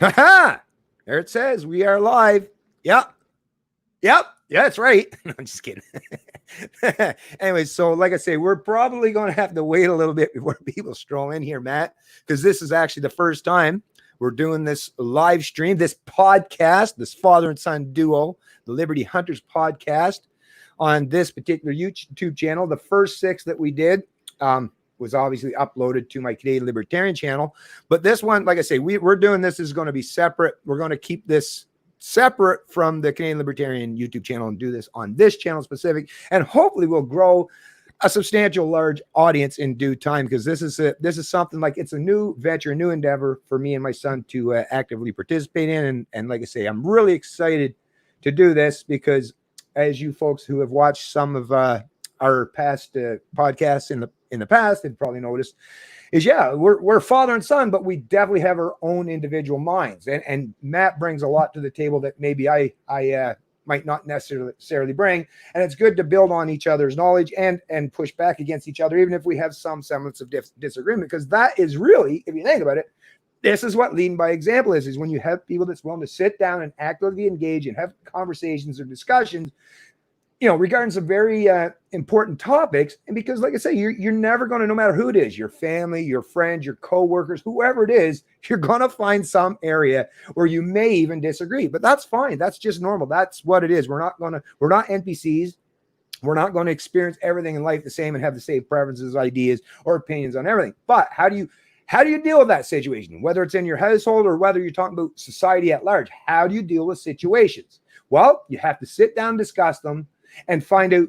Ha! There it says we are live. Yep. Yeah, that's right. I'm just kidding. Anyway, so like I say, we're probably going to have to wait a little bit before people stroll in here, Matt, because this is actually the first time we're doing this live stream, this podcast, this father and son duo, the Liberty Hunters podcast, on this particular YouTube channel. The first 6 that we did was obviously uploaded to my Canadian Libertarian channel. But this one, like I say, we're doing this is going to be separate. We're going to keep this separate from the Canadian Libertarian YouTube channel and do this on this channel specific. And hopefully we'll grow a substantial large audience in due time, because this is something like, it's a new venture, a new endeavor for me and my son to actively participate in. And like I say, I'm really excited to do this because, as you folks who have watched some of our past podcasts in the past have probably noticed, is we're father and son, but we definitely have our own individual minds. And Matt brings a lot to the table that maybe I might not necessarily bring. And it's good to build on each other's knowledge and push back against each other, even if we have some semblance of disagreement, because that is really, if you think about it, this is what leading by example is when you have people that's willing to sit down and actively engage and have conversations or discussions, regarding some very important topics. And because, like I say, you're never going to, no matter who it is, your family, your friends, your coworkers, whoever it is, you're going to find some area where you may even disagree. But that's fine. That's just normal. That's what it is. We're not NPCs. We're not going to experience everything in life the same and have the same preferences, ideas, or opinions on everything. But how do you deal with that situation? Whether it's in your household or whether you're talking about society at large, how do you deal with situations? Well, you have to sit down and discuss them and find out.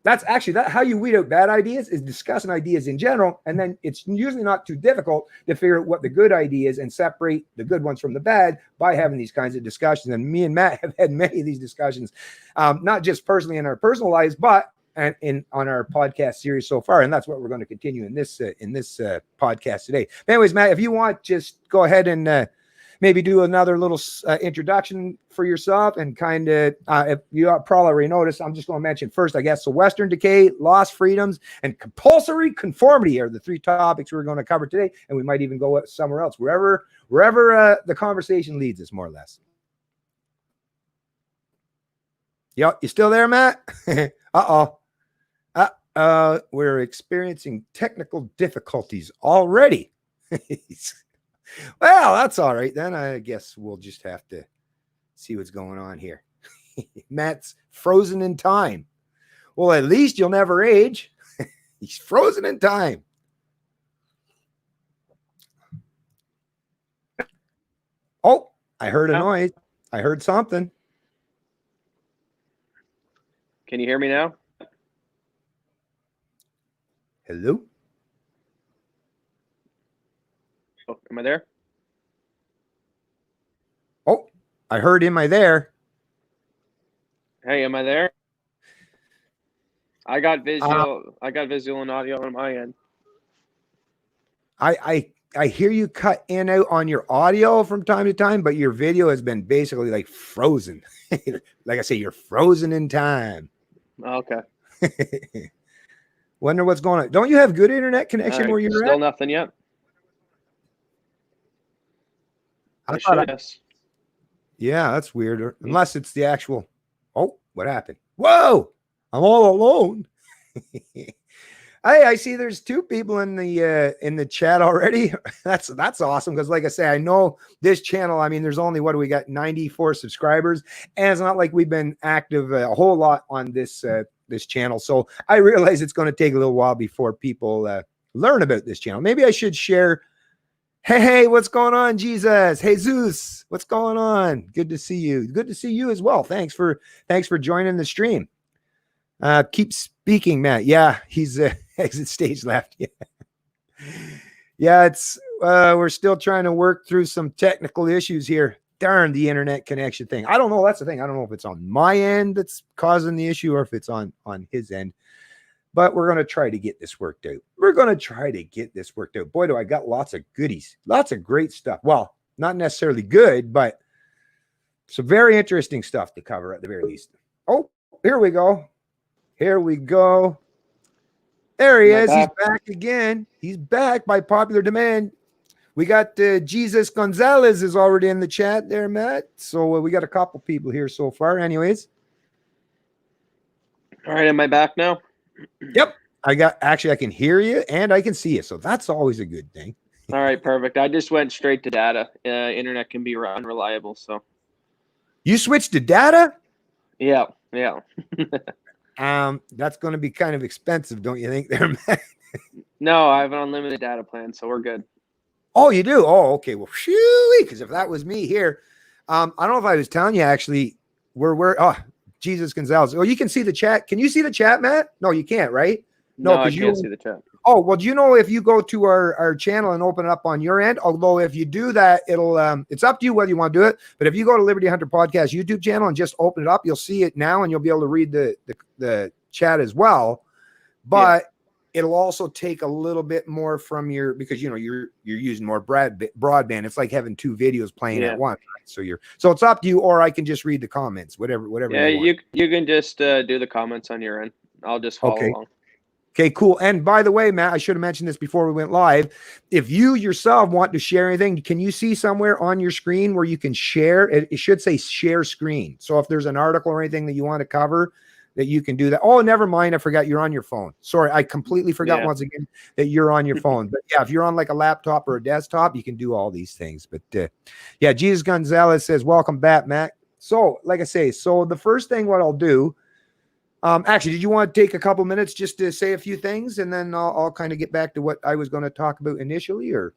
That's actually how you weed out bad ideas, is discussing ideas in general. And then it's usually not too difficult to figure out what the good ideas and separate the good ones from the bad by having these kinds of discussions. And me and Matt have had many of these discussions, not just personally in our personal lives, but on our podcast series so far. And that's what we're going to continue in this podcast today. But anyways, Matt, if you want, just go ahead and maybe do another little introduction for yourself, and kind of, if you probably already noticed, I'm just going to mention first, I guess, so Western Decay, Lost Freedoms, and Compulsory Conformity are the 3 topics we're going to cover today. And we might even go somewhere else, wherever the conversation leads us, more or less. You still there, Matt? We're experiencing technical difficulties already. Well, that's all right then. I guess we'll just have to see what's going on here. Matt's frozen in time. Well, at least you'll never age. He's frozen in time. Oh, I heard a noise. I heard something. Can you hear me now? Hello? Oh, am I there? Oh, I heard, am I there? Hey, am I there? I got visual. I got visual and audio on my end. I hear you cut in out on your audio from time to time, but your video has been basically like frozen. Like I say, you're frozen in time. Okay. Wonder what's going on. Don't you have good internet connection where you're still at? Nothing yet. Yeah, that's weird. Unless it's the actual. Oh, what happened? Whoa! I'm all alone. Hey, I see there's 2 people in the chat already. That's awesome, because like I say, I know this channel, I mean, there's only, what do we got, 94 subscribers, and it's not like we've been active a whole lot on this channel. So I realize it's going to take a little while before people learn about this channel. Maybe I should share. Hey, what's going on, Jesus? Hey, Zeus, what's going on? Good to see you. Good to see you as well. Thanks for joining the stream. Keep speaking, Matt. Yeah, he's exit stage left. Yeah, it's we're still trying to work through some technical issues here. Darn the internet connection thing. I don't know. That's the thing. I don't know if it's on my end that's causing the issue or if it's on his end. But we're going to try to get this worked out. Boy, do I got lots of goodies. Lots of great stuff. Well, not necessarily good, but some very interesting stuff to cover at the very least. Oh, here we go. There he is. He's back again. He's back by popular demand. We got Jesus Gonzalez is already in the chat there, Matt. So we got a couple people here so far. Anyways, All right, am I back now? yep. I can hear you and I can see you. So that's always a good thing. All right, perfect. I just went straight to data. Internet can be unreliable, so You switched to data? yeah. That's going to be kind of expensive, don't you think there, Matt? No, I have an unlimited data plan, so we're good. Oh, you do? Oh, okay. Well, because if that was me here, I don't know if I was telling you actually, Jesus Gonzalez. Oh, you can see the chat. Can you see the chat, Matt? No, you can't, right? No, I because can't see the chat. Oh, well, do you know if you go to our channel and open it up on your end? Although if you do that, it'll it's up to you whether you want to do it. But if you go to Liberty Hunter Podcast YouTube channel and just open it up, you'll see it now and you'll be able to read the chat as well. But it'll also take a little bit more from because you're using more broadband. It's like having two videos playing at once. Right? So it's up to you, or I can just read the comments, whatever. Yeah, you can just do the comments on your end. I'll just follow along. Okay, cool. And by the way, Matt, I should have mentioned this before we went live. If you yourself want to share anything, can you see somewhere on your screen where you can share? It should say share screen. So if there's an article or anything that you want to cover, that you can do that. Oh, never mind. I forgot you're on your phone. Sorry, I completely forgot once again that you're on your phone. But yeah, if you're on like a laptop or a desktop, you can do all these things. But yeah, Jesus Gonzalez says, welcome back, Matt. So like I say, the first thing what I'll do, actually, did you want to take a couple minutes just to say a few things and then I'll kind of get back to what I was going to talk about initially, or?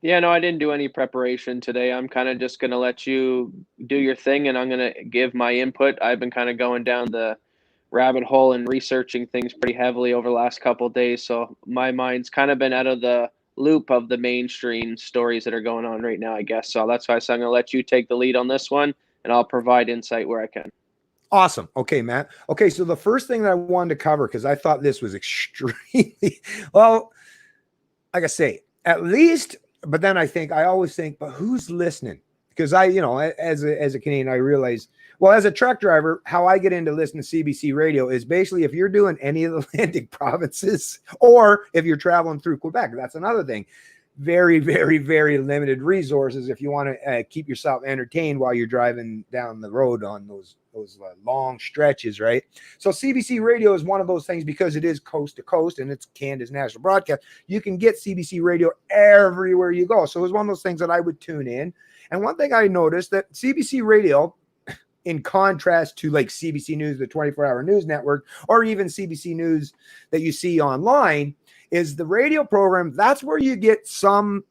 Yeah, no, I didn't do any preparation today. I'm kind of just going to let you do your thing and I'm going to give my input. I've been kind of going down the rabbit hole and researching things pretty heavily over the last couple of days. So my mind's kind of been out of the loop of the mainstream stories that are going on right now, I guess. So that's why I'm going to let you take the lead on this one and I'll provide insight where I can. Awesome. Okay, Matt. Okay, so the first thing that I wanted to cover, because I thought this was extremely, well, like I say, at least, but then I always think, but who's listening? Because as a Canadian, I realize, well, as a truck driver, how I get into listening to CBC radio is basically if you're doing any of the Atlantic provinces or if you're traveling through Quebec, that's another thing. Very, very, very limited resources if you want to keep yourself entertained while you're driving down the road on those long stretches, right? So CBC radio is one of those things because it is coast to coast and it's Canada's national broadcast. You can get CBC radio everywhere you go. So it was one of those things that I would tune in. And one thing I noticed that CBC radio, in contrast to like CBC News, the 24-hour news network, or even CBC News that you see online, is the radio program. That's where you get some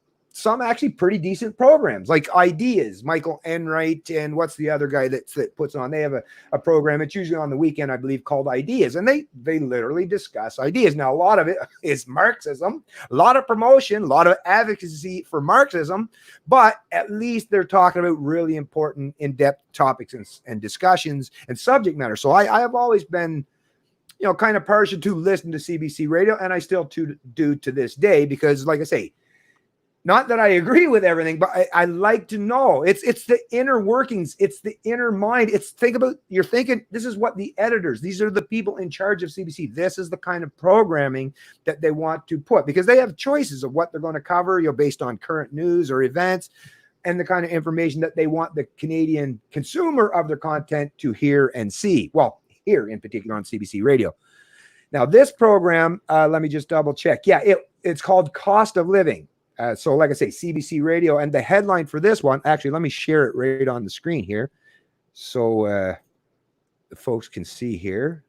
actually pretty decent programs like Ideas, Michael Enright, and what's the other guy that puts on? They have a program. It's usually on the weekend, I believe, called Ideas, and they literally discuss ideas. Now, a lot of it is Marxism, a lot of promotion, a lot of advocacy for Marxism, but at least they're talking about really important, in-depth topics and discussions and subject matter. So I have always been kind of partial to listen to CBC radio, and I still do to this day because, like I say, not that I agree with everything, but I like to know. It's the inner workings. It's the inner mind. You're thinking, this is what the editors, these are the people in charge of CBC. This is the kind of programming that they want to put because they have choices of what they're going to cover, based on current news or events and the kind of information that they want the Canadian consumer of their content to hear and see. Well, here in particular on CBC radio. Now this program, let me just double check. Yeah, it's called Cost of Living. So like I say, CBC radio, and the headline for this one, actually, let me share it right on the screen here. So the folks can see here.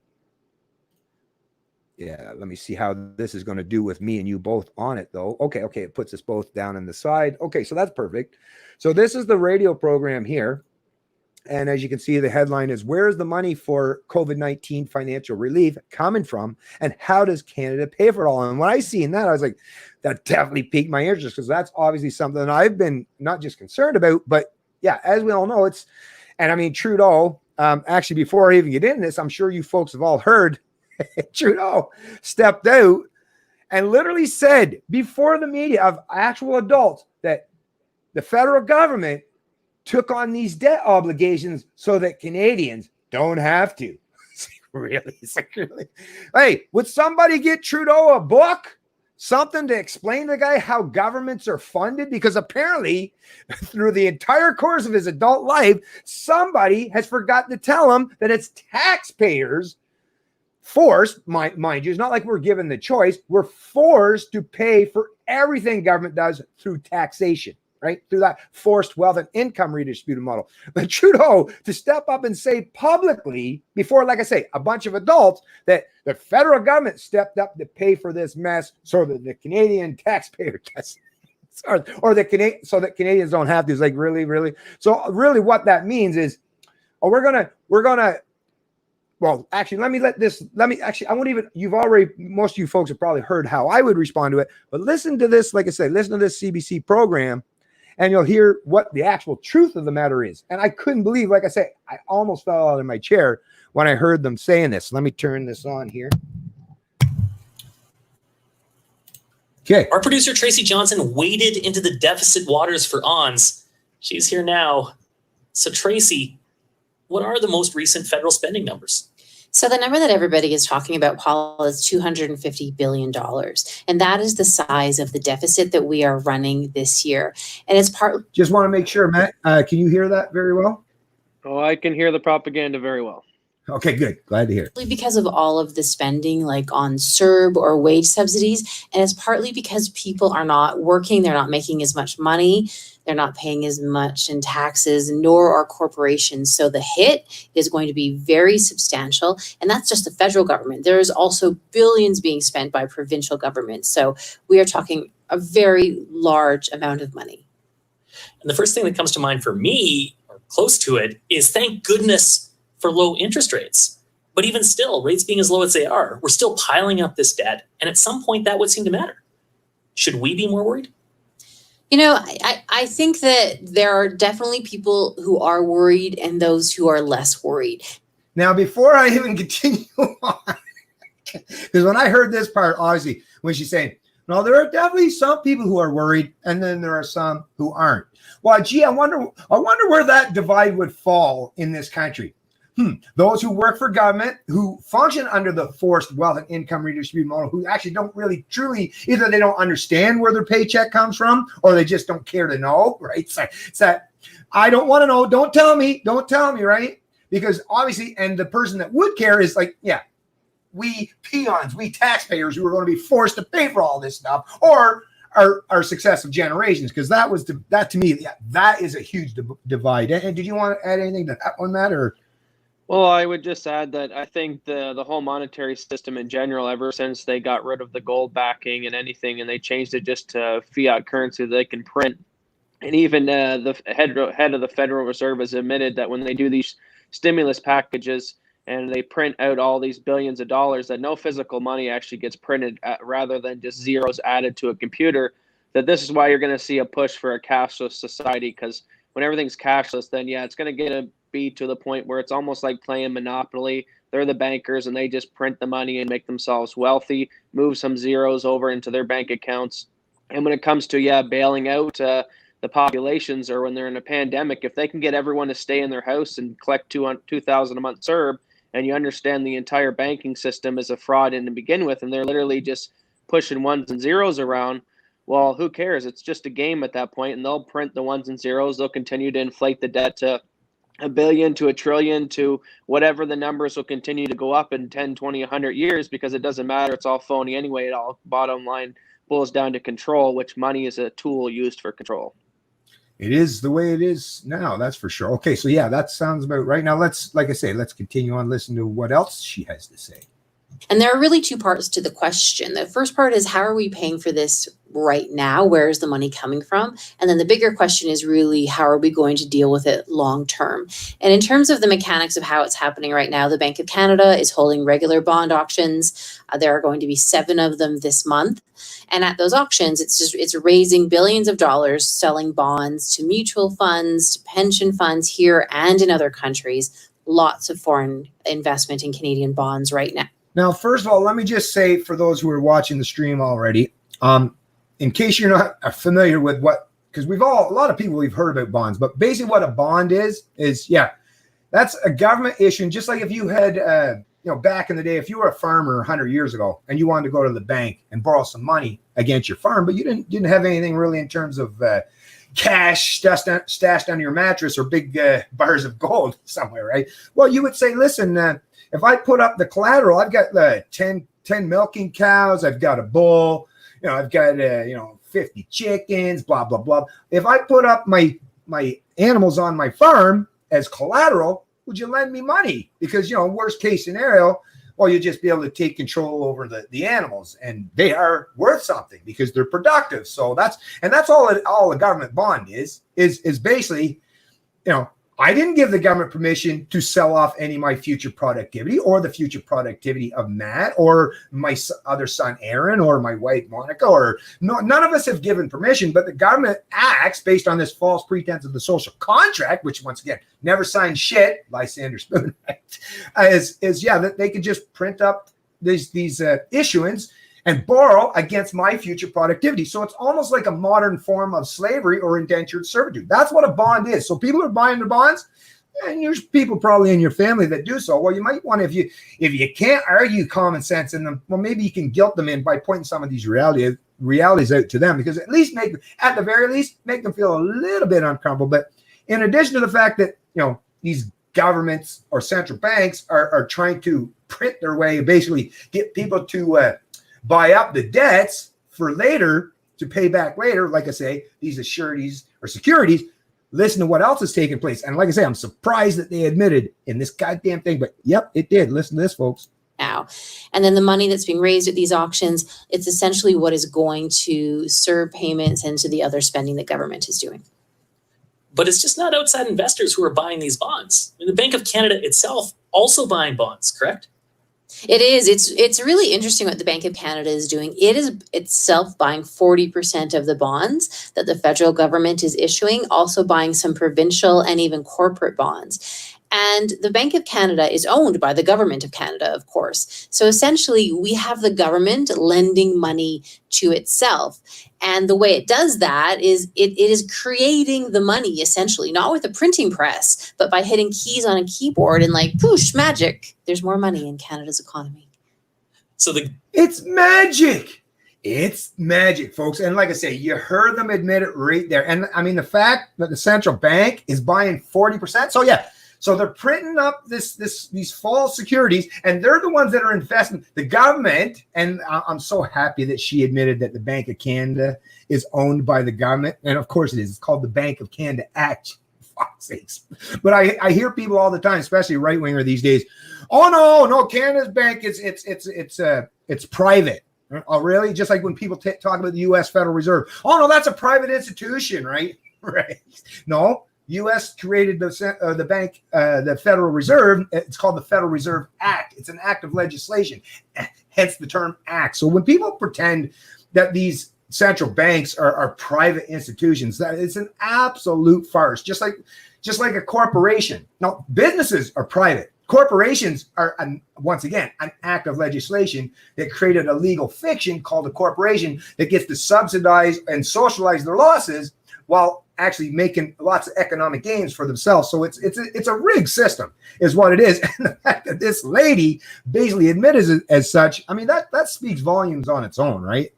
Yeah, let me see how this is going to do with me and you both on it though. Okay. It puts us both down on the side. Okay, so that's perfect. So this is the radio program here. And as you can see, the headline is, where is the money for COVID-19 financial relief coming from? And how does Canada pay for it all? And when I seen that, I was like, that definitely piqued my interest because that's obviously something that I've been not just concerned about, but yeah, as we all know, and I mean, Trudeau, actually, before I even get into this, I'm sure you folks have all heard Trudeau stepped out and literally said before the media of actual adults that the federal government took on these debt obligations so that Canadians don't have to. Really? Hey, would somebody get Trudeau a book? something to explain to the guy how governments are funded? Because apparently, through the entire course of his adult life, somebody has forgotten to tell him that it's taxpayers forced, mind you, it's not like we're given the choice. We're forced to pay for everything government does through taxation, right? Through that forced wealth and income redistribution model. But Trudeau, to step up and say publicly before, like I say, a bunch of adults, that the federal government stepped up to pay for this mess so that the Canadian taxpayer gets or so that Canadians don't have to. It's like, really? So really what that means is, oh, we're gonna well, actually, I won't even, most of you folks have probably heard how I would respond to it, but listen to this, like I said, listen to this CBC program, and you'll hear what the actual truth of the matter is. And I couldn't believe, like I say, I almost fell out of my chair when I heard them saying this. Let me turn this on here. Okay. Our producer, Tracy Johnson, waded into the deficit waters for ONS. She's here now. So, Tracy, what are the most recent federal spending numbers? So the number that everybody is talking about, Paul, is $250 billion. And that is the size of the deficit that we are running this year. And it's part. Just want to make sure, Matt, can you hear that very well? Oh, I can hear the propaganda very well. Okay, good. Glad to hear. Because of all of the spending, like on CERB or wage subsidies. And it's partly because people are not working. They're not making as much money. They're not paying as much in taxes, nor are corporations. So the hit is going to be very substantial. And that's just the federal government. There is also billions being spent by provincial governments. So we are talking a very large amount of money. And the first thing that comes to mind for me, or close to it, is thank goodness for low interest rates. But even still, rates being as low as they are, we're still piling up this debt. And at some point, that would seem to matter. Should we be more worried? You know, I think that there are definitely people who are worried and those who are less worried. Now, before I even continue on, because when I heard this part, obviously, when she's saying, no, there are definitely some people who are worried, and then there are some who aren't. Well, gee, I wonder where that divide would fall in this country. Those who work for government, who function under the forced wealth and income redistribution model, who actually don't really truly, either they don't understand where their paycheck comes from, or they just don't care to know, right? It's that I don't want to know. Don't tell me, right? Because obviously, and the person that would care is like, yeah, we peons, we taxpayers who are going to be forced to pay for all this stuff, or our successive generations, because that to me, yeah, that is a huge divide. And did you want to add anything to that on that, or? Well, I would just add that I think the whole monetary system in general, ever since they got rid of the gold backing and anything, and they changed it just to fiat currency that they can print, and even the head of the Federal Reserve has admitted that when they do these stimulus packages and they print out all these billions of dollars, that no physical money actually gets printed rather than just zeros added to a computer, that this is why you're going to see a push for a cashless society, because when everything's cashless, then yeah, it's going to be to the point where it's almost like playing Monopoly. They're the bankers and they just print the money and make themselves wealthy, move some zeros over into their bank accounts. And when it comes to, bailing out the populations, or when they're in a pandemic, if they can get everyone to stay in their house and collect $2,000 a month CERB, and you understand the entire banking system is a fraud to begin with, and they're literally just pushing ones and zeros around, well, who cares? It's just a game at that point, and they'll print the ones and zeros. They'll continue to inflate the debt to $1 billion to $1 trillion to whatever the numbers will continue to go up in 10, 20, 100 years, because it doesn't matter. It's all phony anyway. It all, bottom line, boils down to control, which money is a tool used for control. It is the way it is now, that's for sure. Okay, so yeah, that sounds about right. Now let's continue on, listen to what else she has to say. And there are really two parts to the question. The first part is, how are we paying for this right now? Where is the money coming from? And then the bigger question is really, how are we going to deal with it long term? And in terms of the mechanics of how it's happening right now, the Bank of Canada is holding regular bond auctions. There are going to be 7 of them this month. And at those auctions, it's raising billions of dollars, selling bonds to mutual funds, to pension funds here and in other countries. Lots of foreign investment in Canadian bonds right now. Now, first of all, let me just say, for those who are watching the stream already, in case you're not familiar with what, because a lot of people, we've heard about bonds, but basically what a bond is that's a government issue. And just like if you had, back in the day, if you were a farmer 100 years ago and you wanted to go to the bank and borrow some money, against your farm, but you didn't have anything really in terms of cash stashed under your mattress or big bars of gold somewhere, right? Well, you would say, listen, if I put up the collateral, I've got 10 milking cows, I've got a bull, I've got 50 chickens, blah blah blah. If I put up my animals on my farm as collateral, would you lend me money? Because worst case scenario, well, you'll just be able to take control over the animals, and they are worth something because they're productive. So that's all a government bond is basically, I didn't give the government permission to sell off any of my future productivity or the future productivity of Matt or my other son, Aaron, or my wife, Monica, or none of us have given permission, but the government acts based on this false pretense of the social contract, which once again, never signed shit, Lysander Spoon, right? That they could just print up these issuance and borrow against my future productivity. So it's almost like a modern form of slavery or indentured servitude. That's what a bond is. So people are buying their bonds, and there's people probably in your family that do so. Well, you might want to, if you can't argue common sense in them, well, maybe you can guilt them in by pointing some of these realities out to them, because at the very least, make them feel a little bit uncomfortable. But in addition to the fact that, these governments or central banks are trying to print their way, basically get people to buy up the debts for later to pay back later. Like I say, these are sureties or securities. Listen to what else is taking place. And like I say, I'm surprised that they admitted in this goddamn thing, but yep, it did. Listen to this, folks. Now, and then the money that's being raised at these auctions, it's essentially what is going to serve payments into the other spending that government is doing. But it's just not outside investors who are buying these bonds. The Bank of Canada itself also buying bonds, correct? It is. It's really interesting what the Bank of Canada is doing. It is itself buying 40% of the bonds that the federal government is issuing, also buying some provincial and even corporate bonds. And the Bank of Canada is owned by the government of Canada, of course. So essentially, we have the government lending money to itself. And the way it does that is it is creating the money, essentially, not with a printing press, but by hitting keys on a keyboard and poosh, magic. There's more money in Canada's economy. So it's magic. It's magic, folks. And like I say, you heard them admit it right there. And I mean, the fact that the central bank is buying 40%. So yeah. So they're printing up these false securities, and they're the ones that are investing. The government, and I'm so happy that she admitted that the Bank of Canada is owned by the government. And of course it is. It's called the Bank of Canada Act. For fuck's sakes. But I hear people all the time, especially right winger these days. Oh no, Canada's bank it's private. Oh really? Just like when people talk about the U.S. Federal Reserve. Oh no, that's a private institution, right? Right? No. U.S. created the bank, the Federal Reserve. It's called the Federal Reserve Act. It's an act of legislation, hence the term act. So when people pretend that these central banks are private institutions, that it's an absolute farce. Just like a corporation. Now, businesses are private. Corporations are, once again, an act of legislation that created a legal fiction called a corporation that gets to subsidize and socialize their losses while actually making lots of economic gains for themselves. So it's a rigged system is what it is. And the fact that this lady basically admitted as such, I mean, that speaks volumes on its own, right?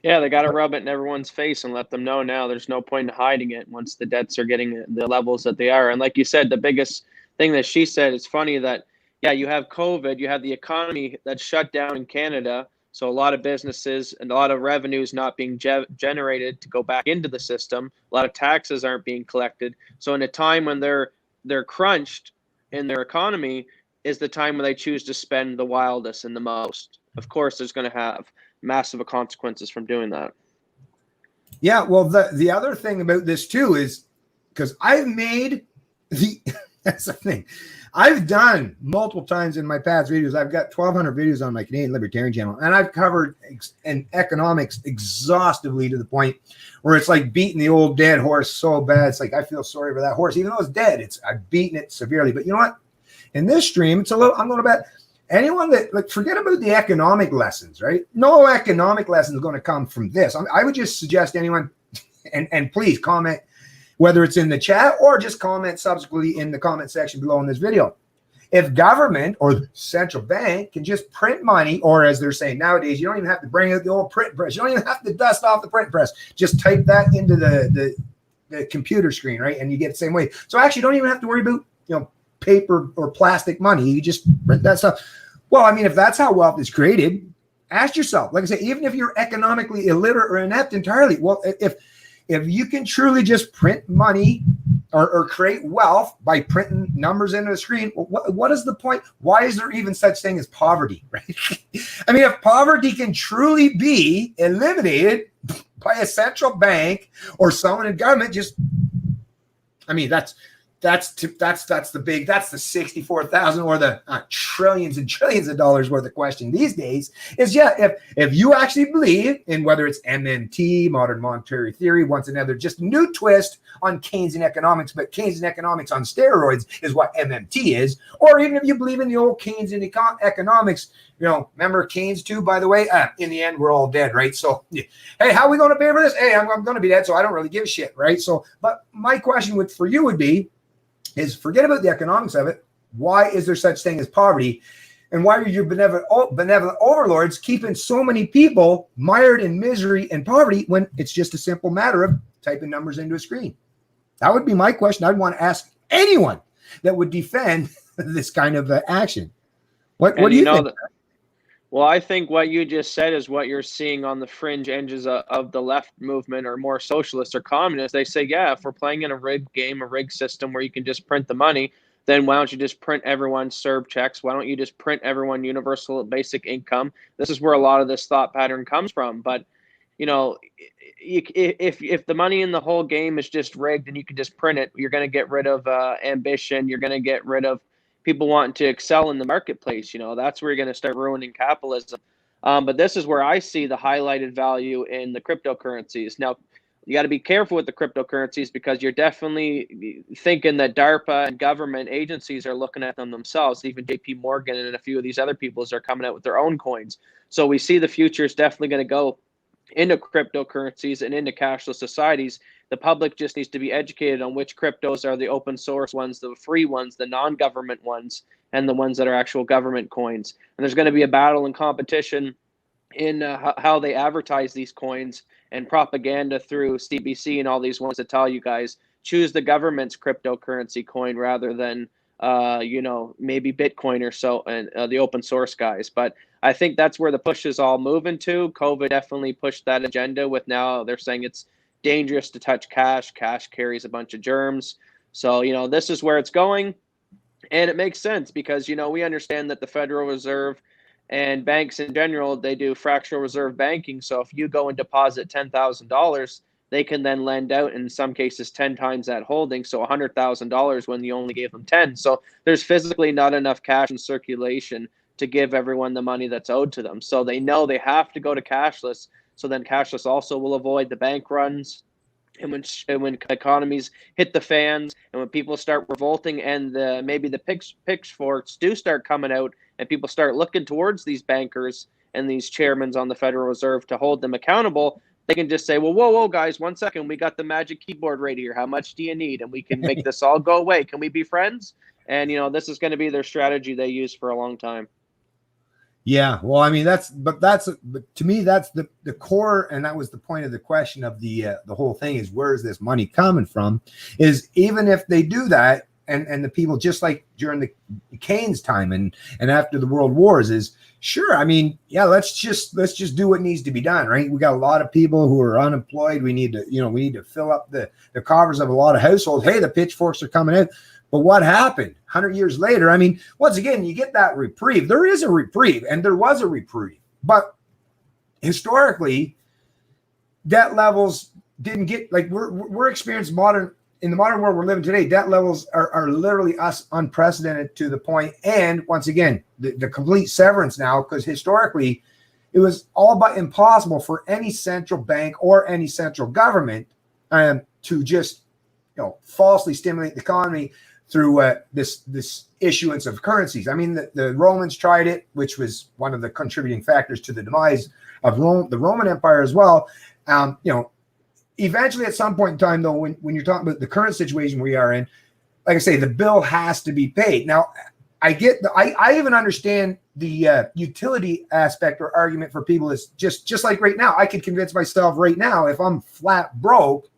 Yeah, they got to rub it in everyone's face and let them know now there's no point in hiding it once the debts are getting the levels that they are. And like you said, the biggest thing that she said, it's funny that, yeah, you have COVID, you have the economy that's shut down in Canada. So a lot of businesses and a lot of revenues not being generated to go back into the system. A lot of taxes aren't being collected. So in a time when they're crunched in their economy is the time when they choose to spend the wildest and the most. Of course, there's going to have massive consequences from doing that. Yeah, well, the other thing about this too is because I've made that's the thing. I've done multiple times in my past videos. I've got 1,200 videos on my Canadian Libertarian channel, and I've covered economics exhaustively to the point where it's like beating the old dead horse so bad. It's like I feel sorry for that horse, even though it's dead. I've beaten it severely. But you know what? In this stream, I'm going to bet anyone that forget about the economic lessons, right? No economic lessons are going to come from this. I would just suggest anyone, and please comment, whether it's in the chat or just comment subsequently in the comment section below in this video. if government or the central bank can just print money, or as they're saying nowadays, you don't even have to bring out the old print press. You don't even have to dust off the print press. Just type that into the computer screen, right? And you get the same way. So actually, you don't even have to worry about, paper or plastic money. You just print that stuff. Well, I mean, if that's how wealth is created, ask yourself, like I say, even if you're economically illiterate or inept entirely, well, if you can truly just print money or create wealth by printing numbers into a screen, what is the point? Why is there even such thing as poverty, right? I mean, if poverty can truly be eliminated by a central bank or someone in government, that's the 64,000 or the trillions and trillions of dollars worth of question these days is, if you actually believe in whether it's MMT, modern monetary theory, once another, just a new twist on Keynesian economics, but Keynesian economics on steroids is what MMT is, or even if you believe in the old Keynesian economics, remember Keynes too, by the way, in the end, we're all dead, right? So, hey, how are we going to pay for this? Hey, I'm going to be dead, so I don't really give a shit, right? So, but my question for you would be, is forget about the economics of it. Why is there such thing as poverty? And why are your benevolent overlords keeping so many people mired in misery and poverty when it's just a simple matter of typing numbers into a screen? That would be my question. I'd want to ask anyone that would defend this kind of action. What do you think? Well, I think what you just said is what you're seeing on the fringe edges of the left movement, or more socialists or communists. They say, if we're playing in a rigged game, a rigged system where you can just print the money, then why don't you just print everyone CERB checks? Why don't you just print everyone universal basic income? This is where a lot of this thought pattern comes from. But, if the money in the whole game is just rigged and you can just print it, you're going to get rid of ambition. You're going to get rid of people wanting to excel in the marketplace. That's where you're going to start ruining capitalism. But this is where I see the highlighted value in the cryptocurrencies. Now, you got to be careful with the cryptocurrencies because you're definitely thinking that DARPA and government agencies are looking at them themselves. Even JP Morgan and a few of these other people are coming out with their own coins. So we see the future is definitely going to go into cryptocurrencies and into cashless societies. The public just needs to be educated on which cryptos are the open source ones, the free ones, the non-government ones, and the ones that are actual government coins. And there's going to be a battle and competition in how they advertise these coins and propaganda through CBC and all these ones that tell you guys choose the government's cryptocurrency coin rather than maybe Bitcoin or so, and the open source guys. But I think that's where the push is all moving to. COVID definitely pushed that agenda with, now they're saying it's dangerous to touch cash. Cash carries a bunch of germs. So, this is where it's going. And it makes sense because, we understand that the Federal Reserve and banks in general, they do fractional reserve banking. So if you go and deposit $10,000, they can then lend out in some cases 10 times that holding. So $100,000 when you only gave them 10. So there's physically not enough cash in circulation to give everyone the money that's owed to them. So they know they have to go to cashless. So then cashless also will avoid the bank runs. And when economies hit the fans and when people start revolting and maybe the pitchforks do start coming out and people start looking towards these bankers and these chairmen on the Federal Reserve to hold them accountable, they can just say, well, whoa, guys, 1 second. We got the magic keyboard right here. How much do you need? And we can make this all go away. Can we be friends? And, this is going to be their strategy they use for a long time. Yeah, well, I mean, but to me, that's the core, and that was the point of the question of the whole thing is, where is this money coming from? Is even if they do that, and the people, just like during the Keynes time and after the World Wars, is sure. I mean, yeah, let's just do what needs to be done, right? We got a lot of people who are unemployed. We need to fill up the coffers of a lot of households. Hey, the pitchforks are coming out. But what happened 100 years later? I mean, once again, you get that reprieve. There is a reprieve, and there was a reprieve. But historically, debt levels didn't get, like, we're experiencing in the modern world we're living today, debt levels are literally unprecedented to the point. And once again, the complete severance now, because historically, it was all but impossible for any central bank or any central government to just falsely stimulate the economy through this issuance of currencies. I mean, the Romans tried it, which was one of the contributing factors to the demise of the Roman Empire as well. Eventually, at some point in time, though, when you're talking about the current situation we are in, like I say, the bill has to be paid. Now, I even understand the utility aspect or argument for people is just like right now. I could convince myself right now, if I'm flat broke,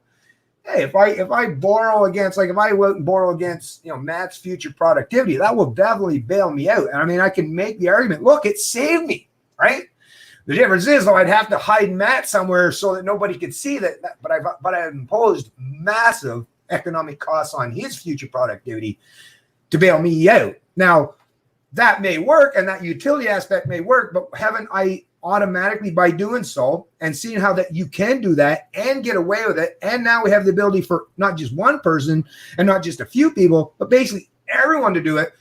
hey, if I borrow against, like if I borrow against, Matt's future productivity, that will definitely bail me out. And I mean, I can make the argument, look, it saved me, right? The difference is, though, I'd have to hide Matt somewhere so that nobody could see that. But I've imposed massive economic costs on his future productivity to bail me out. Now, that may work, and that utility aspect may work, but haven't I automatically, by doing so and seeing how that you can do that and get away with it, and now we have the ability for not just one person and not just a few people, but basically everyone to do it.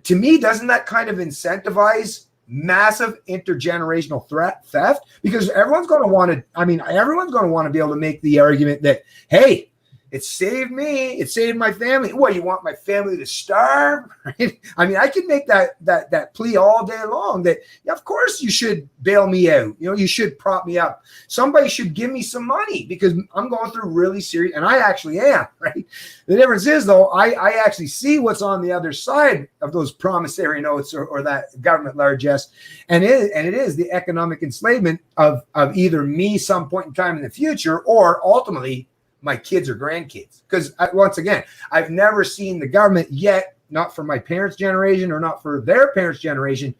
To me, doesn't that kind of incentivize massive intergenerational theft? Because everyone's going to want to be able to make the argument that, hey, it saved me, it saved my family. What, you want my family to starve? Right? I mean, I can make that plea all day long that, yeah, of course you should bail me out. You should prop me up. Somebody should give me some money because I'm going through really serious, and I actually am, right? The difference is, though, I actually see what's on the other side of those promissory notes or that government largesse, and it is the economic enslavement of either me some point in time in the future or ultimately my kids or grandkids. Because once again, I've never seen the government yet, not for my parents' generation or not for their parents' generation,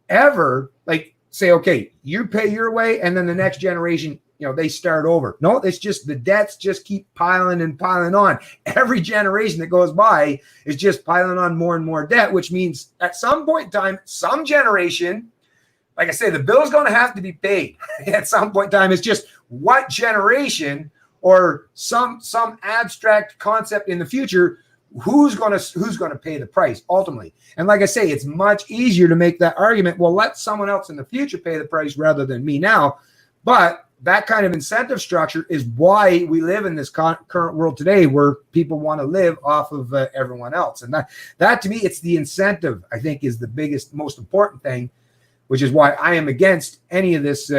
ever like say, okay, you pay your way and then the next generation, they start over. No, it's just the debts just keep piling and piling on. Every generation that goes by is just piling on more and more debt, which means at some point in time, some generation, like I say, the bill is going to have to be paid at some point in time. It's just what generation or some abstract concept in the future, who's going to pay the price ultimately. And like I say, it's much easier to make that argument, well, let someone else in the future pay the price rather than me now. But that kind of incentive structure is why we live in this current world today, where people want to live off of everyone else. And that to me, it's the incentive, I think, is the biggest, most important thing, which is why I am against any of this,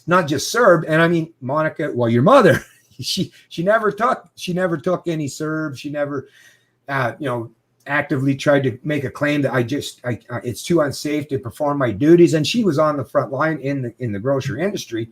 not just CERB. And I mean, Monica, well, your mother, she never took any CERB. She never, actively tried to make a claim that it's too unsafe to perform my duties. And she was on the front line in the grocery industry.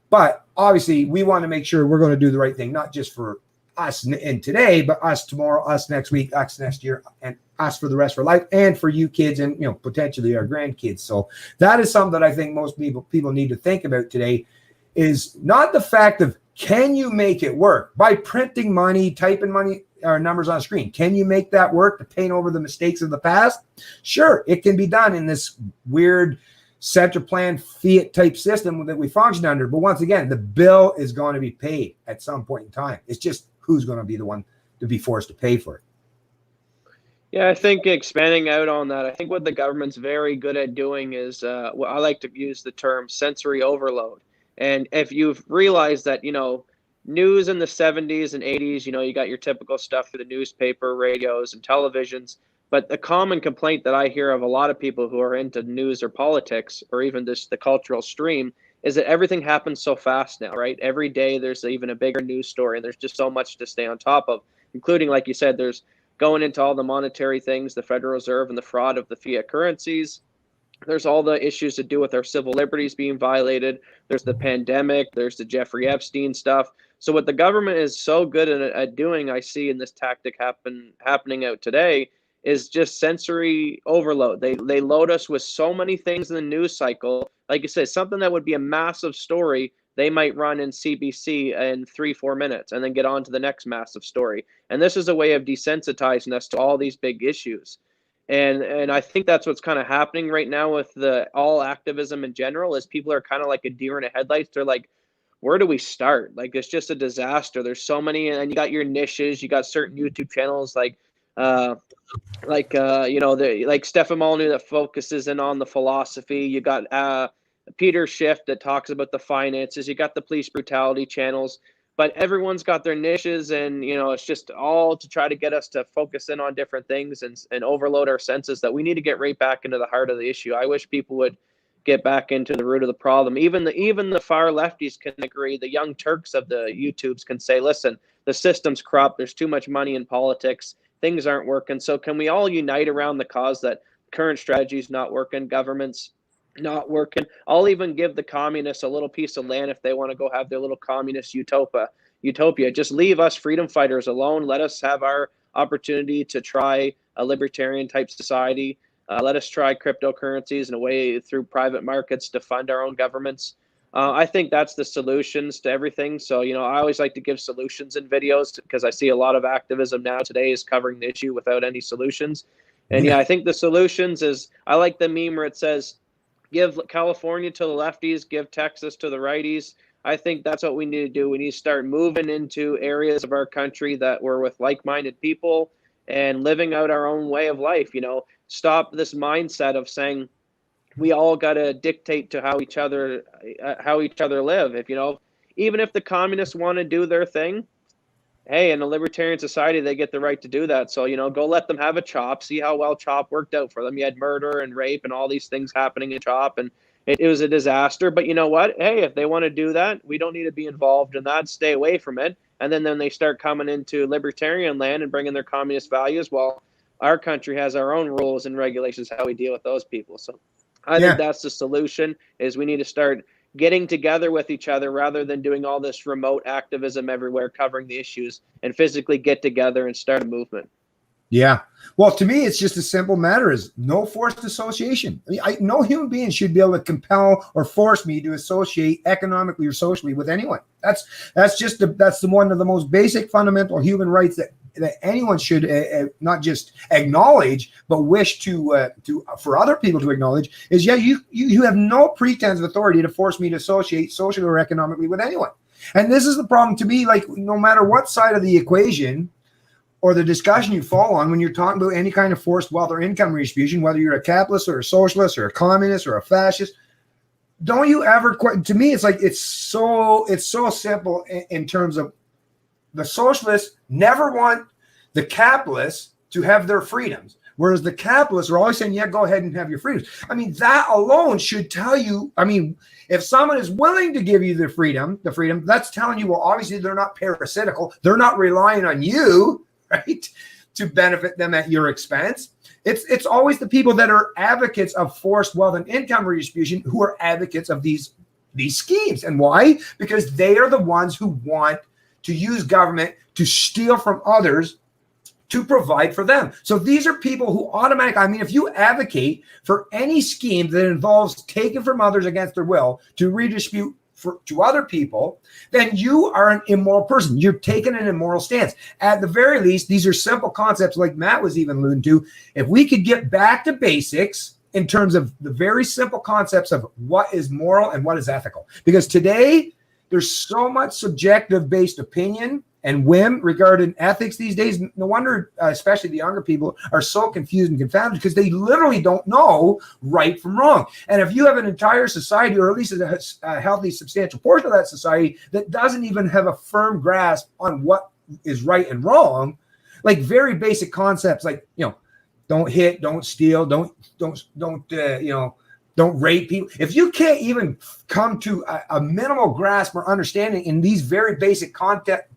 But obviously, we want to make sure we're going to do the right thing, not just for us in today, but us tomorrow, us next week, us next year, and us for the rest of our life, and for you kids and potentially our grandkids. So that is something that I think most people need to think about today, is not the fact of, can you make it work by printing money, typing money or numbers on a screen? Can you make that work to paint over the mistakes of the past? Sure, it can be done in this weird center plan fiat type system that we function under. But once again, the bill is going to be paid at some point in time. It's just who's going to be the one to be forced to pay for it. Yeah, I think expanding out on that, I think what the government's very good at doing is, what I like to use the term sensory overload. And if you've realized that, news in the 70s and 80s, you got your typical stuff through the newspaper, radios, and televisions. But the common complaint that I hear of a lot of people who are into news or politics, or even the cultural stream, is that everything happens so fast now, right? Every day there's even a bigger news story, and there's just so much to stay on top of, including, like you said, there's going into all the monetary things, the Federal Reserve and the fraud of the fiat currencies. There's all the issues to do with our civil liberties being violated. There's the pandemic. There's the Jeffrey Epstein stuff. So what the government is so good at doing, I see in this tactic happening out today, is just sensory overload. They load us with so many things in the news cycle. Like you said, something that would be a massive story, they might run in CBC in 3-4 minutes and then get on to the next massive story. And this is a way of desensitizing us to all these big issues. And I think that's what's kind of happening right now with the all activism in general, is people are kind of like a deer in the headlights. They're like, where do we start? Like, it's just a disaster. There's so many, and you got your niches, you got certain YouTube channels like Stefan Molyneux that focuses in on the philosophy. You got Peter Schiff that talks about the finances. You got the police brutality channels. But everyone's got their niches, and it's just all to try to get us to focus in on different things and overload our senses, that we need to get right back into the heart of the issue. I wish people would get back into the root of the problem. Even the far lefties can agree. The young Turks of the YouTubes can say, listen, the system's corrupt. There's too much money in politics. things aren't working. So can we all unite around the cause that current strategy is not working, government's not working? I'll even give the communists a little piece of land if they want to go have their little communist utopia. Just leave us freedom fighters alone. Let us have our opportunity to try a libertarian type society. Let us try cryptocurrencies in a way through private markets to fund our own governments. I think that's the solutions to everything. So, I always like to give solutions in videos because I see a lot of activism now today is covering the issue without any solutions. And I think the solutions is, I like the meme where it says, give California to the lefties, give Texas to the righties. I think that's what we need to do. We need to start moving into areas of our country that we're with like-minded people and living out our own way of life. Stop this mindset of saying we all got to dictate to how each other live. Even if the communists want to do their thing, hey, in a libertarian society, they get the right to do that. So, go let them have a CHOP, see how well CHOP worked out for them. You had murder and rape and all these things happening in CHOP, and it was a disaster. But you know what? Hey, if they want to do that, we don't need to be involved in that. Stay away from it. And then they start coming into libertarian land and bringing their communist values. Well, our country has our own rules and regulations, how we deal with those people. So I think that's the solution, is we need to start getting together with each other rather than doing all this remote activism everywhere, covering the issues, and physically get together and start a movement. Yeah. Well, to me, it's just a simple matter: is no forced association. No human being should be able to compel or force me to associate economically or socially with anyone. That's just that's one of the most basic fundamental human rights that anyone should not just acknowledge, but wish to for other people to acknowledge. Is you have no pretense of authority to force me to associate socially or economically with anyone. And this is the problem to me. Like, no matter what side of the equation or the discussion you fall on, when you're talking about any kind of forced wealth or income redistribution, whether you're a capitalist or a socialist or a communist or a fascist, don't you ever to me, it's like it's so simple in terms of the socialists never want the capitalists to have their freedoms, whereas the capitalists are always saying, yeah, go ahead and have your freedoms. I mean, that alone should tell you, if someone is willing to give you the freedom, that's telling you, well, obviously they're not parasitical. They're not relying on you, right, to benefit them at your expense. It's always the people that are advocates of forced wealth and income redistribution who are advocates of these schemes. And why? Because they are the ones who want to use government to steal from others to provide for them. So these are people who automatically, if you advocate for any scheme that involves taking from others against their will to redistribute to other people, then you are an immoral person. You're taking an immoral stance. At the very least, these are simple concepts like Matt was even alluding to. If we could get back to basics in terms of the very simple concepts of what is moral and what is ethical. Because today, there's so much subjective based opinion and whim regarding ethics these days. No wonder, especially the younger people, are so confused and confounded because they literally don't know right from wrong. And if you have an entire society, or at least a healthy, substantial portion of that society, that doesn't even have a firm grasp on what is right and wrong, like very basic concepts, like, don't hit, don't steal, don't rape people. If you can't even come to a minimal grasp or understanding in these very basic concepts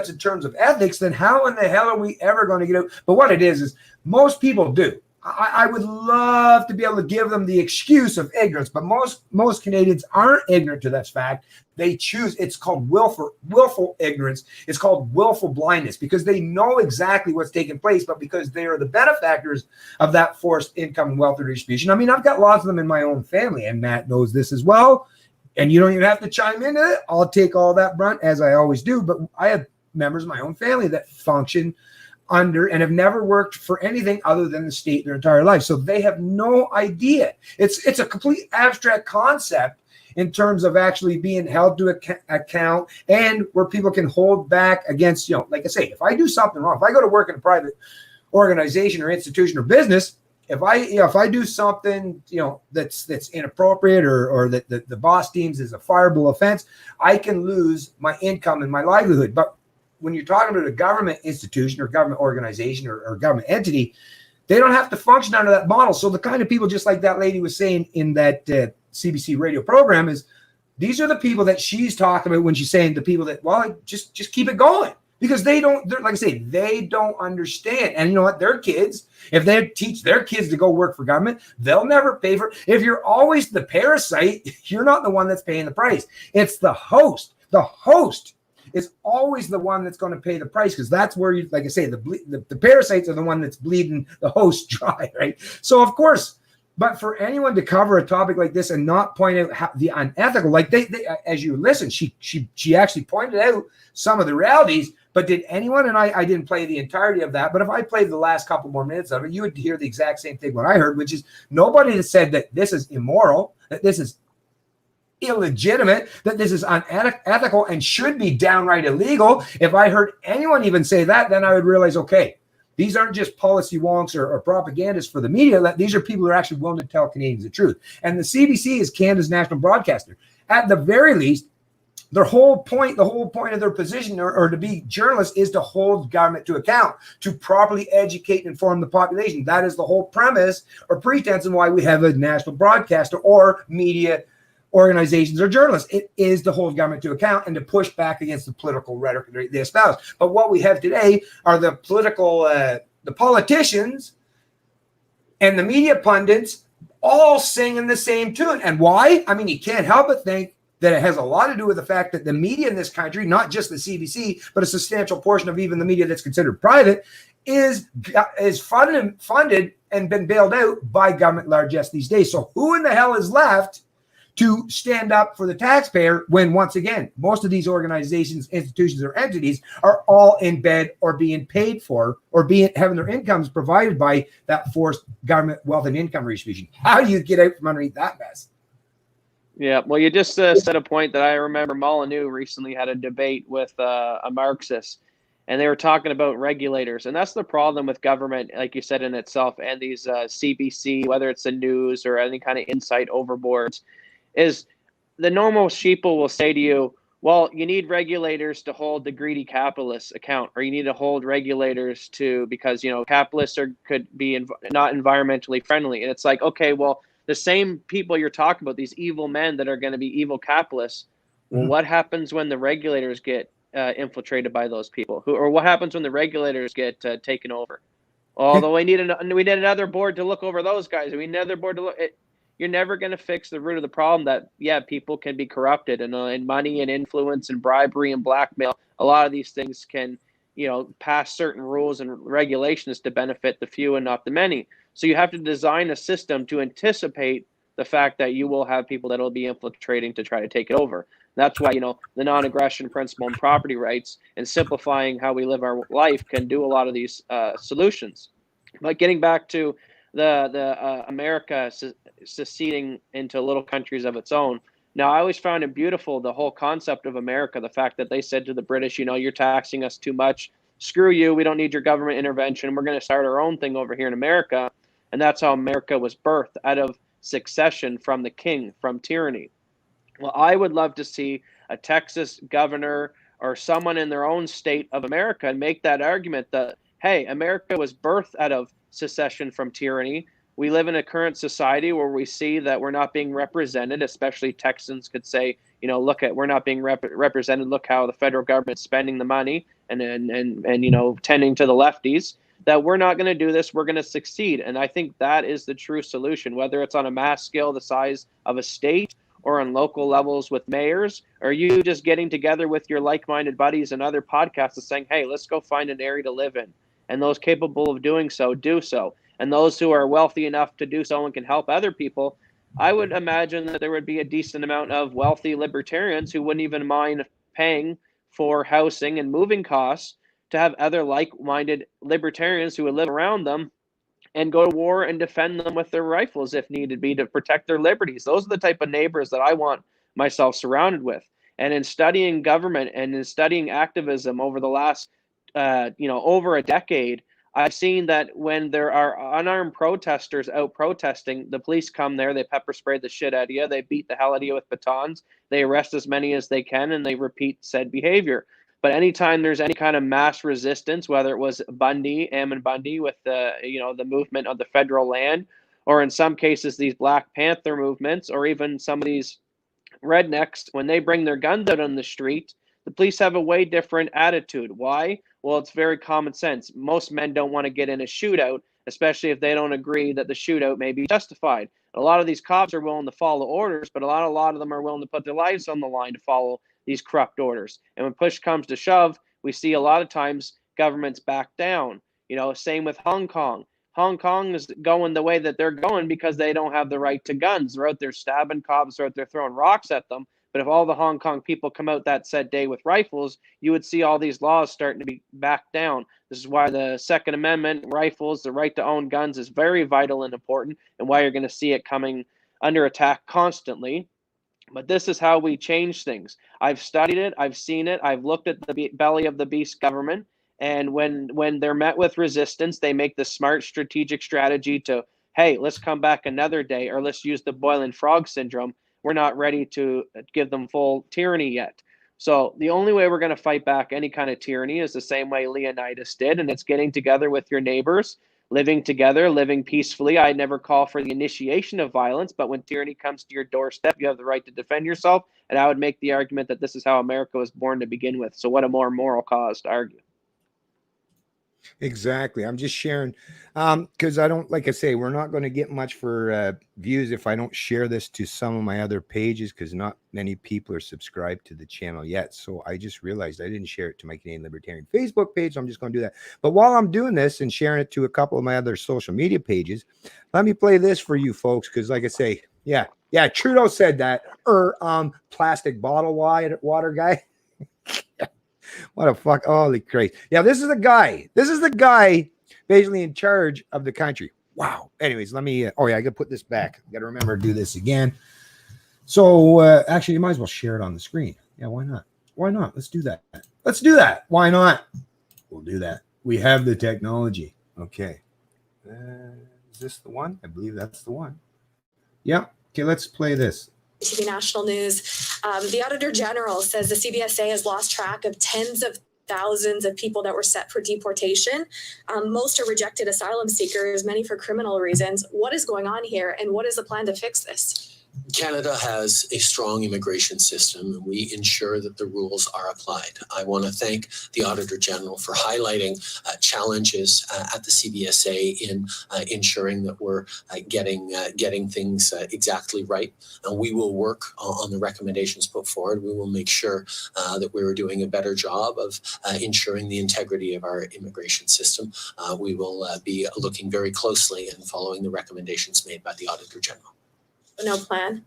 in terms of ethics, then how in the hell are we ever going to get out? But what it is most people do. I would love to be able to give them the excuse of ignorance, but most Canadians aren't ignorant to that fact. They choose. It's called willful ignorance. It's called willful blindness, because they know exactly what's taking place, but because they are the benefactors of that forced income and wealth redistribution. I've got lots of them in my own family, and Matt knows this as well. And you don't even have to chime into it. I'll take all that brunt, as I always do. But I have members of my own family that function under and have never worked for anything other than the state their entire life. So they have no idea. It's a complete abstract concept in terms of actually being held to account, and where people can hold back against, like I say, if I do something wrong, if I go to work in a private organization or institution or business, if I do something, that's inappropriate or that the boss deems as a fireable offense, I can lose my income and my livelihood. But when you're talking about a government institution or government organization or government entity, they don't have to function under that model. So the kind of people, just like that lady was saying in that CBC radio program, is these are the people that she's talking about when she's saying the people that, well, just keep it going. because they don't, like I say, they don't understand. And you know what? Their kids, if they teach their kids to go work for government, they'll never pay for it. If you're always the parasite, you're not the one that's paying the price. It's the host. The host is always the one that's going to pay the price, because that's where, you, like I say, the parasites are the one that's bleeding the host dry, right? So of course, but for anyone to cover a topic like this and not point out how the unethical, like they as you listen, she actually pointed out some of the realities. But did anyone, and I didn't play the entirety of that, but if I played the last couple more minutes of it, you would hear the exact same thing what I heard, which is nobody has said that this is immoral, that this is illegitimate, that this is unethical and should be downright illegal. If I heard anyone even say that, then I would realize, okay, these aren't just policy wonks or propagandists for the media. These are people who are actually willing to tell Canadians the truth. And the CBC is Canada's national broadcaster. At the very least, the whole point of their position or to be journalists is to hold government to account, to properly educate and inform the population. That is the whole premise or pretense of why we have a national broadcaster or media organizations or journalists. It is to hold government to account and to push back against the political rhetoric they espouse. But what we have today are the politicians and the media pundits all singing the same tune. And why? I mean, you can't help but think that it has a lot to do with the fact that the media in this country, not just the CBC, but a substantial portion of even the media that's considered private, is funded and been bailed out by government largesse these days. So who in the hell is left to stand up for the taxpayer when, once again, most of these organizations, institutions, or entities are all in bed or being paid for or having their incomes provided by that forced government wealth and income redistribution? How do you get out from underneath that mess? Yeah, well, you just said a point that I remember Molyneux recently had a debate with a Marxist, and they were talking about regulators. And that's the problem with government, like you said, in itself, and these CBC, whether it's the news or any kind of insight overboards, is the normal sheeple will say to you, well, you need regulators to hold the greedy capitalists account, or you need to hold regulators because, capitalists could be not environmentally friendly. And it's like, okay, well, the same people you're talking about, these evil men that are going to be evil capitalists, well, what happens when the regulators get infiltrated by those people? Or what happens when the regulators get taken over? Although we need another board to look over those guys. We need another board to look. You're never going to fix the root of the problem that, people can be corrupted and money and influence and bribery and blackmail. A lot of these things can, pass certain rules and regulations to benefit the few and not the many. So you have to design a system to anticipate the fact that you will have people that will be infiltrating to try to take it over. That's why, the non-aggression principle and property rights and simplifying how we live our life can do a lot of these solutions. But getting back to the America seceding into little countries of its own. Now, I always found it beautiful, the whole concept of America, the fact that they said to the British, you're taxing us too much. Screw you. We don't need your government intervention. We're going to start our own thing over here in America. And that's how America was birthed, out of succession from the king, from tyranny. Well, I would love to see a Texas governor or someone in their own state of America make that argument that, hey, America was birthed out of secession from tyranny. We live in a current society where we see that we're not being represented, especially Texans could say, we're not being represented. Look how the federal government's spending the money and tending to the lefties, that we're not going to do this. We're going to succeed. And I think that is the true solution, whether it's on a mass scale the size of a state or on local levels with mayors, or you just getting together with your like-minded buddies and other podcasts and saying, hey, let's go find an area to live in. And those capable of doing so, do so. And those who are wealthy enough to do so and can help other people, I would imagine that there would be a decent amount of wealthy libertarians who wouldn't even mind paying for housing and moving costs to have other like-minded libertarians who would live around them and go to war and defend them with their rifles if needed be to protect their liberties. Those are the type of neighbors that I want myself surrounded with. And in studying government and in studying activism over the last, over a decade, I've seen that when there are unarmed protesters out protesting, the police come there, they pepper spray the shit out of you, they beat the hell out of you with batons, they arrest as many as they can, and they repeat said behavior. But anytime there's any kind of mass resistance, whether it was Ammon Bundy with the movement of the federal land, or in some cases these Black Panther movements, or even some of these rednecks, when they bring their guns out on the street, The police have a way different attitude. Why? Well, it's very common sense. Most men don't want to get in a shootout, especially if they don't agree that the shootout may be justified. A lot of these cops are willing to follow orders, but a lot of them are willing to put their lives on the line to follow these corrupt orders. And when push comes to shove, we see a lot of times governments back down. Same with Hong Kong. Hong Kong is going the way that they're going because they don't have the right to guns. They're out there stabbing cops, they're out there throwing rocks at them. But if all the Hong Kong people come out that said day with rifles, you would see all these laws starting to be backed down. This is why the Second Amendment, rifles, the right to own guns is very vital and important, and why you're going to see it coming under attack constantly. But this is how we change things. I've studied it. I've seen it. I've looked at the belly of the beast government. And when they're met with resistance, they make the smart strategic strategy to, hey, let's come back another day, or let's use the boiling frog syndrome. We're not ready to give them full tyranny yet. So the only way we're going to fight back any kind of tyranny is the same way Leonidas did, and it's getting together with your neighbors, living together, living peacefully. I never call for the initiation of violence, but when tyranny comes to your doorstep, you have the right to defend yourself. And I would make the argument that this is how America was born to begin with. So what a more moral cause to argue. Exactly. I'm just sharing because I don't, like I say, we're not going to get much for views if I don't share this to some of my other pages, because not many people are subscribed to the channel yet. So I just realized I didn't share it to my Canadian Libertarian Facebook page. So I'm just going to do that. But while I'm doing this and sharing it to a couple of my other social media pages, let me play this for you folks, because like I say, yeah, Trudeau said that, plastic bottle water guy. What a fuck. Holy Christ. Yeah, this is the guy basically in charge of the country. Wow. Anyways, let me, I got to put this back. I got to remember to do this again. So actually, you might as well share it on the screen. Yeah, why not? Why not? Let's do that. Why not? We'll do that. We have the technology. Okay. Is this the one? I believe that's the one. Yeah. Okay, let's play this. TV National News. The Auditor General says the CBSA has lost track of tens of thousands of people that were set for deportation. Most are rejected asylum seekers, many for criminal reasons. What is going on here, and what is the plan to fix this? Canada has a strong immigration system, and we ensure that the rules are applied. I want to thank the Auditor General for highlighting challenges at the CBSA in ensuring that we're getting things exactly right. And we will work on the recommendations put forward. We will make sure that we're doing a better job of ensuring the integrity of our immigration system. We will be looking very closely and following the recommendations made by the Auditor General. No plan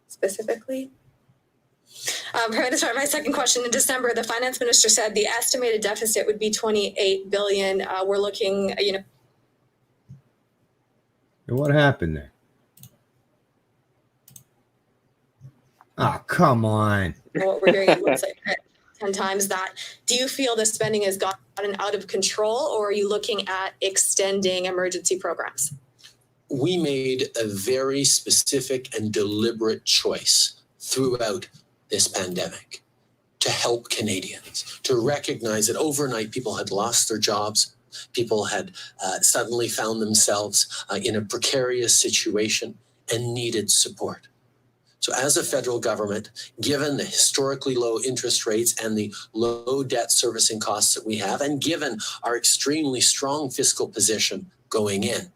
specifically. Prime Minister, my second question. In December, the finance minister said the estimated deficit would be $28 billion. We're looking, And what happened there? Oh, come on. What we're doing, it looks like 10 times that. Do you feel the spending has gotten out of control, or are you looking at extending emergency programs? We made a very specific and deliberate choice throughout this pandemic to help Canadians, to recognize that overnight people had lost their jobs, people had suddenly found themselves in a precarious situation and needed support. So as a federal government, given the historically low interest rates and the low debt servicing costs that we have, and given our extremely strong fiscal position going in,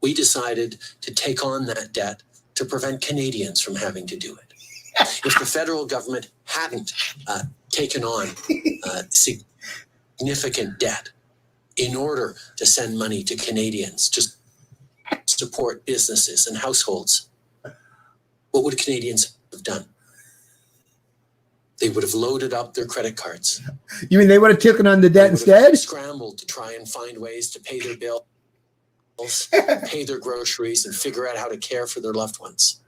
we decided to take on that debt to prevent Canadians from having to do it. If the federal government hadn't taken on significant debt in order to send money to Canadians to support businesses and households, what would Canadians have done? They would have loaded up their credit cards. You mean they would have taken on the debt instead? Scrambled to try and find ways to pay their bills, pay their groceries, and figure out how to care for their loved ones.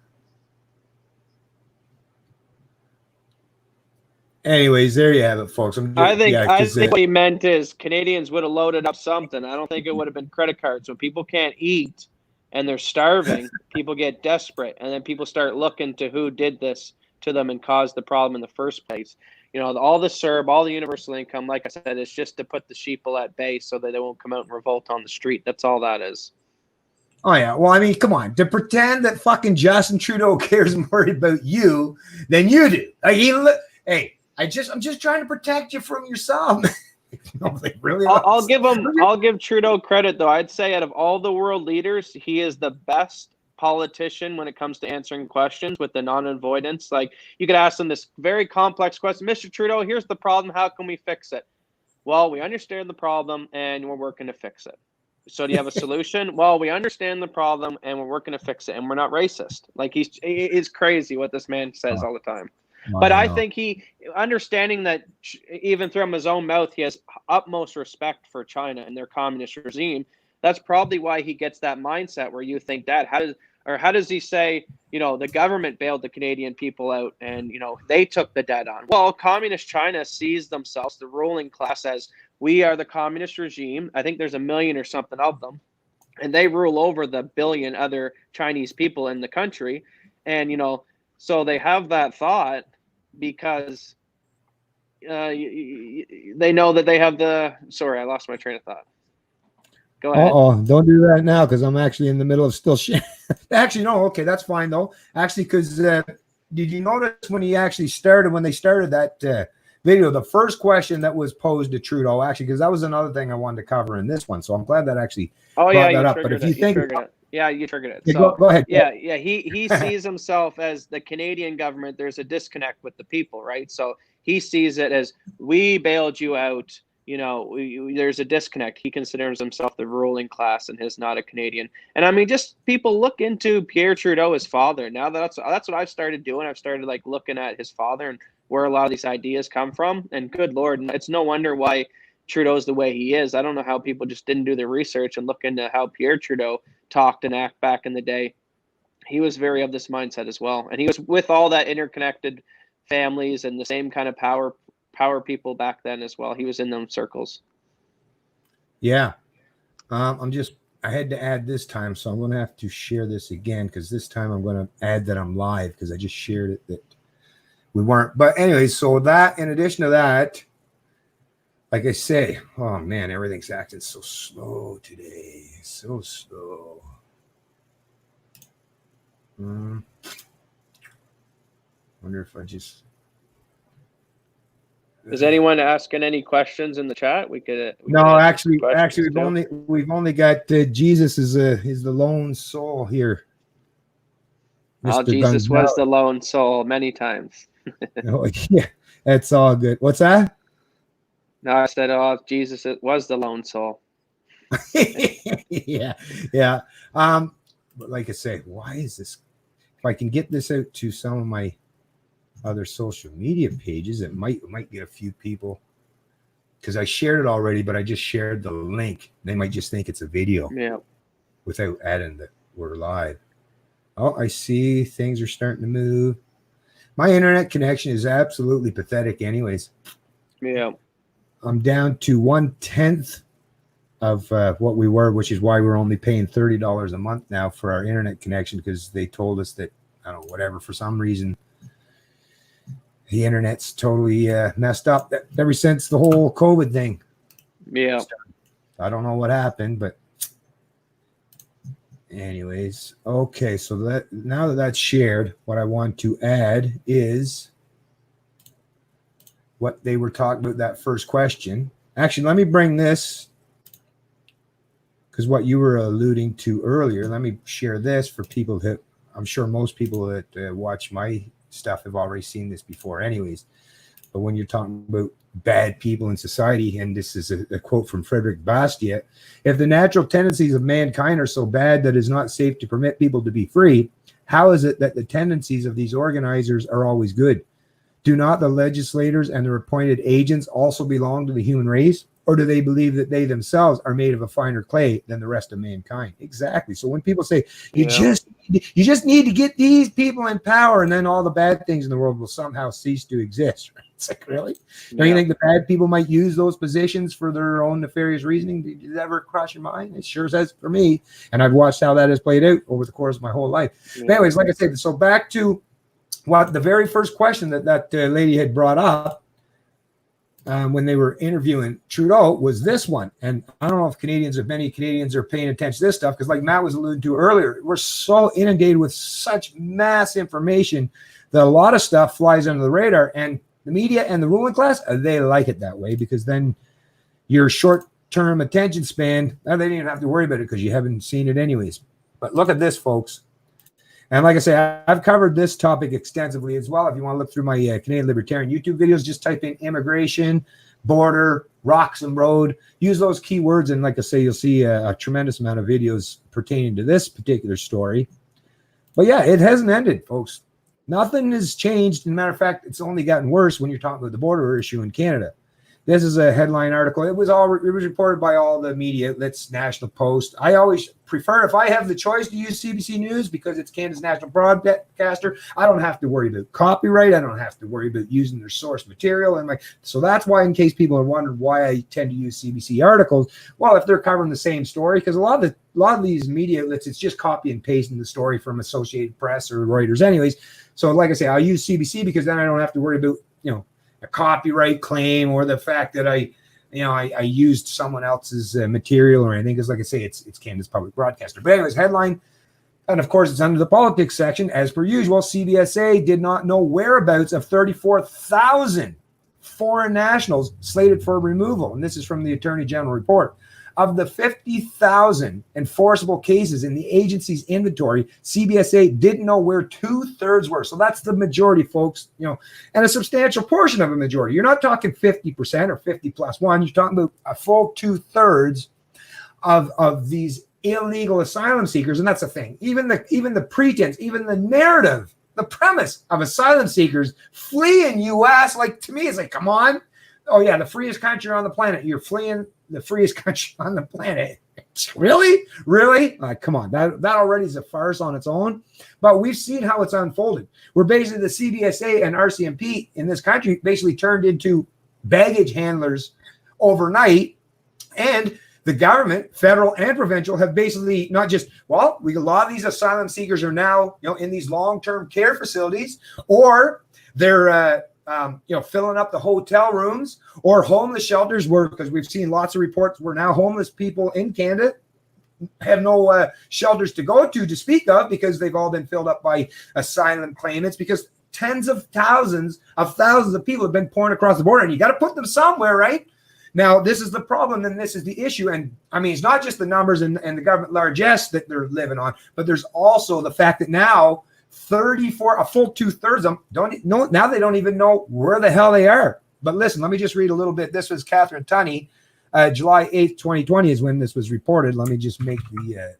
Anyways, there you have it, folks. I think what he meant is Canadians would have loaded up something. I don't think it would have been credit cards. When people can't eat and they're starving, people get desperate, and then people start looking to who did this to them and caused the problem in the first place. All the CERB, all the universal income, like I said, is just to put the sheeple at bay so that they won't come out and revolt on the street. That's all that is. Oh, yeah. Well, I mean, come on. To pretend that fucking Justin Trudeau cares more about you than you do. Hey, I'm just trying to protect you from yourself. No, they really I'll give Trudeau credit though. I'd say out of all the world leaders, he is the best politician when it comes to answering questions with the non-avoidance. Like, you could ask him this very complex question, Mr. Trudeau, here's the problem, how can we fix it? Well, we understand the problem and we're working to fix it. So do you have a solution? Well, we understand the problem and we're working to fix it, and we're not racist. Like, it's crazy what this man says all the time. But I think he, understanding that even from his own mouth, he has utmost respect for China and their communist regime. That's probably why he gets that mindset where you think that, how does he say, the government bailed the Canadian people out and, they took the debt on? Well, communist China sees themselves, the ruling class, as we are the communist regime. I think there's 1 million or something of them, and they rule over the 1 billion other Chinese people in the country. And, so they have that thought because they know that they have sorry, I lost my train of thought. Go ahead. Don't do that now, because I'm actually in the middle of still shit. Actually, no, okay, that's fine though. Actually, because did you notice when they started that video, the first question that was posed to Trudeau, actually, because that was another thing I wanted to cover in this one. So I'm glad that actually brought that up. But if you think, yeah, you triggered it. Yeah, so, go ahead. Yeah, he sees himself as the Canadian government. There's a disconnect with the people, right? So he sees it as, we bailed you out. There's a disconnect. He considers himself the ruling class and is not a Canadian. And I mean, just people look into Pierre Trudeau, his father. Now that's what I've started doing. I've started looking at his father and where a lot of these ideas come from. And good Lord, it's no wonder why Trudeau's the way he is. I don't know how people just didn't do their research and look into how Pierre Trudeau talked and act back in the day. He was very of this mindset as well. And he was with all that interconnected families and the same kind of power people back then as well. He was in them circles. Yeah. I had to add this time, so I'm going to have to share this again, because this time I'm going to add that I'm live, because I just shared it that we weren't. But anyway, so that, in addition to that, like I say, oh man, everything's acting so slow today. So slow. Wonder if I just... Is anyone asking any questions in the chat? We could actually we've only got Jesus is the lone soul here. Oh, Jesus was the lone soul many times. Oh, yeah, that's all good. What's that? No, I said, Jesus was the lone soul. yeah. But like I say, why is this? If I can get this out to some of my other social media pages, it might get a few people, because I shared it already, but I just shared the link. They might just think it's a video, without adding that we're live. Oh, I see things are starting to move. My internet connection is absolutely pathetic anyways. Yeah, I'm down to 1/10 of what we were, which is why we're only paying $30 a month now for our internet connection, because they told us that, I don't know, whatever, for some reason the internet's totally messed up ever since the whole COVID thing. Yeah. I don't know what happened, but anyways, okay. So now that that's shared, what I want to add is what they were talking about, that first question. Actually, let me bring this, because what you were alluding to earlier, let me share this for people that, I'm sure most people that watch my stuff have already seen this before anyways. But when you're talking about bad people in society, and this is a quote from Frederick Bastiat, if the natural tendencies of mankind are so bad that it is not safe to permit people to be free, how is it that the tendencies of these organizers are always good? Do not the legislators and their appointed agents also belong to the human race? Or do they believe that they themselves are made of a finer clay than the rest of mankind? Exactly. So when people say you just need to get these people in power, and then all the bad things in the world will somehow cease to exist, right? It's like, really? Don't you think the bad people might use those positions for their own nefarious reasoning? Did it ever cross your mind? It sure has for me. And I've watched how that has played out over the course of my whole life. But anyways, like I said, so back to what the very first question that lady had brought up, when they were interviewing Trudeau, was this one. And I don't know if many Canadians are paying attention to this stuff, because like Matt was alluding to earlier, we're so inundated with such mass information that a lot of stuff flies under the radar. And the media and the ruling class, they like it that way, because then your short-term attention span, they don't even have to worry about it because you haven't seen it anyways. But look at this, folks. And like I say, I've covered this topic extensively as well. If you want to look through my Canadian Libertarian YouTube videos, just type in immigration, border, Roxham Road. Use those keywords, and like I say, you'll see a tremendous amount of videos pertaining to this particular story. But yeah, it hasn't ended, folks. Nothing has changed. As a matter of fact, it's only gotten worse when you're talking about the border issue in Canada. This is a headline article. It was reported by all the media outlets, National Post. I always prefer, if I have the choice, to use CBC News because it's Canada's national broadcaster. I don't have to worry about copyright. I don't have to worry about using their source material. And so that's why, in case people are wondering why I tend to use CBC articles, well, if they're covering the same story, because a lot of these media outlets, it's just copy and pasting the story from Associated Press or Reuters, anyways. So, like I say, I'll use CBC because then I don't have to worry about a copyright claim or the fact that I used someone else's material or anything, because like I say, it's Canada's public broadcaster. But anyways, headline, and of course it's under the politics section. As per usual, CBSA did not know whereabouts of 34,000 foreign nationals slated for removal. And this is from the Attorney General report. Of the 50,000 enforceable cases in the agency's inventory, CBSA didn't know where 2/3 were. So that's the majority, folks, and a substantial portion of a majority. You're not talking 50% or 50 plus one. You're talking about a full 2/3 of these illegal asylum seekers. And that's the thing. Even the pretense, even the narrative, the premise of asylum seekers fleeing U.S., like, to me, it's like, come on. Oh, yeah, the freest country on the planet. You're fleeing the freest country on the planet. Really? Come on. That already is a farce on its own. But we've seen how it's unfolded. We're basically, the CBSA and RCMP in this country basically turned into baggage handlers overnight. And the government, federal and provincial, have basically not just, a lot of these asylum seekers are now, in these long-term care facilities, or they're filling up the hotel rooms or homeless shelters, because we've seen lots of reports where now homeless people in Canada have no shelters to go to speak of, because they've all been filled up by asylum claimants, because tens of thousands of people have been pouring across the border, and you got to put them somewhere, right? Now, this is the problem, and this is the issue. And I mean, it's not just the numbers and the government largesse that they're living on, but there's also the fact that now 34, a full 2/3 of them don't know. Now they don't even know where the hell they are. But listen, let me just read a little bit. This was Catherine Tunney, July 8th, 2020 is when this was reported. Let me just make the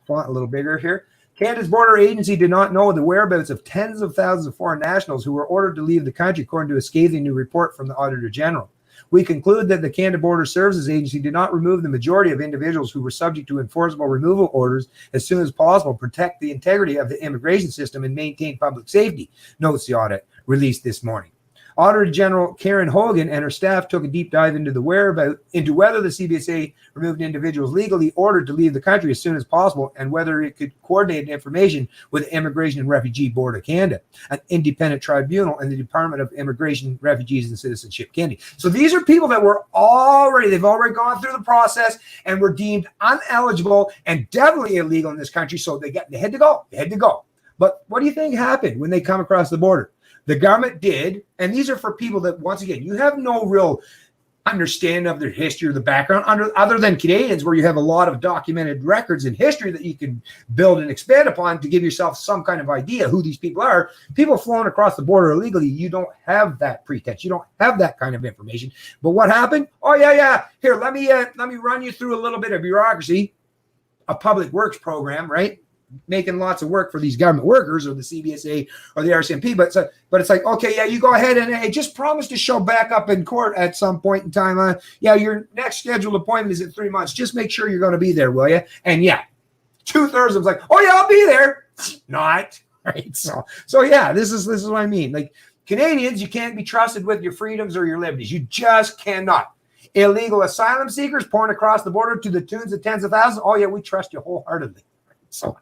font a little bigger here. Canada's border agency did not know the whereabouts of tens of thousands of foreign nationals who were ordered to leave the country, according to a scathing new report from the Auditor General. We conclude that the Canada Border Services Agency did not remove the majority of individuals who were subject to enforceable removal orders as soon as possible, protect the integrity of the immigration system, and maintain public safety, notes the audit released this morning. Auditor General Karen Hogan and her staff took a deep dive into whether the CBSA removed individuals legally ordered to leave the country as soon as possible, and whether it could coordinate information with the Immigration and Refugee Board of Canada, an independent tribunal, and the Department of Immigration, Refugees, and Citizenship Canada. So these are people that they've already gone through the process and were deemed uneligible and definitely illegal in this country. So they had to go. But what do you think happened when they come across the border? The government did, and these are for people that, once again, you have no real understanding of their history or the background, other than Canadians, where you have a lot of documented records and history that you can build and expand upon to give yourself some kind of idea who these people are. People flowing across the border illegally, you don't have that pretense. You don't have that kind of information. But what happened? Oh, yeah. Here, let me run you through a little bit of bureaucracy, a public works program, right? Making lots of work for these government workers or the CBSA or the RCMP, but it's like, okay, yeah, you go ahead and just promise to show back up in court at some point in time. Your next scheduled appointment is in 3 months. Just make sure you're going to be there, will you? And yeah, 2/3 of them's like, oh yeah, I'll be there. Not right. So yeah, this is what I mean. Like, Canadians, you can't be trusted with your freedoms or your liberties. You just cannot. Illegal asylum seekers pouring across the border to the tunes of tens of thousands. Oh yeah, we trust you wholeheartedly. So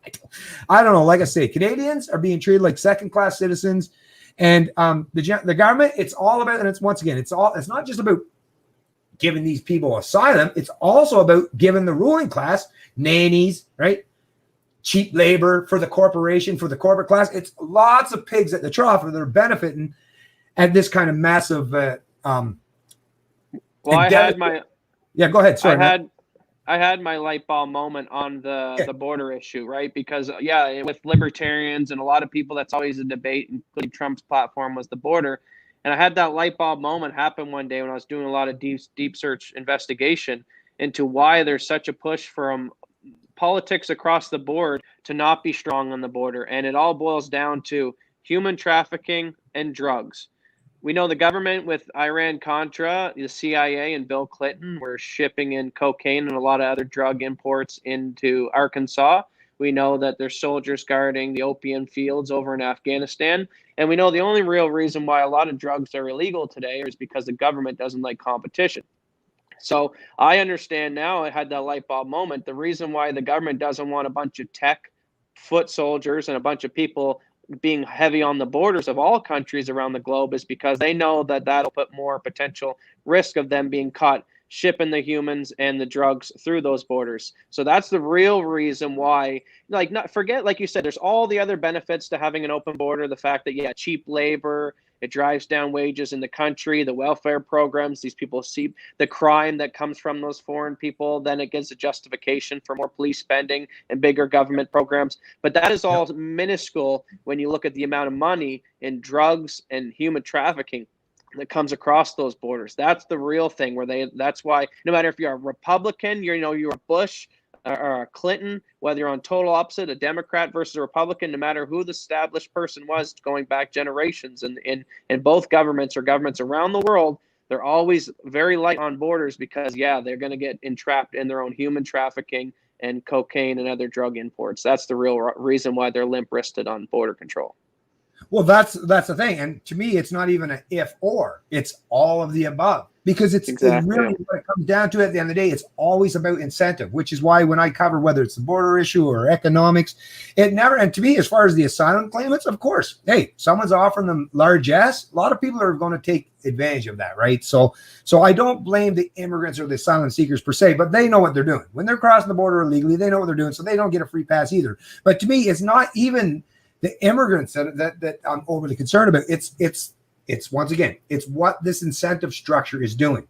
I don't know. Like I say, Canadians are being treated like second-class citizens, and the government. It's all about, and it's not just about giving these people asylum. It's also about giving the ruling class nannies, right? Cheap labor for the corporation, for the corporate class. It's lots of pigs at the trough that are benefiting, at this kind of massive. Well, I had my yeah. Go ahead. Sorry, I had my light bulb moment on the border issue, right? Because with libertarians and a lot of people, that's always a debate, including Trump's platform was the border. And I had that light bulb moment happen one day when I was doing a lot of deep search investigation into why there's such a push from politics across the board to not be strong on the border. And it all boils down to human trafficking and drugs. We know the government with Iran-Contra, the CIA and Bill Clinton were shipping in cocaine and a lot of other drug imports into Arkansas. We know that there's soldiers guarding the opium fields over in Afghanistan. And we know the only real reason why a lot of drugs are illegal today is because the government doesn't like competition. So I understand now, I had that light bulb moment. The reason why the government doesn't want a bunch of tech foot soldiers and a bunch of people being heavy on the borders of all countries around the globe is because they know that that'll put more potential risk of them being caught shipping the humans and the drugs through those borders. So that's the real reason why, like, not forget, like you said, there's all the other benefits to having an open border. The fact that, cheap labor, it drives down wages in the country, the welfare programs, these people see the crime that comes from those foreign people, then it gives a justification for more police spending and bigger government programs. But that is all minuscule when you look at the amount of money in drugs and human trafficking that comes across those borders. That's the real thing that's why no matter if you're a Republican, you're a Bush or a Clinton, whether you're on total opposite, a Democrat versus a Republican, no matter who the established person was going back generations in both governments or governments around the world, they're always very light on borders because, they're going to get entrapped in their own human trafficking and cocaine and other drug imports. That's the real reason why they're limp-wristed on border control. Well, that's the thing. And to me, it's not even an if or, it's all of the above. Because it's really what it comes down to at the end of the day, it's always about incentive, which is why when I cover whether it's the border issue or economics, it never, and to me, as far as the asylum claimants, of course, hey, someone's offering them largesse. A lot of people are going to take advantage of that, right? So I don't blame the immigrants or the asylum seekers per se, but they know what they're doing. When they're crossing the border illegally, they know what they're doing, so they don't get a free pass either. But to me, it's not even the immigrants that I'm overly concerned about. It's once again, it's what this incentive structure is doing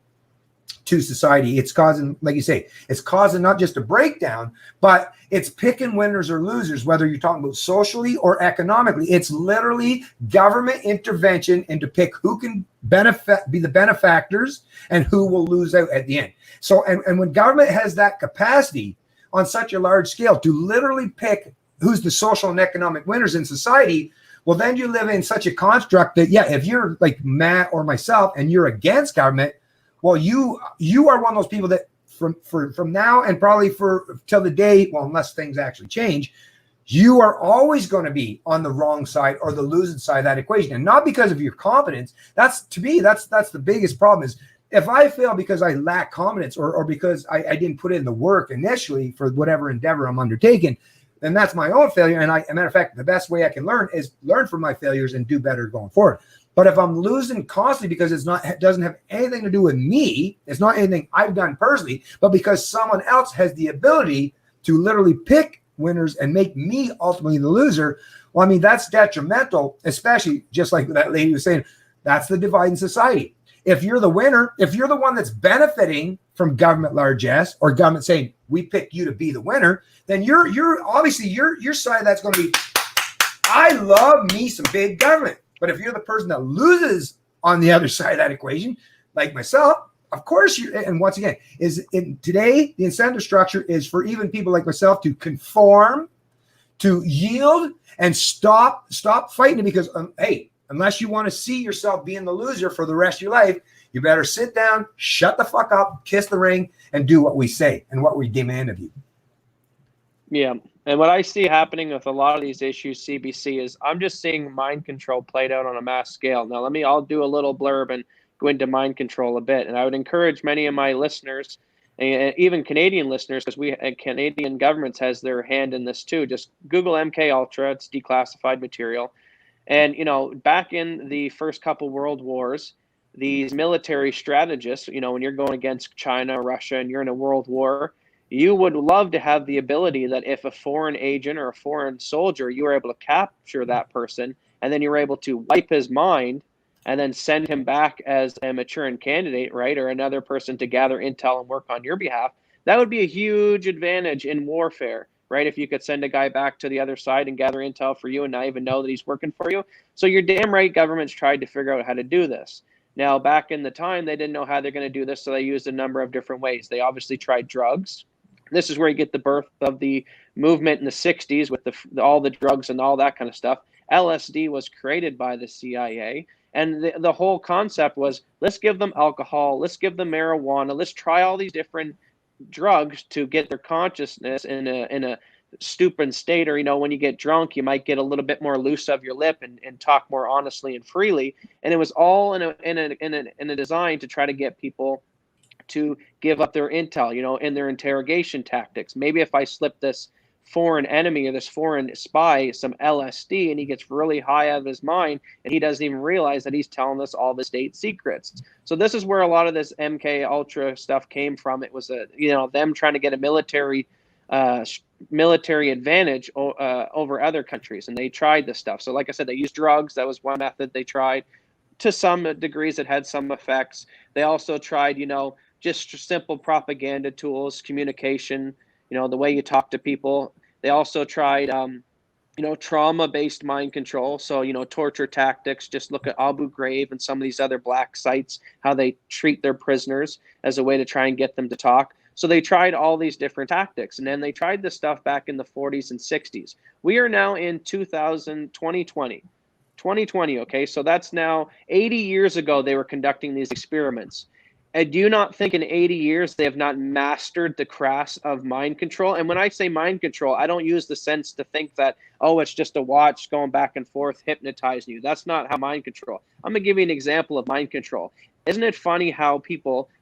to society. It's causing, like you say, it's causing not just a breakdown, but it's picking winners or losers, whether you're talking about socially or economically. It's literally government intervention and to pick who can be the benefactors and who will lose out at the end. So, and when government has that capacity on such a large scale to literally pick who's the social and economic winners in society, well, then you live in such a construct that, if you're like Matt or myself and you're against government, well, you are one of those people that from now and probably till the day, well, unless things actually change, you are always going to be on the wrong side or the losing side of that equation. And not because of your competence. That's, to me, that's the biggest problem is if I fail because I lack competence or because I didn't put in the work initially for whatever endeavor I'm undertaking, then that's my own failure. And as a matter of fact, the best way I can learn is learn from my failures and do better going forward. But if I'm losing constantly because it doesn't have anything to do with me, it's not anything I've done personally, but because someone else has the ability to literally pick winners and make me ultimately the loser, well, I mean, that's detrimental, especially just like that lady was saying, that's the divide in society. If you're the winner, if you're the one that's benefiting from government largesse or government saying, we pick you to be the winner, then you're obviously your side that's going to be, I love me some big government. But if you're the person that loses on the other side of that equation, like myself, of course and once again, today the incentive structure is for even people like myself to conform, to yield, and stop fighting it because hey, unless you want to see yourself being the loser for the rest of your life, you better sit down, shut the fuck up, kiss the ring, and do what we say and what we demand of you. Yeah. And what I see happening with a lot of these issues, CBC, is I'm just seeing mind control played out on a mass scale. Now, I'll do a little blurb and go into mind control a bit. And I would encourage many of my listeners, and even Canadian listeners, because Canadian governments has their hand in this too. Just Google MK Ultra, it's declassified material. And, back in the first couple world wars, these military strategists, when you're going against China, Russia, and you're in a world war, you would love to have the ability that if a foreign agent or a foreign soldier, you were able to capture that person and then you were able to wipe his mind and then send him back as a maturing candidate, right? Or another person to gather intel and work on your behalf. That would be a huge advantage in warfare, right? If you could send a guy back to the other side and gather intel for you and not even know that he's working for you. So you're damn right governments tried to figure out how to do this. Now, back in the time, they didn't know how they're going to do this, so they used a number of different ways. They obviously tried drugs. This is where you get the birth of the movement in the 60s with all the drugs and all that kind of stuff. LSD was created by the CIA. And the whole concept was, let's give them alcohol, let's give them marijuana, let's try all these different drugs to get their consciousness in a stupid state. Or, when you get drunk, you might get a little bit more loose of your lip and talk more honestly and freely. And it was all in a design to try to get people to give up their intel, in their interrogation tactics. Maybe if I slip this foreign enemy or this foreign spy some LSD and he gets really high out of his mind and he doesn't even realize that he's telling us all the state secrets. So this is where a lot of this MK Ultra stuff came from. It was them trying to get a military advantage over other countries, and they tried this stuff. So like I said, they used drugs. That was one method they tried. To some degrees, it had some effects. They also tried, just simple propaganda tools, communication, the way you talk to people. They also tried, trauma-based mind control. So, torture tactics. Just look at Abu Ghraib and some of these other black sites, how they treat their prisoners as a way to try and get them to talk. So they tried all these different tactics, and then they tried this stuff back in the 40s and 60s. We are now in 2020, okay? So that's now 80 years ago they were conducting these experiments. I do not think in 80 years they have not mastered the craft of mind control. And when I say mind control, I don't use the sense to think that, it's just a watch going back and forth hypnotizing you. That's not how mind control. I'm going to give you an example of mind control. Isn't it funny how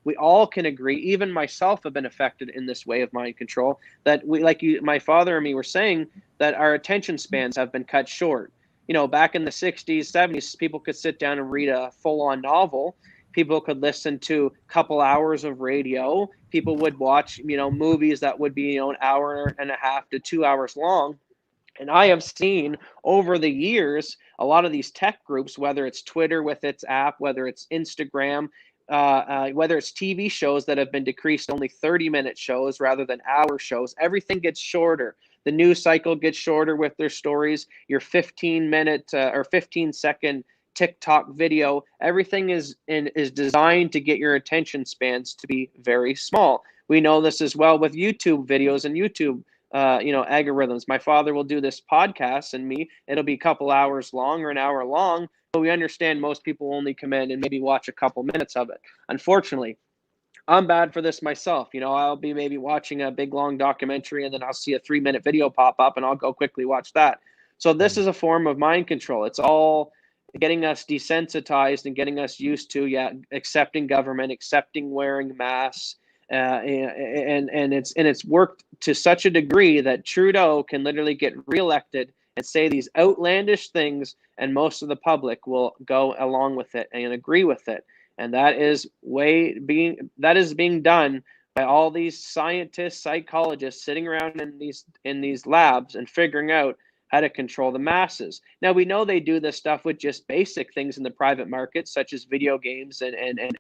we all can agree, even myself have been affected in this way of mind control, that my father and me were saying, that our attention spans have been cut short. Back in the 60s, 70s, people could sit down and read a full-on novel. People could listen to a couple hours of radio. People would watch, movies that would be, an hour and a half to 2 hours long. And I have seen over the years, a lot of these tech groups, whether it's Twitter with its app, whether it's Instagram, whether it's TV shows that have been decreased only 30-minute shows rather than hour shows, everything gets shorter. The news cycle gets shorter with their stories. Your 15-minute or 15-second TikTok video, everything is designed to get your attention spans to be very small. We know this as well with YouTube videos and YouTube algorithms. My father will do this podcast and it'll be a couple hours long or an hour long, but we understand most people only come in and maybe watch a couple minutes of it. Unfortunately, I'm bad for this myself. I'll be maybe watching a big long documentary and then I'll see a 3-minute video pop up and I'll go quickly watch that. So this is a form of mind control. It's all getting us desensitized and getting us used to accepting government, accepting wearing masks, and it's worked to such a degree that Trudeau can literally get reelected and say these outlandish things, and most of the public will go along with it and agree with it. And that is being done by all these scientists, psychologists sitting around in these labs and figuring out how to control the masses. Now, we know they do this stuff with just basic things in the private market, such as video games and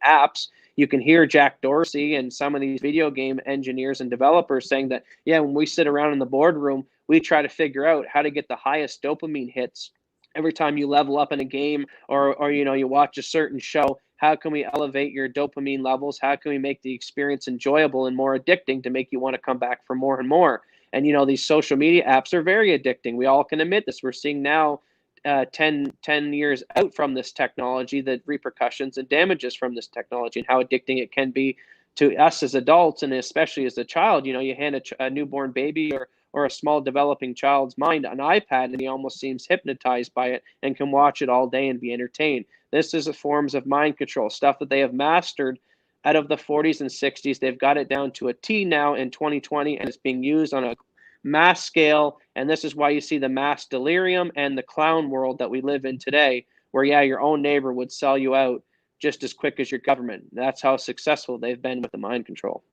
apps. You can hear Jack Dorsey and some of these video game engineers and developers saying that, when we sit around in the boardroom, we try to figure out how to get the highest dopamine hits every time you level up in a game or you watch a certain show. How can we elevate your dopamine levels? How can we make the experience enjoyable and more addicting to make you want to come back for more and more? And, these social media apps are very addicting. We all can admit this. We're seeing now 10 years out from this technology, the repercussions and damages from this technology and how addicting it can be to us as adults, and especially as a child. You hand a newborn baby or a small developing child's mind an iPad, and he almost seems hypnotized by it and can watch it all day and be entertained. This is forms of mind control, stuff that they have mastered out of the 40s and 60s. They've got it down to a T now in 2020, and it's being used on a mass scale. And this is why you see the mass delirium and the clown world that we live in today, where, your own neighbor would sell you out just as quick as your government. That's how successful they've been with the mind control.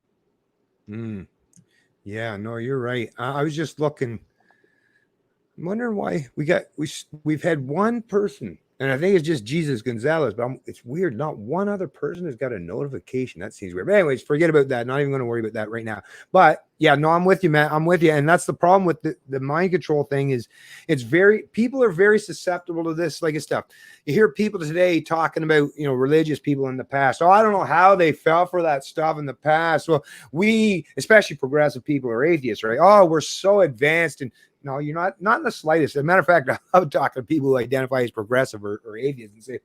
Yeah, no, you're right. I was just looking. I'm wondering why we've had one person And I think it's just Jesus Gonzalez, but it's weird. Not one other person has got a notification. That seems weird. But anyways, forget about that. Not even going to worry about that right now. But yeah, no, I'm with you, man. I'm with you. And that's the problem with the mind control thing is people are very susceptible to this like stuff. You hear people today talking about, religious people in the past. Oh, I don't know how they fell for that stuff in the past. Well, especially progressive people or atheists, right? Oh, we're so advanced and no, you're not in the slightest. As a matter of fact, I would talk to people who identify as progressive or atheists and say,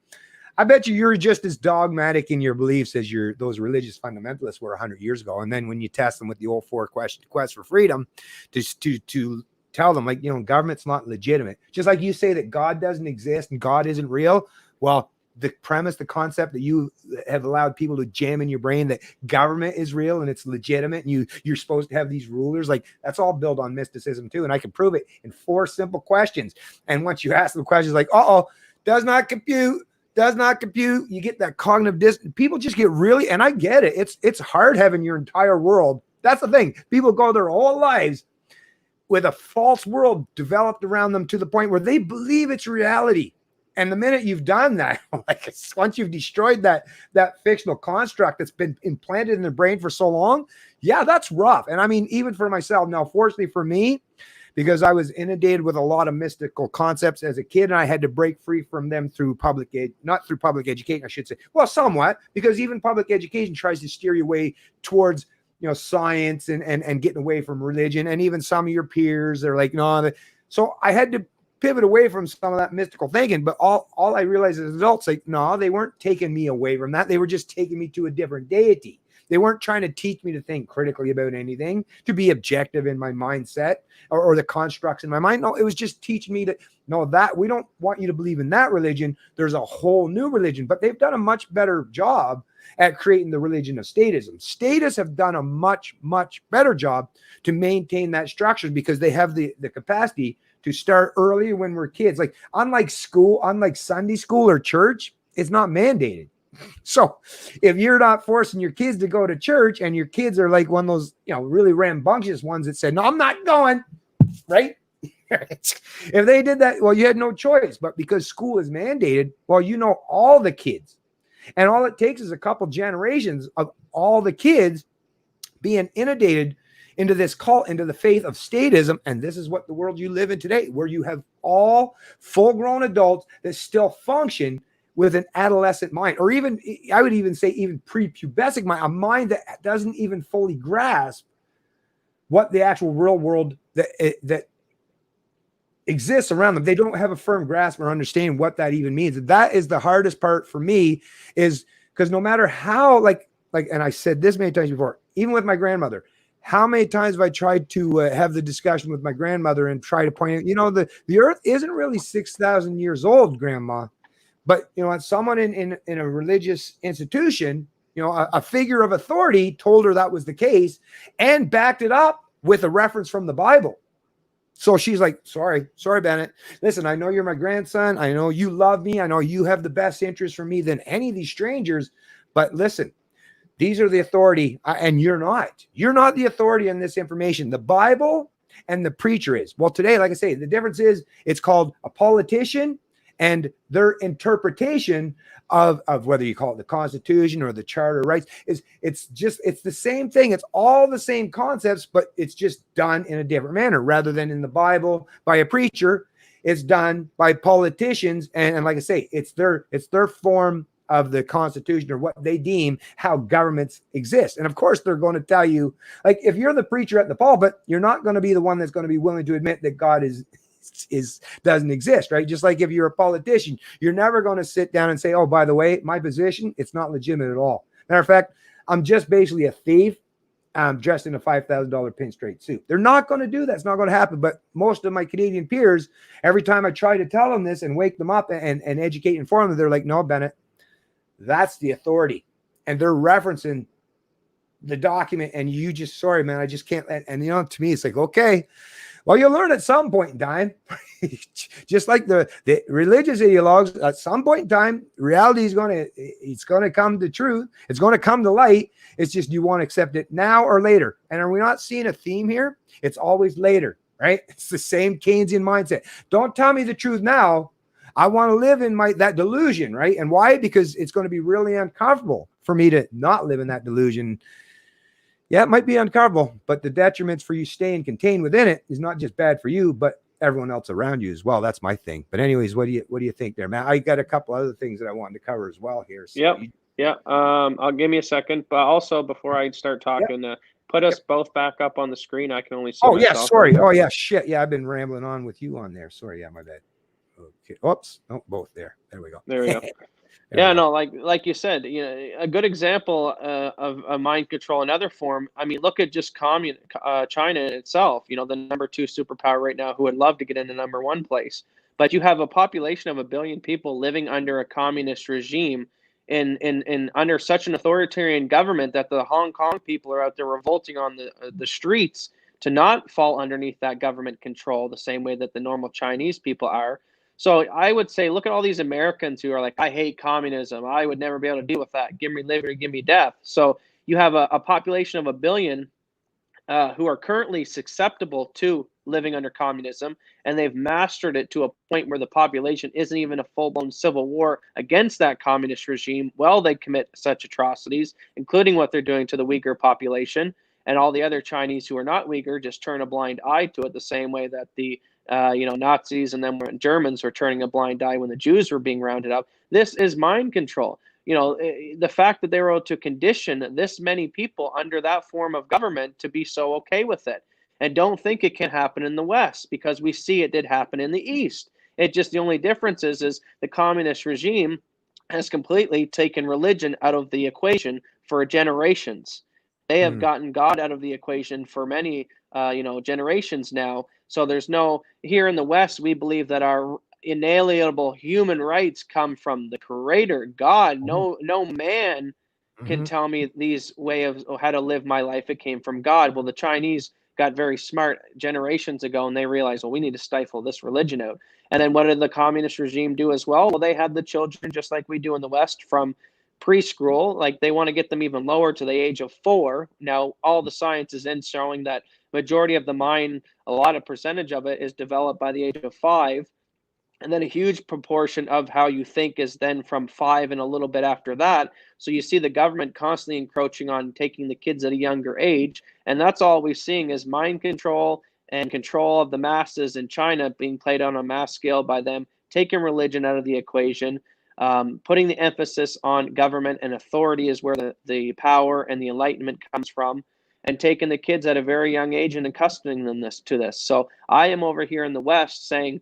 I bet you're just as dogmatic in your beliefs as those religious fundamentalists were 100 years ago. And then when you test them with the old quest for freedom to tell them, like, government's not legitimate. Just like you say that God doesn't exist and God isn't real. Well, the premise, the concept that you have allowed people to jam in your brain that government is real and it's legitimate and you're supposed to have these rulers, like that's all built on mysticism too. And I can prove it in 4 simple questions. And once you ask them questions like, does not compute, you get that cognitive dissonance. People just get really, and I get it. It's hard having your entire world. That's the thing. People go their whole lives with a false world developed around them to the point where they believe it's reality. And the minute you've done that, like once you've destroyed that fictional construct that's been implanted in their brain for so long, yeah, that's rough. And I mean, even for myself, now, fortunately for me, because I was inundated with a lot of mystical concepts as a kid, and I had to break free from them through not through public education, I should say. Well, somewhat, because even public education tries to steer you away towards, science and getting away from religion. And even some of your peers, they're like, no. So I had to pivot away from some of that mystical thinking, but all I realized as adults, like, no, they weren't taking me away from that. They were just taking me to a different deity. They weren't trying to teach me to think critically about anything, to be objective in my mindset or the constructs in my mind. No, it was just teaching me that we don't want you to believe in that religion. There's a whole new religion, but they've done a much better job at creating the religion of statism. Statists have done a much, much better job to maintain that structure because they have the capacity to start early when we're kids. Like unlike Sunday school or church, it's not mandated. So if you're not forcing your kids to go to church and your kids are like one of those, really rambunctious ones that say, no, I'm not going, right? If they did that, well, you had no choice. But because school is mandated, well, all the kids. And all it takes is a couple generations of all the kids being inundated into this cult, into the faith of statism. And this is what the world you live in today, where you have all full-grown adults that still function with an adolescent mind, or even, I would even say, even prepubescent mind, a mind that doesn't even fully grasp what the actual real world that exists around them. They don't have a firm grasp or understanding what that even means. And that is the hardest part for me, is because no matter how, like, and I said this many times before, even with my grandmother, how many times have I tried to have the discussion with my grandmother and try to point out, the earth isn't really 6,000 years old, Grandma. But, someone in a religious institution, a figure of authority told her that was the case and backed it up with a reference from the Bible. So she's like, sorry, Bennett. Listen, I know you're my grandson. I know you love me. I know you have the best interest for me than any of these strangers. But listen, these are the authority, and you're not. You're not the authority on this information. The Bible and the preacher is. Well, today, like I say, the difference is it's called a politician and their interpretation of whether you call it the Constitution or the Charter of Rights it's the same thing. It's all the same concepts, but it's just done in a different manner. Rather than in the Bible by a preacher, it's done by politicians. And like I say, it's their form of the Constitution, or what they deem how governments exist. And of course, they're going to tell you, like, if you're the preacher at the pulpit, you're not going to be the one that's going to be willing to admit that God doesn't exist, right? Just like if you're a politician, you're never going to sit down and say, oh, by the way, my position, it's not legitimate at all. Matter of fact, I'm just basically a thief dressed in a $5,000 pin straight suit. They're not going to do that. It's not going to happen. But most of my Canadian peers, every time I try to tell them this and wake them up and educate and inform them, they're like, no, Bennett, that's the authority. And they're referencing the document, and you just, sorry, man, I just can't. And to me, it's like, okay, well, you'll learn at some point in time. Just like the religious ideologues, at some point in time, reality is going to come to truth. It's going to come to light. It's just, you want to accept it now or later. And are we not seeing a theme here? It's always later, right? It's the same Keynesian mindset. Don't tell me the truth now. I want to live in that delusion, right? And why? Because it's going to be really uncomfortable for me to not live in that delusion. Yeah, it might be uncomfortable, but the detriments for you staying contained within it is not just bad for you, but everyone else around you as well. That's my thing. But anyways, what do you think there, man? I got a couple other things that I wanted to cover as well here. So Yep. Yeah. I'll give me a second, but also before I start talking, put us both back up on the screen. I can only see yeah, myself. sorry. Oh yeah, shit. Yeah, I've been rambling on with you on there. Sorry, yeah, my bad. Okay. Oops. No, both there. There we go. There we go. Yeah, no, like you said, a good example of mind control, another form. I mean, look at just China itself. The number 2 superpower right now, who would love to get in the number 1 place. But you have a population of 1 billion people living under a communist regime, in under such an authoritarian government that the Hong Kong people are out there revolting on the streets to not fall underneath that government control the same way that the normal Chinese people are. So I would say, look at all these Americans who are like, I hate communism. I would never be able to deal with that. Give me liberty, give me death. So you have a population of 1 billion who are currently susceptible to living under communism, and they've mastered it to a point where the population isn't even a full-blown civil war against that communist regime. Well, they commit such atrocities, including what they're doing to the Uyghur population, and all the other Chinese who are not Uyghur just turn a blind eye to it, the same way that the Nazis and then Germans were turning a blind eye when the Jews were being rounded up. This is mind control. The fact that they were able to condition this many people under that form of government to be so okay with it, and don't think it can happen in the West, because we see it did happen in the East. It just, the only difference is the communist regime has completely taken religion out of the equation for generations. They have gotten God out of the equation for many generations now. So there's no, here in the West, we believe that our inalienable human rights come from the Creator, God. No man can tell me these way of how to live my life. It came from God. Well, the Chinese got very smart generations ago, and they realized, well, we need to stifle this religion out. And then what did the communist regime do as well? Well, they had the children, just like we do in the West, from preschool. Like, they want to get them even lower to the age of 4. Now, all the science is in showing that majority of the mind, a lot of percentage of it, is developed by the age of 5. And then a huge proportion of how you think is then from 5 and a little bit after that. So you see the government constantly encroaching on taking the kids at a younger age. And that's all we're seeing is mind control and control of the masses in China being played on a mass scale by them, taking religion out of the equation, putting the emphasis on government and authority is where the power and the enlightenment comes from, and taking the kids at a very young age and accustoming them to this. So I am over here in the West saying,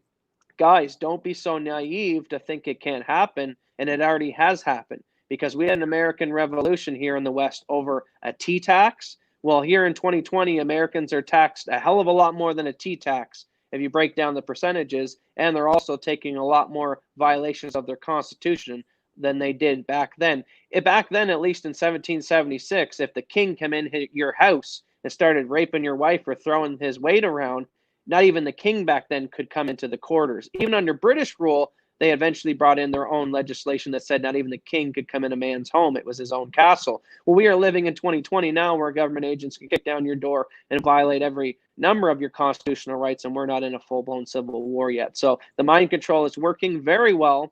guys, don't be so naive to think it can't happen. And it already has happened, because we had an American Revolution here in the West over a tea tax. Well, here in 2020, Americans are taxed a hell of a lot more than a tea tax if you break down the percentages. And they're also taking a lot more violations of their Constitution than they did back then. Back then, at least in 1776, if the king came in your house and started raping your wife or throwing his weight around, not even the king back then could come into the quarters. Even under British rule, they eventually brought in their own legislation that said not even the king could come in a man's home. It was his own castle. Well, we are living in 2020 now, where government agents can kick down your door and violate every number of your constitutional rights, and we're not in a full-blown civil war yet. So the mind control is working very well.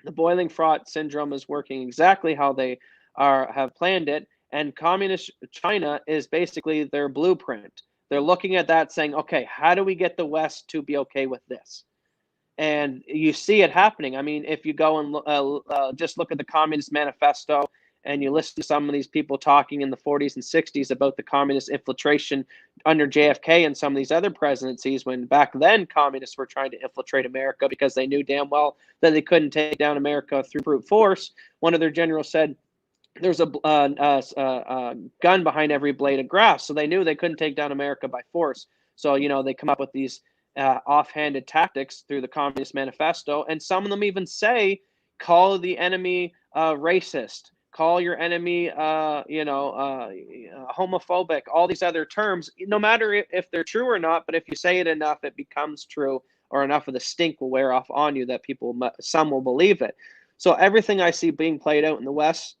The boiling froth syndrome is working exactly how they have planned it. And communist China is basically their blueprint. They're looking at that saying, okay, how do we get the West to be okay with this? And you see it happening. I mean, if you go and just look at the Communist Manifesto, and you listen to some of these people talking in the 40s and 60s about the communist infiltration under JFK and some of these other presidencies, when back then communists were trying to infiltrate America because they knew damn well that they couldn't take down America through brute force. One of their generals said, there's a gun behind every blade of grass. So they knew they couldn't take down America by force. So, they come up with these offhanded tactics through the Communist Manifesto. And some of them even say, call the enemy racist, call your enemy, homophobic, all these other terms, no matter if they're true or not. But if you say it enough, it becomes true, or enough of the stink will wear off on you that some will believe it. So everything I see being played out in the West,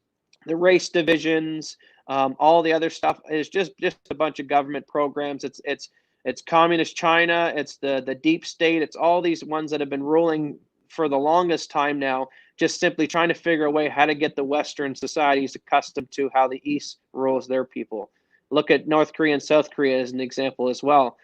the race divisions, all the other stuff is just a bunch of government programs. It's communist China. It's the deep state. It's all these ones that have been ruling for the longest time now, just simply trying to figure a way how to get the Western societies accustomed to how the East rules their people. Look at North Korea and South Korea as an example as well.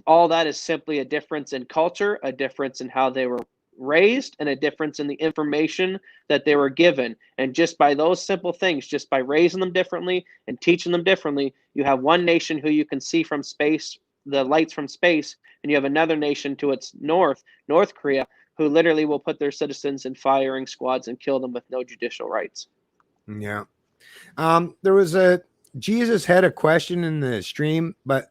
All that is simply a difference in culture, a difference in how they were raised, and a difference in the information that they were given. And just by those simple things, just by raising them differently and teaching them differently, you have one nation who you can see from space, the lights from space, and you have another nation to its north, North Korea, who literally will put their citizens in firing squads and kill them with no judicial rights. Yeah. There was Jesus had a question in the stream, but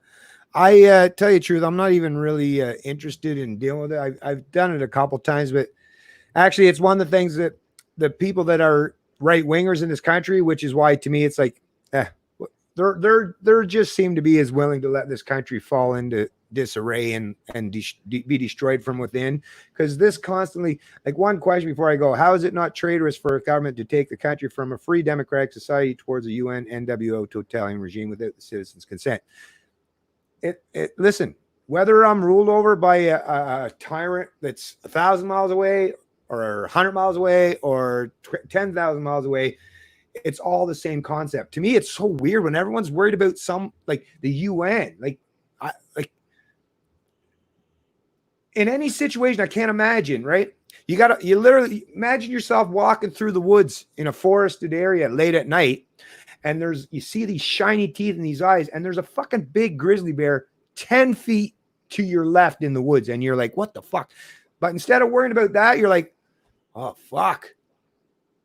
I tell you the truth, I'm not even really interested in dealing with it. I've done it a couple times, but actually it's one of the things that the people that are right wingers in this country, which is why to me it's like, they're just seem to be as willing to let this country fall into disarray and be destroyed from within. Because this constantly, like, one question before I go, how is it not traitorous for a government to take the country from a free democratic society towards a UN NWO totalitarian regime without the citizens' consent? Listen, whether I'm ruled over by a tyrant that's 1,000 miles away or 100 miles away or 10,000 miles away, it's all the same concept. To me, it's so weird when everyone's worried about some, like the UN, like in any situation, I can't imagine, right? You literally imagine yourself walking through the woods in a forested area late at night, and you see these shiny teeth in these eyes, and there's a fucking big grizzly bear 10 feet to your left in the woods, and you're like, what the fuck? But instead of worrying about that, you're like, oh fuck,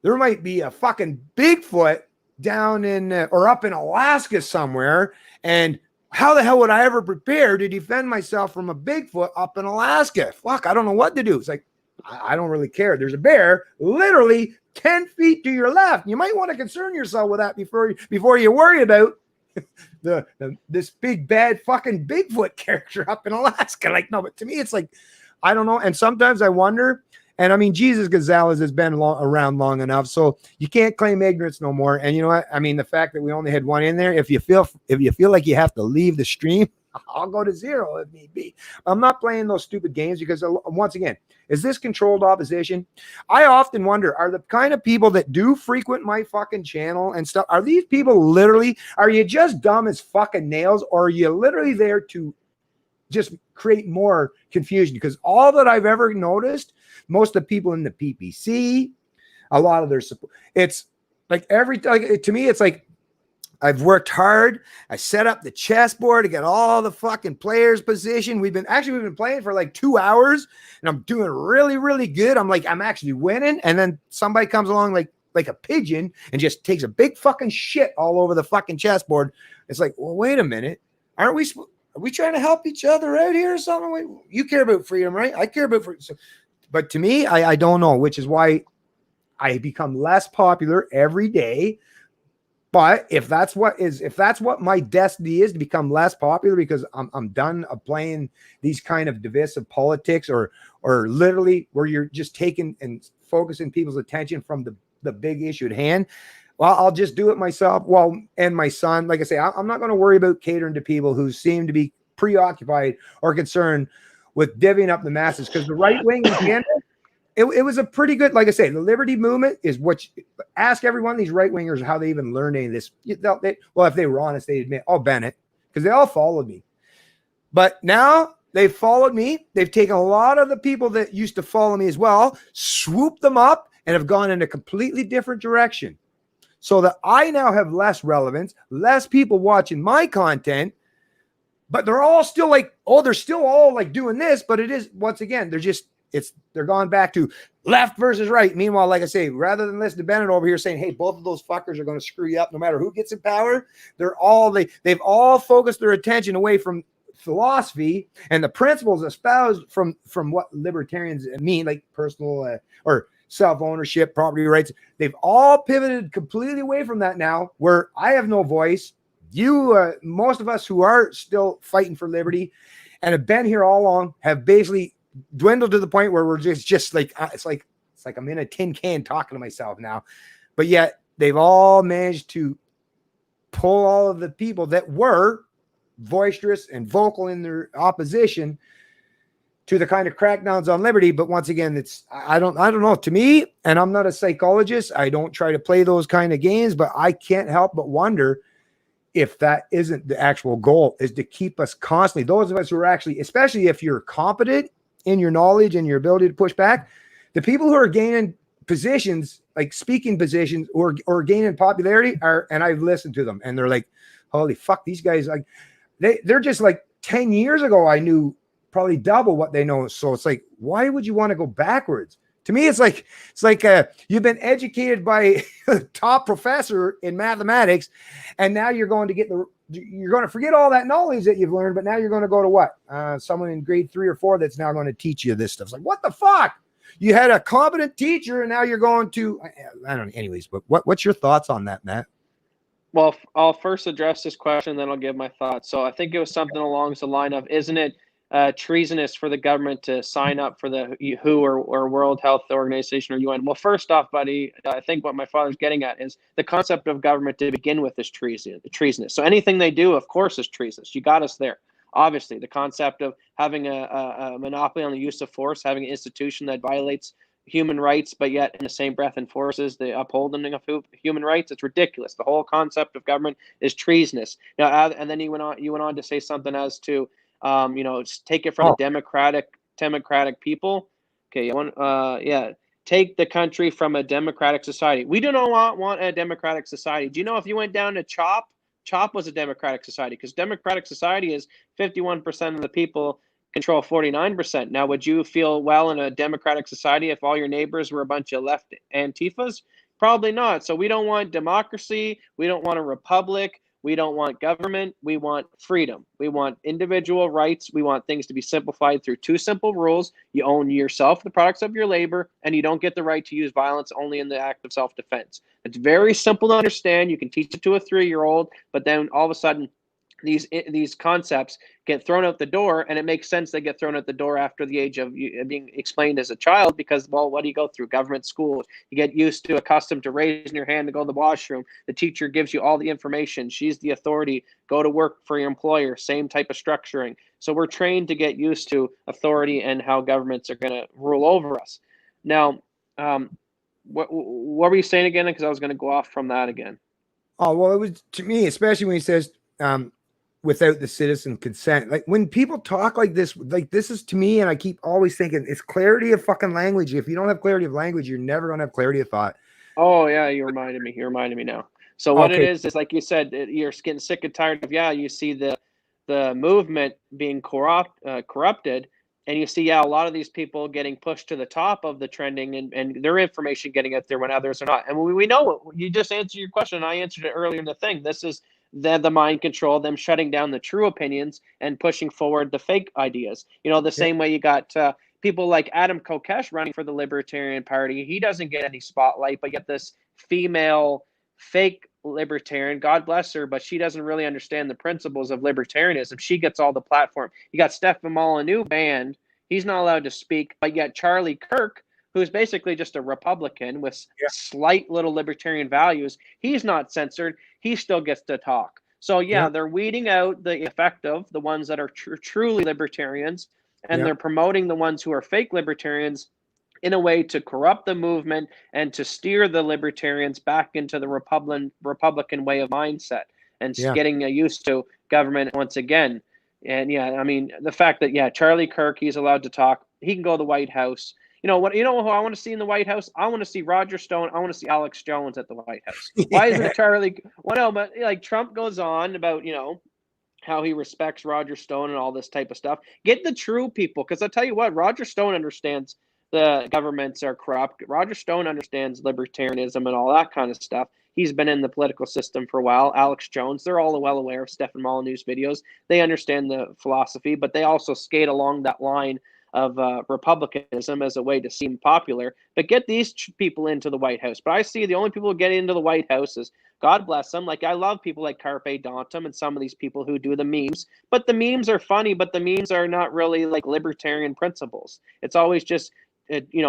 there might be a fucking Bigfoot down in or up in Alaska somewhere, and how the hell would I ever prepare to defend myself from a Bigfoot up in Alaska? Fuck, I don't know what to do. It's like, I don't really care. There's a bear literally 10 feet to your left. You might want to concern yourself with that before you worry about this big bad fucking Bigfoot character up in Alaska. Like, no, but to me, it's like, I don't know. And sometimes I wonder, and I mean, Jesus Gonzalez has been around long enough, so you can't claim ignorance no more. And you know what? I mean, the fact that we only had one in there, if you feel like you have to leave the stream, I'll go to 0 if need be. I'm not playing those stupid games because, once again, is this controlled opposition? I often wonder, are the kind of people that do frequent my fucking channel and stuff, are these people literally, are you just dumb as fucking nails, or are you literally there to just create more confusion? Because all that I've ever noticed, most of the people in the PPC, a lot of their support, it's like to me, it's like, I've worked hard. I set up the chessboard to get all the fucking players positioned. We've been playing for like 2 hours, and I'm doing really, really good. I'm actually winning. And then somebody comes along like a pigeon and just takes a big fucking shit all over the fucking chessboard. It's like, well, wait a minute. Are we trying to help each other out here or something? You care about freedom, right? I care about freedom. So, but to me, I don't know, which is why I become less popular every day. But if that's what my destiny is, to become less popular because I'm done of playing these kind of divisive politics or literally where you're just taking and focusing people's attention from the big issue at hand, well, I'll just do it myself. Well, and my son, like I say, I'm not going to worry about catering to people who seem to be preoccupied or concerned with divvying up the masses, because the right wing in Canada, it was a pretty good, like I say, the liberty movement is what ask every one of these right wingers how they even learned any of this. Well, if they were honest, they'd admit, oh, Bennett, because they all followed me. But now they've followed me. They've taken a lot of the people that used to follow me as well, swooped them up, and have gone in a completely different direction. So that I now have less relevance, less people watching my content, but they're all still like, oh, they're still all like doing this, but it is, once again, they're going back to left versus right. Meanwhile, like I say, rather than listen to Bennett over here saying, hey, both of those fuckers are going to screw you up no matter who gets in power, they've all focused their attention away from philosophy and the principles espoused from what libertarians mean, like personal or self-ownership, property rights. They've all pivoted completely away from that now, where I have no voice. You, most of us who are still fighting for liberty and have been here all along, have basically dwindled to the point where we're just like, it's like I'm in a tin can talking to myself now. But yet they've all managed to pull all of the people that were boisterous and vocal in their opposition to the kind of crackdowns on liberty. But once again, I don't know. To me, and I'm not a psychologist, I don't try to play those kind of games, but I can't help but wonder if that isn't the actual goal, is to keep us constantly, those of us who are actually, especially if you're competent in your knowledge and your ability to push back, the people who are gaining positions, like speaking positions or gaining popularity are, and I've listened to them and they're like, holy fuck, these guys, like they're just like 10 years ago, I knew probably double what they know. So it's like, why would you want to go backwards? To me, it's like you've been educated by a top professor in mathematics, and now you're going to forget all that knowledge that you've learned, but now you're going to go to what? Someone in grade 3 or 4 that's now going to teach you this stuff. It's like, what the fuck? You had a competent teacher, and now you're going to, I don't know. Anyways, but what's your thoughts on that, Matt? Well, I'll first address this question, then I'll give my thoughts. So I think it was something along the line of, isn't it treasonous for the government to sign up for the WHO or World Health Organization or UN? Well, first off, buddy, I think what my father's getting at is the concept of government to begin with is treasonous. So anything they do, of course, is treasonous. You got us there. Obviously, the concept of having a monopoly on the use of force, having an institution that violates human rights, but yet in the same breath enforces the upholding of human rights, it's ridiculous. The whole concept of government is treasonous. Now, and then you went on to say something as to, take it from a democratic people. Okay, take the country from a democratic society. We do not want a democratic society. Do you know if you went down to CHOP was a democratic society, because democratic society is 51% of the people control 49%. Now, would you feel well in a democratic society if all your neighbors were a bunch of left Antifas? Probably not. So we don't want democracy. We don't want a republic. We don't want government. We want freedom. We want individual rights. We want things to be simplified through 2 simple rules. You own yourself, the products of your labor, and you don't get the right to use violence only in the act of self-defense. It's very simple to understand. You can teach it to a 3-year-old, but then all of a sudden, these concepts get thrown out the door, and it makes sense they get thrown out the door after the age of being explained as a child, because, well, what do you go through? Government schools. You get used to, accustomed to raising your hand to go to the washroom. The teacher gives you all the information. She's the authority. Go to work for your employer. Same type of structuring. So we're trained to get used to authority and how governments are going to rule over us. Now, what were you saying again? Because I was going to go off from that again. Oh, well, it was, to me, especially when he says, without the citizen consent. Like when people talk like this is to me, and I keep always thinking it's clarity of fucking language. If you don't have clarity of language, you're never going to have clarity of thought. Oh yeah, you reminded me now. So what it is like you said, you're getting sick and tired of, you see the movement being corrupted, and you see, a lot of these people getting pushed to the top of the trending and their information getting out there when others are not. And we know it. You just answered your question. I answered it earlier in the thing. This is the mind control, them shutting down the true opinions and pushing forward the fake ideas. The same way you got people like Adam Kokesh running for the Libertarian Party. He doesn't get any spotlight, but yet this female fake libertarian, God bless her, but she doesn't really understand the principles of libertarianism. She gets all the platform. You got Stefan Molyneux banned. He's not allowed to speak, but yet Charlie Kirk, who's basically just a Republican with slight little libertarian values, he's not censored. He still gets to talk. So they're weeding out the effective, the ones that are truly libertarians, and they're promoting the ones who are fake libertarians in a way to corrupt the movement and to steer the libertarians back into the Republican way of mindset and getting used to government once again. And the fact that Charlie Kirk, he's allowed to talk. He can go to the White House. You know who I want to see in the White House? I want to see Roger Stone. I want to see Alex Jones at the White House. Why isn't it Charlie? Well, no, but like Trump goes on about, how he respects Roger Stone and all this type of stuff. Get the true people, because I'll tell you what, Roger Stone understands the governments are corrupt. Roger Stone understands libertarianism and all that kind of stuff. He's been in the political system for a while. Alex Jones, they're all well aware of Stefan Molyneux's videos. They understand the philosophy, but they also skate along that line of republicanism as a way to seem popular. But get these people into the White House. But I see the only people who get into the White House is, God bless them. Like, I love people like Carpe Dontum and some of these people who do the memes. But the memes are funny, but the memes are not really like libertarian principles. It's always just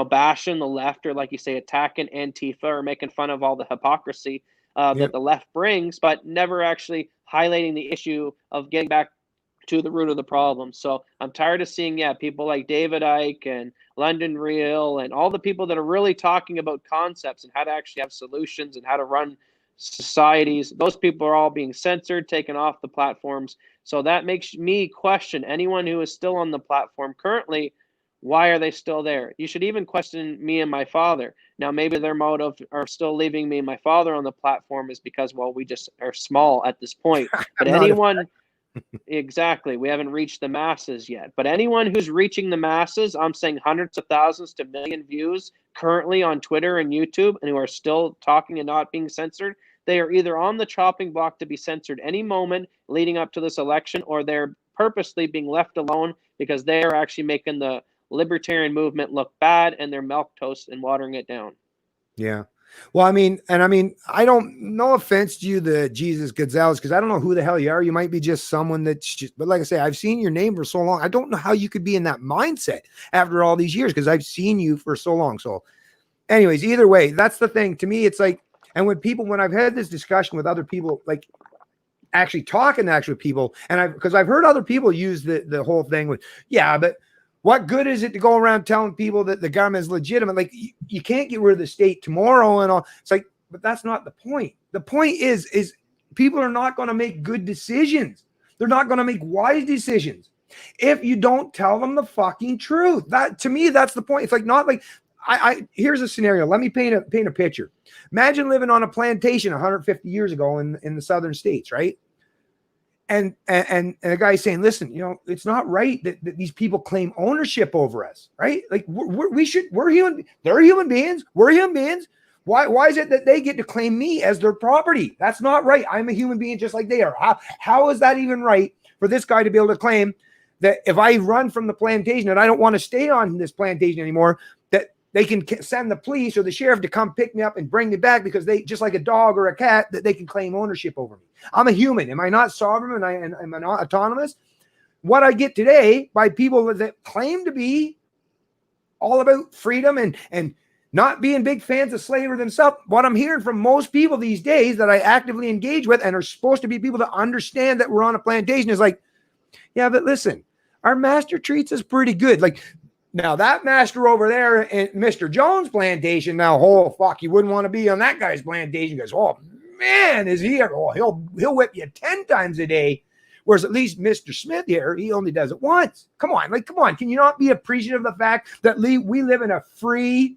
bashing the left, or like you say, attacking Antifa or making fun of all the hypocrisy that the left brings, but never actually highlighting the issue of getting back to the root of the problem. So I'm tired of seeing, people like David Icke and London Real and all the people that are really talking about concepts and how to actually have solutions and how to run societies. Those people are all being censored, taken off the platforms. So that makes me question anyone who is still on the platform currently. Why are they still there? You should even question me and my father. Now, maybe their motive are still leaving me and my father on the platform is because, well, we just are small at this point. But anyone, exactly, we haven't reached the masses yet. But anyone who's reaching the masses, I'm saying hundreds of thousands to million views currently on Twitter and YouTube, and who are still talking and not being censored, they are either on the chopping block to be censored any moment leading up to this election, or they're purposely being left alone because they are actually making the libertarian movement look bad, and they're milquetoast and watering it down. Yeah. Well, I mean, I don't, no offense to you, the Jesus Gonzalez, because I don't know who the hell you are. You might be just someone that's just, but like I say, I've seen your name for so long. I don't know how you could be in that mindset after all these years, because I've seen you for so long. So anyways, either way, that's the thing. To me, it's like, and when I've had this discussion with other people, like actually talking to actual people, and because I've heard other people use the whole thing with, yeah, but what good is it to go around telling people that the government is legitimate? Like you can't get rid of the state tomorrow and all. It's like, but that's not the point. The point is people are not going to make good decisions. They're not going to make wise decisions if you don't tell them the fucking truth. That, to me, that's the point. It's like, not like, here's a scenario. Let me paint a picture. Imagine living on a plantation 150 years ago in the southern states, right? And a guy saying, listen, it's not right that these people claim ownership over us, right? Like they're human beings. We're human beings. Why is it that they get to claim me as their property? That's not right. I'm a human being just like they are. How is that even right for this guy to be able to claim that if I run from the plantation and I don't want to stay on this plantation anymore, that they can send the police or the sheriff to come pick me up and bring me back because they, just like a dog or a cat, that they can claim ownership over me. I'm a human. Am I not sovereign? And am I not autonomous? What I get today by people that claim to be all about freedom and not being big fans of slavery themselves, what I'm hearing from most people these days that I actively engage with and are supposed to be people that understand that we're on a plantation is like, yeah, but listen, our master treats us pretty good. Like, now that master over there in Mr. Jones' plantation, now, oh fuck, you wouldn't want to be on that guy's plantation because, oh man, is he? Oh, he'll whip you 10 times a day. Whereas at least Mr. Smith here, he only does it once. Come on. Can you not be appreciative of the fact that we live in a free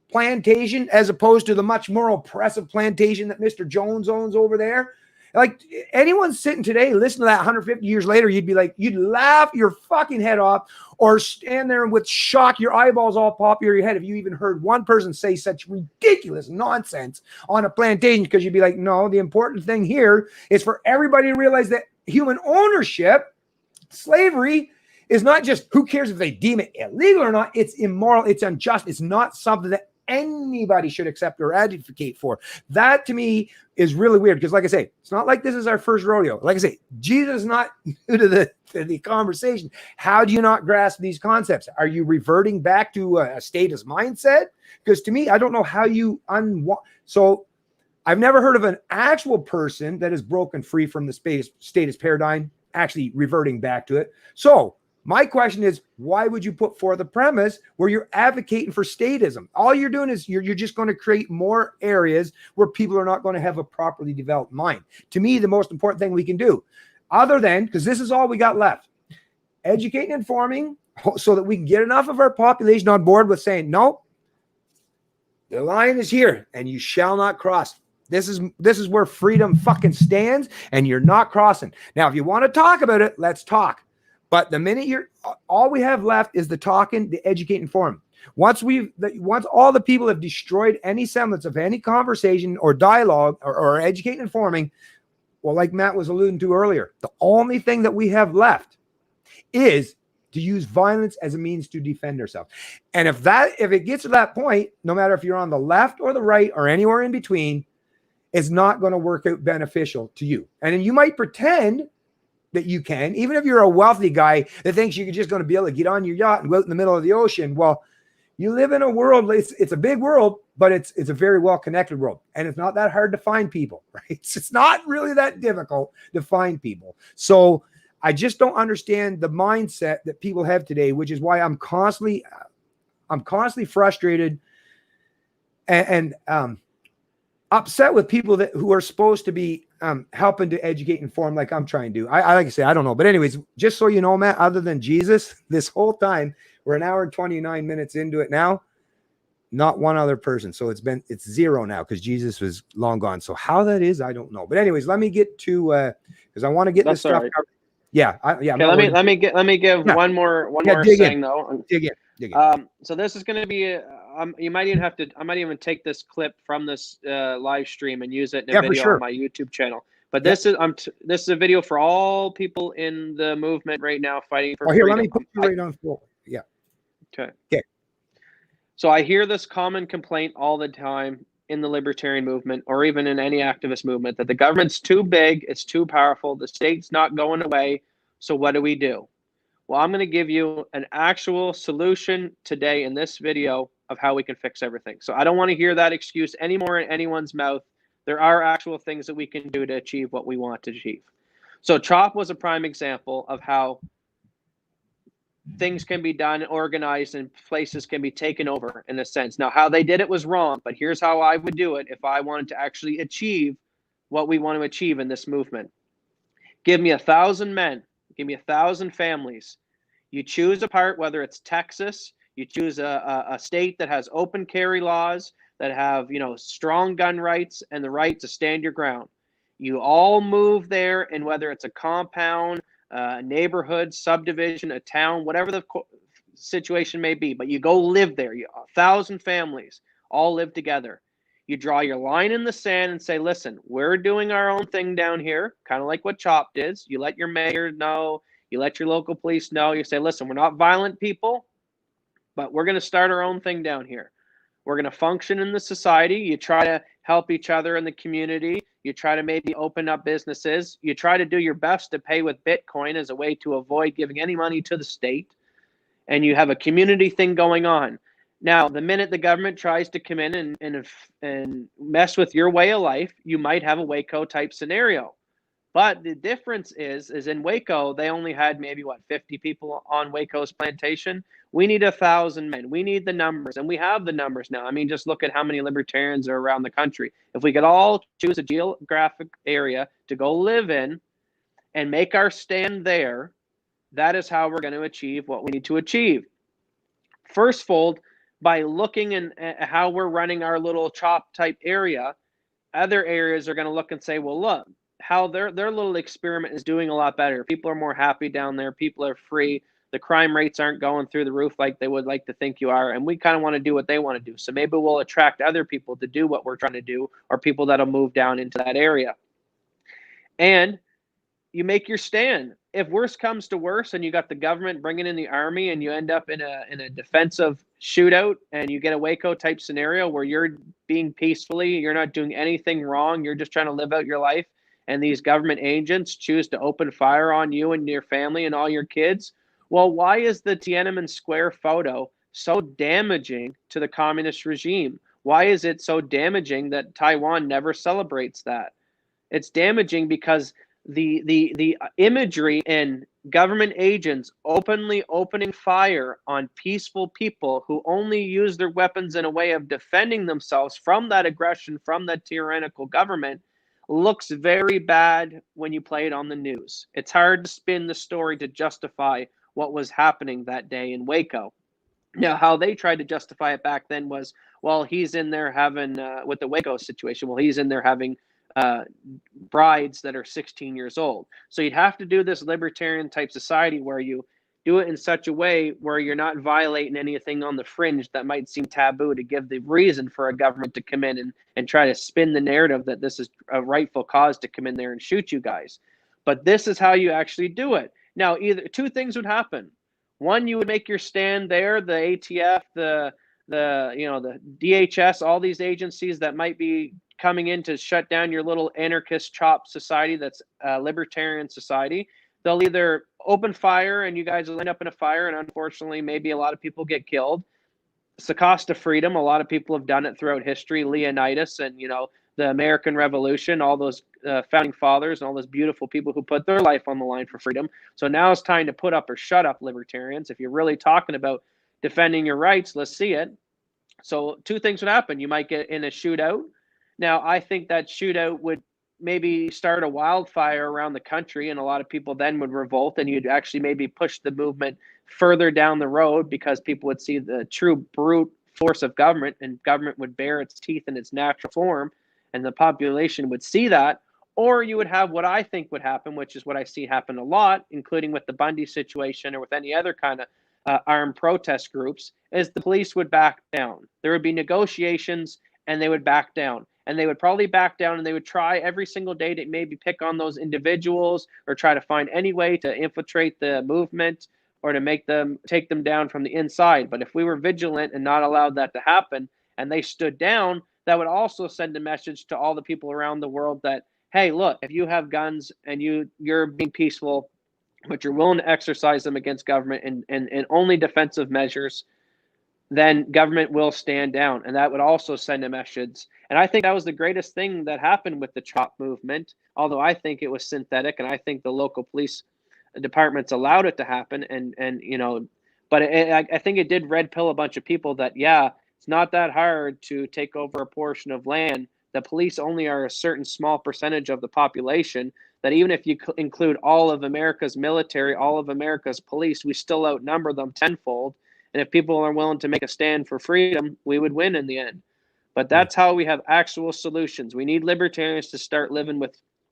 plantation as opposed to the much more oppressive plantation that Mr. Jones owns over there? Like, anyone sitting today, listen to that 150 years later, you'd be like, you'd laugh your fucking head off or stand there and with shock, your eyeballs all pop your head if you even heard one person say such ridiculous nonsense on a plantation, because you'd be like, no, the important thing here is for everybody to realize that human ownership, slavery, is not just, who cares if they deem it illegal or not, it's immoral, it's unjust, it's not something that anybody should accept or advocate for. That to me is really weird, because like I say, it's not like this is our first rodeo. Like I say, Jesus is not new to the conversation. How do you not grasp these concepts? Are you reverting back to a status mindset? Because to me, I don't know how you so I've never heard of an actual person that has broken free from the status paradigm actually reverting back to it. So my question is, why would you put forth a premise where you're advocating for statism? All you're doing is you're just going to create more areas where people are not going to have a properly developed mind. To me, the most important thing we can do, other than, because this is all we got left, educating and informing so that we can get enough of our population on board with saying, no, the line is here and you shall not cross. This is where freedom fucking stands, and you're not crossing. Now, if you want to talk about it, let's talk. But the minute all we have left is the talking, the educate, and inform. Once all the people have destroyed any semblance of any conversation or dialogue or educate and informing, well, like Matt was alluding to earlier, the only thing that we have left is to use violence as a means to defend ourselves. And if it gets to that point, no matter if you're on the left or the right or anywhere in between, it's not going to work out beneficial to you. And then you might pretend that you can, even if you're a wealthy guy that thinks you're just going to be able to get on your yacht and go out in the middle of the ocean. Well, you live in a world, it's a big world, but it's a very well-connected world. And it's not that hard to find people, right? It's not really that difficult to find people. So I just don't understand the mindset that people have today, which is why I'm constantly frustrated and upset with people who are supposed to be helping to educate and inform, like I'm trying to do. I like I say, I don't know. But anyways, just so you know, Matt, other than Jesus, this whole time, we're an hour and 29 minutes into it now, not one other person. So it's zero now because Jesus was long gone. So how that is, I don't know. But anyways, let me get to because I want to get this stuff covered. Yeah, yeah. Okay, let me give one more thing though. Dig in. So this is going to be you might even have to. I might even take this clip from this live stream and use it in a video on my YouTube channel. But this is a video for all people in the movement right now fighting for freedom. Let me put you right on floor. Yeah. Okay. Okay. So I hear this common complaint all the time in the libertarian movement, or even in any activist movement, that the government's too big, it's too powerful, the state's not going away. So what do? Well, I'm going to give you an actual solution today in this video of how we can fix everything. So I don't want to hear that excuse anymore in anyone's mouth. There are actual things that we can do to achieve what we want to achieve. So CHOP was a prime example of how things can be done, organized, and places can be taken over in a sense. Now, how they did it was wrong, but here's how I would do it if I wanted to actually achieve what we want to achieve in this movement. Give me 1,000 men. Give me 1,000 families. You choose a part, whether it's Texas, you choose a state that has open carry laws, that have, strong gun rights and the right to stand your ground. You all move there, and whether it's a compound, a neighborhood, subdivision, a town, whatever the situation may be, but you go live there. 1,000 families all live together. You draw your line in the sand and say, listen, we're doing our own thing down here, kind of like what CHOP did. You let your mayor know, you let your local police know, you say, listen, we're not violent people, but we're going to start our own thing down here. We're going to function in the society. You try to help each other in the community. You try to maybe open up businesses. You try to do your best to pay with Bitcoin as a way to avoid giving any money to the state. And you have a community thing going on. Now, the minute the government tries to come in and mess with your way of life, you might have a Waco type scenario. But the difference is in Waco, they only had maybe 50 people on Waco's plantation. We need 1,000 men. We need the numbers, and we have the numbers now. I mean, just look at how many libertarians are around the country. If we could all choose a geographic area to go live in and make our stand there, that is how we're going to achieve what we need to achieve. First fold, by looking at how we're running our little CHOP type area, other areas are going to look and say, well, look, how their little experiment is doing a lot better. People are more happy down there. People are free. The crime rates aren't going through the roof like they would like to think you are. And we kind of want to do what they want to do. So maybe we'll attract other people to do what we're trying to do, or people that'll move down into that area. And you make your stand. If worse comes to worse and you got the government bringing in the army and you end up in a defensive shootout and you get a Waco type scenario where you're being peacefully, you're not doing anything wrong, you're just trying to live out your life, and these government agents choose to open fire on you and your family and all your kids, well, why is the Tiananmen Square photo so damaging to the communist regime? Why is it so damaging that Taiwan never celebrates that? It's damaging because the imagery in government agents openly opening fire on peaceful people who only use their weapons in a way of defending themselves from that aggression, from that tyrannical government, looks very bad when you play it on the news. It's hard to spin the story to justify what was happening that day in Waco. Now, how they tried to justify it back then was, well, he's in there having, with the Waco situation, well, he's in there having brides that are 16 years old. So you'd have to do this libertarian type society where you do it in such a way where you're not violating anything on the fringe that might seem taboo, to give the reason for a government to come in and try to spin the narrative that this is a rightful cause to come in there and shoot you guys. But this is how you actually do it. Now, either two things would happen. One, you would make your stand there, the ATF, the DHS, all these agencies that might be coming in to shut down your little anarchist CHOP society that's a libertarian society. They'll either open fire and you guys will end up in a fire, and unfortunately maybe a lot of people get killed. It's the cost of freedom. A lot of people have done it throughout history. Leonidas and the American Revolution, all those founding fathers and all those beautiful people who put their life on the line for freedom. So now it's time to put up or shut up, libertarians. If you're really talking about defending your rights, let's see it. So two things would happen. You might get in a shootout. Now, I think that shootout would maybe start a wildfire around the country, and a lot of people then would revolt, and you'd actually maybe push the movement further down the road because people would see the true brute force of government, and government would bare its teeth in its natural form, and the population would see that. Or you would have what I think would happen, which is what I see happen a lot, including with the Bundy situation or with any other kind of armed protest groups, is the police would back down. There would be negotiations and they would back down. And they would probably back down and they would try every single day to maybe pick on those individuals or try to find any way to infiltrate the movement or to make them take them down from the inside. But if we were vigilant and not allowed that to happen and they stood down, that would also send a message to all the people around the world that, hey, look, if you have guns and you're being peaceful, but you're willing to exercise them against government and only defensive measures, then government will stand down. And that would also send a message. And I think that was the greatest thing that happened with the CHOP movement, although I think it was synthetic, and I think the local police departments allowed it to happen. And you know, but I think it did red pill a bunch of people that, yeah, it's not that hard to take over a portion of land. The police only are a certain small percentage of the population, that even if you include all of America's military, all of America's police, we still outnumber them tenfold. And if people are willing to make a stand for freedom, we would win in the end. But that's how we have actual solutions. We need libertarians to start living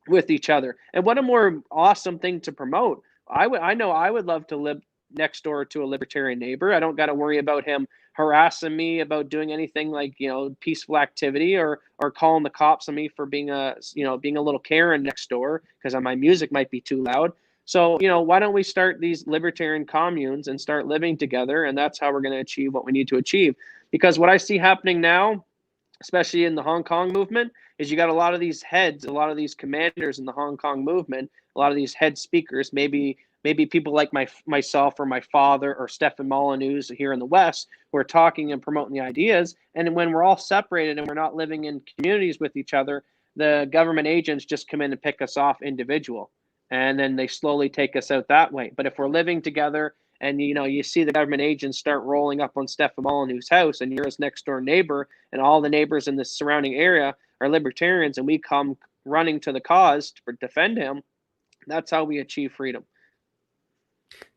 with each other. And what a more awesome thing to promote. I know I would love to live next door to a libertarian neighbor. I don't got to worry about him harassing me about doing anything like, you know, peaceful activity or calling the cops on me for being a little Karen next door because my music might be too loud. So, you know, why don't we start these libertarian communes and start living together? And that's how we're going to achieve what we need to achieve. Because what I see happening now, especially in the Hong Kong movement, is you got a lot of these heads, a lot of these commanders in the Hong Kong movement, a lot of these head speakers, maybe people like myself or my father or Stefan Molyneux's here in the West who are talking and promoting the ideas. And when we're all separated and we're not living in communities with each other, the government agents just come in and pick us off individual. And then they slowly take us out that way. But if we're living together and, you know, you see the government agents start rolling up on Stefan Molyneux's house and you're his next door neighbor and all the neighbors in the surrounding area are libertarians and we come running to the cause to defend him, that's how we achieve freedom.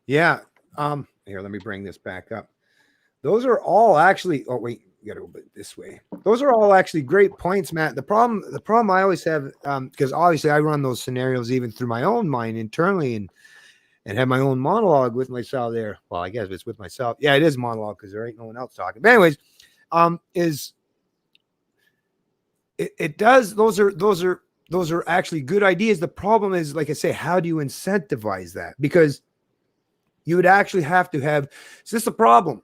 Yeah. Here, let me bring this back up. Those are all actually, oh wait, you gotta go this way. Those are all actually great points, Matt. The problem I always have, because obviously I run those scenarios even through my own mind internally and have my own monologue with myself there. Well, I guess it's with myself. Yeah, it is monologue because there ain't no one else talking. But anyways, it does, those are actually good ideas. The problem is, like I say, how do you incentivize that? Because you would actually have to have, so this is the problem.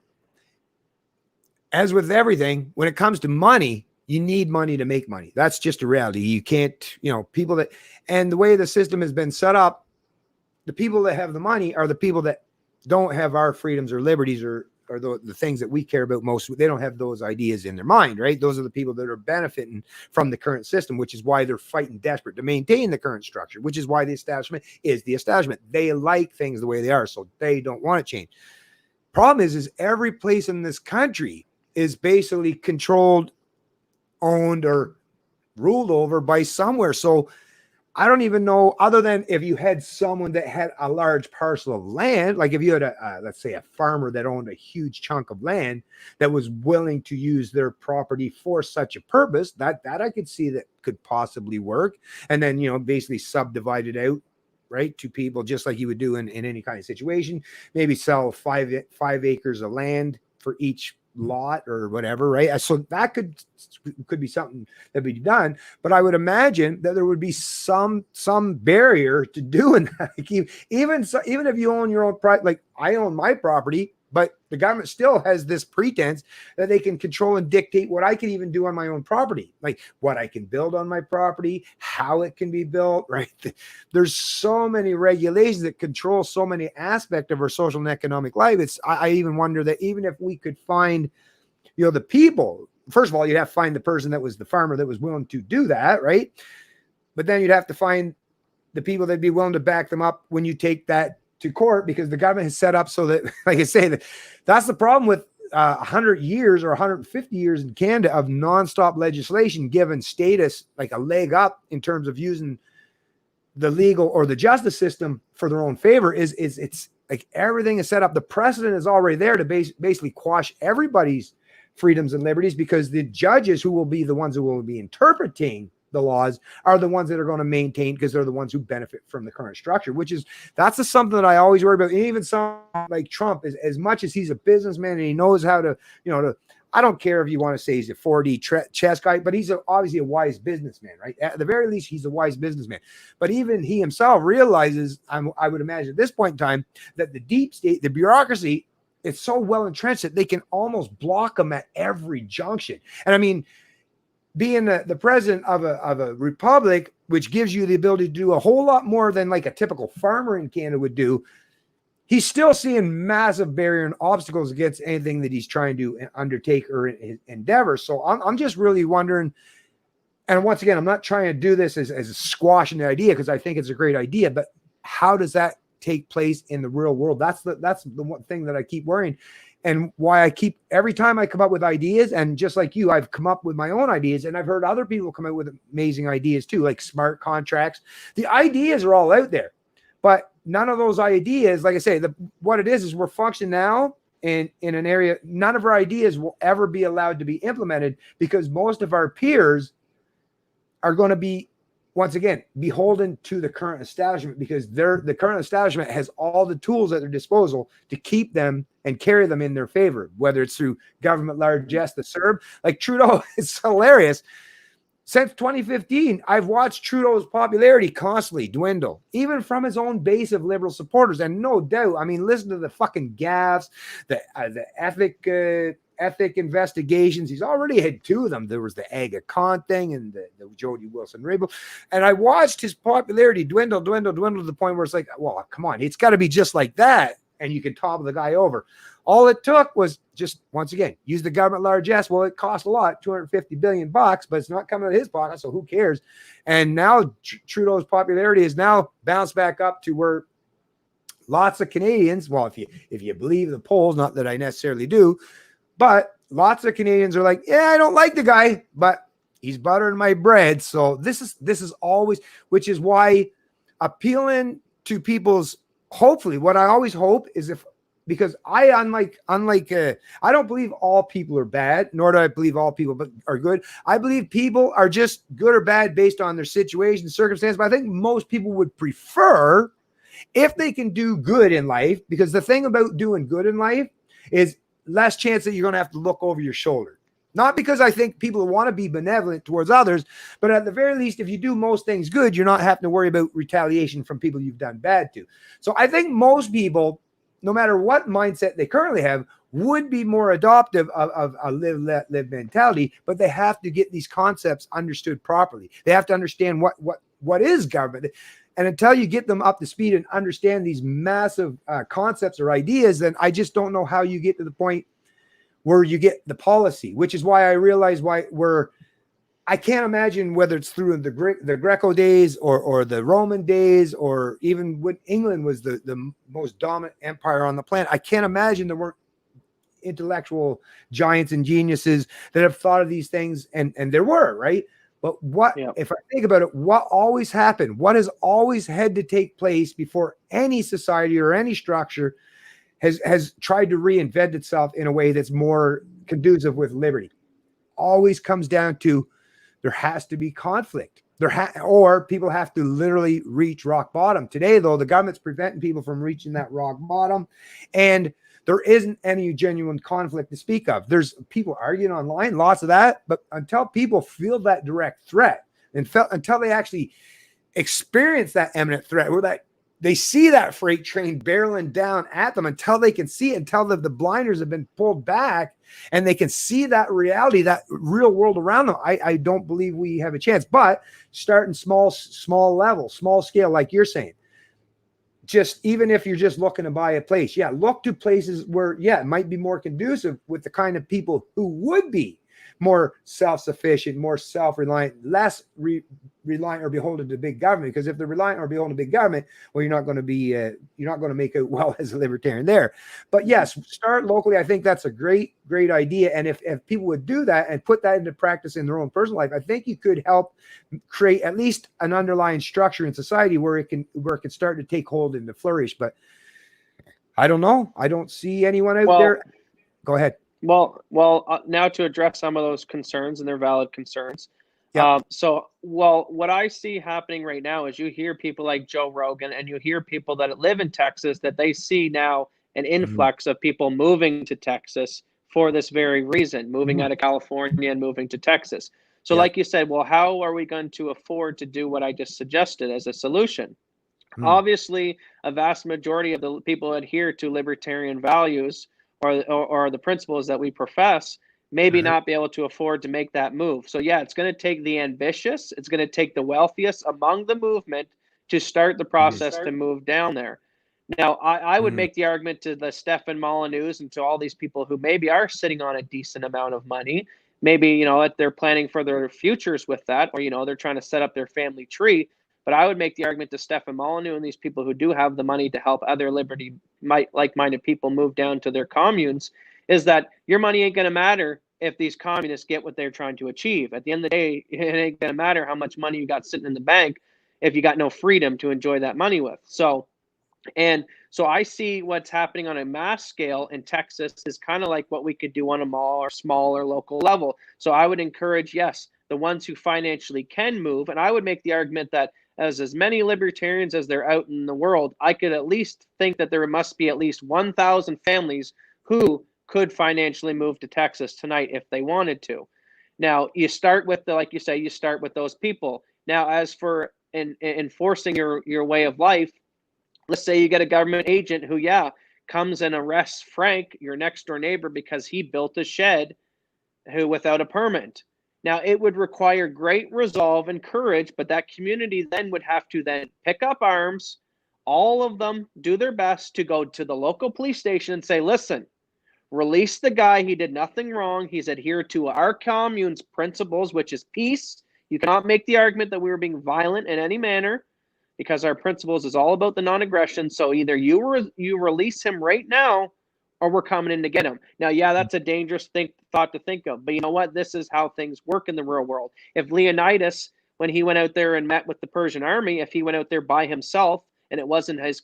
As with everything, when it comes to money, you need money to make money. That's just a reality. You can't, you know, people that, and the way the system has been set up, the people that have the money are the people that don't have our freedoms or liberties or the things that we care about most. They don't have those ideas in their mind, right? Those are the people that are benefiting from the current system, which is why they're fighting desperate to maintain the current structure, which is why the establishment is the establishment. They like things the way they are, so they don't want to change. Problem is every place in this country is basically controlled, owned, or ruled over by somewhere. So I don't even know, other than if you had someone that had a large parcel of land, like if you had let's say a farmer that owned a huge chunk of land that was willing to use their property for such a purpose, that I could see that could possibly work. And then, you know, basically subdivide it out, right, to people, just like you would do in any kind of situation. Maybe sell 5 acres of land for each lot or whatever, right? So that could be something that would be done, but I would imagine that there would be some barrier to doing that. Like even if you own your own property, like I own my property, but the government still has this pretense that they can control and dictate what I can even do on my own property, like what I can build on my property, how it can be built, right? There's so many regulations that control so many aspects of our social and economic life. I even wonder that even if we could find, you know, the people first of all, you'd have to find the person that was the farmer that was willing to do that, right? But then you'd have to find the people that'd be willing to back them up when you take that to court, because the government has set up so that, like I say, that's the problem with 100 years or 150 years in Canada of nonstop legislation, given status like a leg up in terms of using the legal or the justice system for their own favor. Is it's like everything is set up. The precedent is already there to basically quash everybody's freedoms and liberties, because the judges who will be the ones who will be interpreting the laws are the ones that are going to maintain, because they're the ones who benefit from the current structure, that's something that I always worry about. And even some like Trump, as much as he's a businessman and he knows how to, I don't care if you want to say he's a 4D chess guy, but he's obviously a wise businessman, right? At the very least, he's a wise businessman. But even he himself realizes, I would imagine at this point in time, that the deep state, the bureaucracy, it's so well entrenched that they can almost block him at every junction. And I mean, being the president of a republic, which gives you the ability to do a whole lot more than like a typical farmer in Canada would do, he's still seeing massive barrier and obstacles against anything that he's trying to undertake or endeavor. So I'm just really wondering, and once again, I'm not trying to do this as a squashing the idea, because I think it's a great idea, but how does that take place in the real world? That's the one thing that I keep worrying. And why every time I come up with ideas, and just like you, I've come up with my own ideas, and I've heard other people come out with amazing ideas too, like smart contracts. The ideas are all out there, but none of those ideas, like I say, what it is we're functioning now in an area, none of our ideas will ever be allowed to be implemented, because most of our peers are going to be, once again, beholden to the current establishment, because the current establishment has all the tools at their disposal to keep them and carry them in their favor, whether it's through government largesse, the CERB. Like Trudeau, it's hilarious. Since 2015, I've watched Trudeau's popularity constantly dwindle, even from his own base of Liberal supporters. And no doubt, I mean, listen to the fucking gaffes, the ethic investigations. He's already had two of them. There was the Aga Khan thing and the Jody Wilson-Raybould. And I watched his popularity dwindle to the point where it's like, well, come on, it's got to be just like that, and you can topple the guy over. All it took was just, once again, use the government largesse. Well, it cost a lot, $250 billion, but it's not coming out of his pocket, so who cares? And now Trudeau's popularity is now bounced back up to where lots of Canadians, well, if you believe the polls, not that I necessarily do, but lots of Canadians are like, yeah, I don't like the guy, but he's buttering my bread. So this is always, which is why appealing to people's, hopefully, what I always hope is because I, unlike I don't believe all people are bad, nor do I believe all people are good. I believe people are just good or bad based on their situation, circumstance. But I think most people would prefer if they can do good in life, because the thing about doing good in life is less chance that you're going to have to look over your shoulder. Not because I think people want to be benevolent towards others, but at the very least, if you do most things good, you're not having to worry about retaliation from people you've done bad to. So I think most people, no matter what mindset they currently have, would be more adoptive of a live, let live mentality, but they have to get these concepts understood properly. They have to understand what is government. And until you get them up to speed and understand these massive concepts or ideas, then I just don't know how you get to the point where you get the policy, which is why I realize I can't imagine whether it's through the Greco days or the Roman days, or even when England was the most dominant empire on the planet. I can't imagine there weren't intellectual giants and geniuses that have thought of these things, and there were, right? But if I think about it, what always happened, what has always had to take place before any society or any structure has tried to reinvent itself in a way that's more conducive with liberty, always comes down to there has to be conflict. Or people have to literally reach rock bottom. Today, though, the government's preventing people from reaching that rock bottom, and there isn't any genuine conflict to speak of. There's people arguing online, lots of that, but until people feel that direct threat, and until they actually experience that imminent threat, or that they see that freight train barreling down at them, until they can see it, until the blinders have been pulled back and they can see that reality, that real world around them, I don't believe we have a chance. But starting small level, small scale, like you're saying, just even if you're just looking to buy a place, look to places where, it might be more conducive with the kind of people who would be more self-sufficient, more self-reliant, less reliant or beholden to big government. Because if they're reliant or beholden to big government, well, you're not going to make it well as a libertarian there. But yes, start locally. I think that's a great idea. And if people would do that and put that into practice in their own personal life, I think you could help create at least an underlying structure in society where it can start to take hold and to flourish. But I don't know. I don't see anyone out there. Go ahead. Well, now to address some of those concerns, and they're valid concerns. Yeah. What I see happening right now is you hear people like Joe Rogan, and you hear people that live in Texas that they see now an influx of people moving to Texas for this very reason, moving out of California and moving to Texas. So like you said, well, how are we going to afford to do what I just suggested as a solution? Obviously, a vast majority of the people who adhere to libertarian values or the principles that we profess maybe not be able to afford to make that move. So yeah, it's going to take the ambitious, it's going to take the wealthiest among the movement to start the process to move down there. Now, I would make the argument to the Stefan Molyneux and to all these people who maybe are sitting on a decent amount of money, maybe, they're planning for their futures with that, or, they're trying to set up their family tree. But I would make the argument to Stefan Molyneux and these people who do have the money to help other like-minded people move down to their communes, is that your money ain't going to matter if these communists get what they're trying to achieve. At the end of the day, it ain't going to matter how much money you got sitting in the bank if you got no freedom to enjoy that money with. So I see what's happening on a mass scale in Texas is kind of like what we could do on a smaller local level. So I would encourage, yes, the ones who financially can move. And I would make the argument that as many libertarians as they're out in the world, I could at least think that there must be at least 1,000 families who could financially move to Texas tonight if they wanted to. Now, you start with like you say, you start with those people. Now, as for enforcing your way of life, let's say you get a government agent who, comes and arrests Frank, your next door neighbor, because he built a shed without a permit. Now, it would require great resolve and courage, but that community then would have to then pick up arms, all of them do their best to go to the local police station and say, listen, release the guy. He did nothing wrong. He's adhered to our commune's principles, which is peace. You cannot make the argument that we were being violent in any manner because our principles is all about the non-aggression. So either you release him right now or we're coming in to get him. Now, that's a dangerous thought to think of. But you know what? This is how things work in the real world. If Leonidas, when he went out there and met with the Persian army, if he went out there by himself and it wasn't his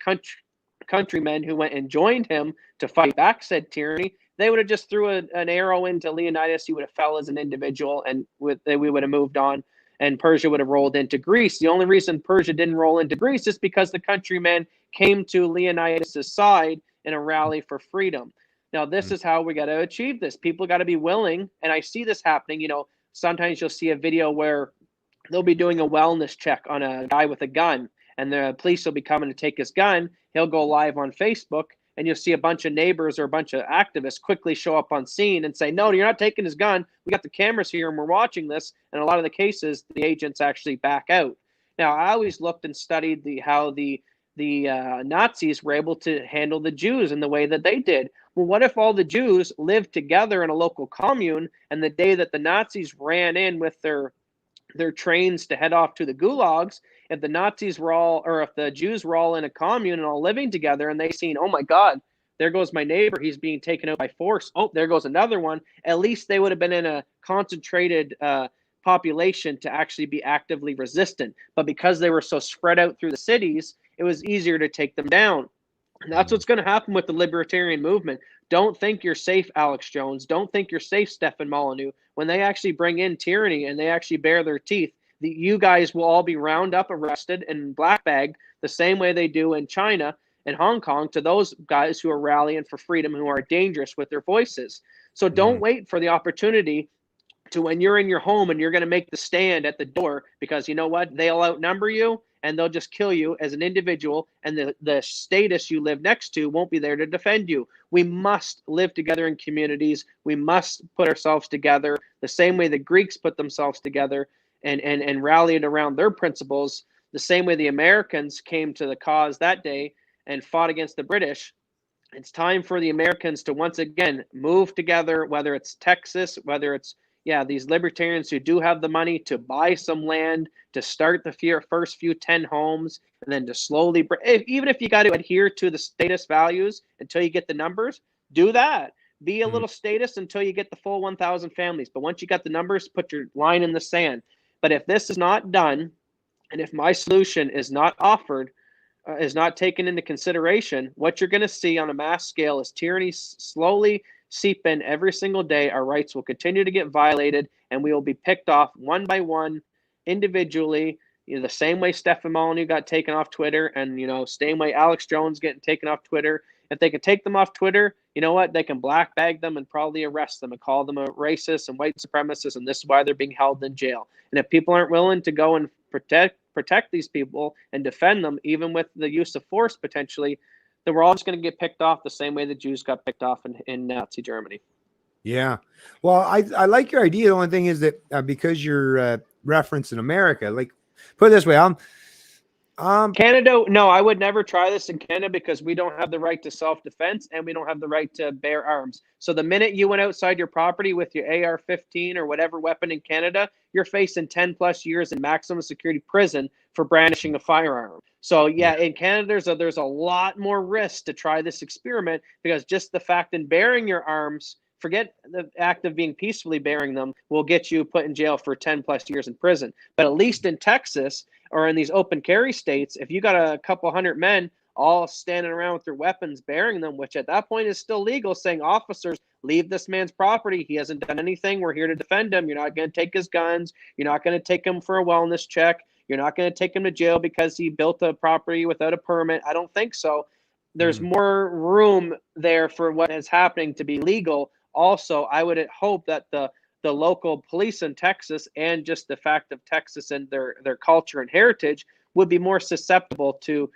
countrymen who went and joined him to fight back said tyranny, they would have just threw an arrow into Leonidas. He would have fell as an individual and we would have moved on. And Persia would have rolled into Greece. The only reason Persia didn't roll into Greece is because the countrymen came to Leonidas' side in a rally for freedom. Now, this is how we got to achieve this. People got to be willing, and I see this happening. Sometimes you'll see a video where they'll be doing a wellness check on a guy with a gun, and the police will be coming to take his gun. He'll go live on Facebook, and you'll see a bunch of neighbors or a bunch of activists quickly show up on scene and say, no, you're not taking his gun. We got the cameras here, and we're watching this. And a lot of the cases, the agents actually back out. Now, I always looked and studied how the Nazis were able to handle the Jews in the way that they did. Well, what if all the Jews lived together in a local commune, and the day that the Nazis ran in with their trains to head off to the gulags, if the if the Jews were all in a commune and all living together, and they seen, oh my God, there goes my neighbor, he's being taken out by force. Oh, there goes another one. At least they would have been in a concentrated population to actually be actively resistant. But because they were so spread out through the cities, it was easier to take them down. And that's what's going to happen with the libertarian movement. Don't think you're safe, Alex Jones. Don't think you're safe, Stefan Molyneux. When they actually bring in tyranny and they actually bare their teeth, you guys will all be round up, arrested, and black bagged the same way they do in China and Hong Kong to those guys who are rallying for freedom, who are dangerous with their voices. So don't wait for the opportunity to when you're in your home and you're going to make the stand at the door, because you know what? They'll outnumber you and they'll just kill you as an individual, and the status you live next to won't be there to defend you. We must live together in communities. We must put ourselves together the same way the Greeks put themselves together and rallied around their principles, the same way the Americans came to the cause that day and fought against the British. It's time for the Americans to once again move together, whether it's Texas, whether it's yeah, these libertarians who do have the money to buy some land, to start the first few 10 homes, and then to slowly, even if you got to adhere to the status values until you get the numbers, do that. Be a little status until you get the full 1,000 families. But once you got the numbers, put your line in the sand. But if this is not done, and if my solution is not offered, is not taken into consideration, what you're going to see on a mass scale is tyranny slowly seep in every single day. Our rights will continue to get violated, and we will be picked off one by one, individually. The same way Stefan Molyneux got taken off Twitter, and same way Alex Jones getting taken off Twitter. If they can take them off Twitter, you know what? They can black bag them and probably arrest them and call them a racist and white supremacist, and this is why they're being held in jail. And if people aren't willing to go and protect these people and defend them, even with the use of force potentially, then we're all just going to get picked off the same way the Jews got picked off in Nazi Germany. Yeah. Well, I like your idea. The only thing is that because you're referencing America, like, put it this way, Canada, no, I would never try this in Canada because we don't have the right to self-defense and we don't have the right to bear arms. So the minute you went outside your property with your AR-15 or whatever weapon in Canada, you're facing 10 plus years in maximum security prison for brandishing a firearm. So yeah, in Canada, there's a lot more risk to try this experiment because just the fact in bearing your arms, forget the act of being peacefully bearing them, will get you put in jail for 10 plus years in prison. But at least in Texas or in these open carry states, if you got a couple hundred men all standing around with their weapons bearing them, which at that point is still legal, saying, officers, leave this man's property. He hasn't done anything. We're here to defend him. You're not going to take his guns. You're not going to take him for a wellness check. You're not going to take him to jail because he built a property without a permit. I don't think so. There's more room there for what is happening to be legal. Also, I would hope that the local police in Texas and just the fact of Texas and their culture and heritage would be more susceptible to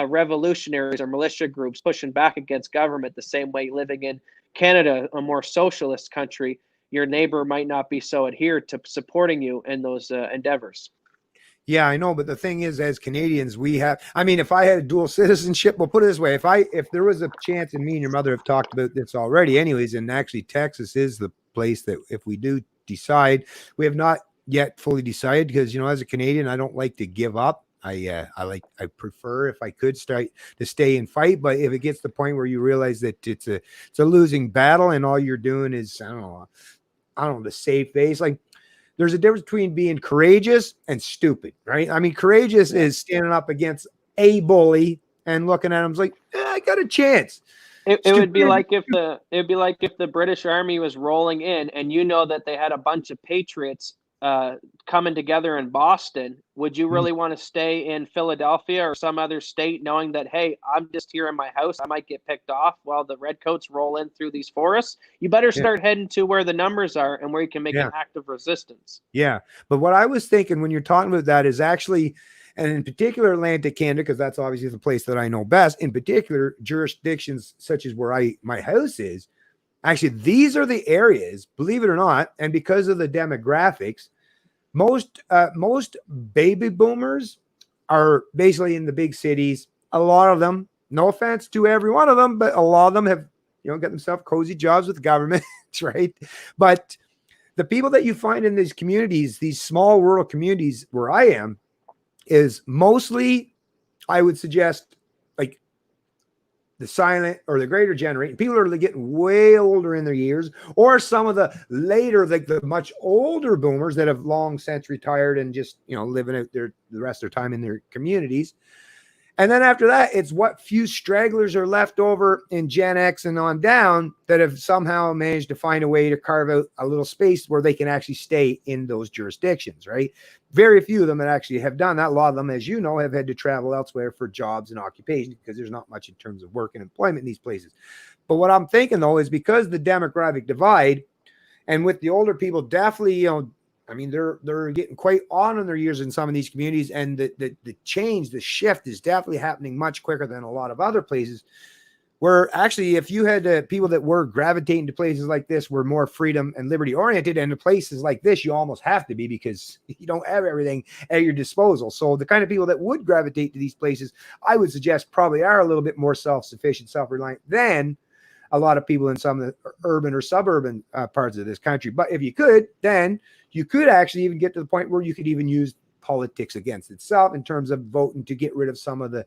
revolutionaries or militia groups pushing back against government the same way living in Canada, a more socialist country, your neighbor might not be so adhered to supporting you in those endeavors. Yeah, I know. But the thing is, as Canadians, we have, I mean, if I had a dual citizenship, we'll put it this way. If there was a chance, and me and your mother have talked about this already anyways, and actually Texas is the place that if we do decide, we have not yet fully decided because, as a Canadian, I don't like to give up. I prefer if I could stay and fight. But if it gets to the point where you realize that it's a losing battle and all you're doing is, I don't know, the safe face, like, there's a difference between being courageous and stupid, right? I mean, courageous is standing up against a bully and looking at him like, I got a chance. It would be like if the British Army was rolling in and that they had a bunch of patriots coming together in Boston. Would you really want to stay in Philadelphia or some other state knowing that, hey, I'm just here in my house, I might get picked off while the redcoats roll in through these forests? You better start heading to where the numbers are and where you can make an active resistance. Yeah. But what I was thinking when you're talking about that is actually, and in particular Atlantic Canada, because that's obviously the place that I know best, in particular jurisdictions such as where my house is, actually, these are the areas, believe it or not, and because of the demographics, most baby boomers are basically in the big cities. A lot of them, no offense to every one of them, but a lot of them have, got themselves cozy jobs with the government, right? But the people that you find in these communities, these small rural communities where I am, is mostly, I would suggest, like the silent or the greater generation. People are getting way older in their years, or some of the later, like the much older boomers that have long since retired and just, living out the rest of their time in their communities. And then after that, it's what few stragglers are left over in Gen X and on down that have somehow managed to find a way to carve out a little space where they can actually stay in those jurisdictions, right? Very few of them that actually have done that. A lot of them, as you know, have had to travel elsewhere for jobs and occupations because there's not much in terms of work and employment in these places. But what I'm thinking, though, is because the demographic divide, and with the older people definitely, I mean, they're getting quite on in their years in some of these communities, and the change, the shift is definitely happening much quicker than a lot of other places. Where actually, if you had people that were gravitating to places like this, were more freedom and liberty oriented, and the places like this, you almost have to be because you don't have everything at your disposal. So the kind of people that would gravitate to these places, I would suggest probably are a little bit more self-sufficient, self-reliant than a lot of people in some of the urban or suburban parts of this country. But if you could, then you could actually even get to the point where you could even use politics against itself in terms of voting to get rid of some of the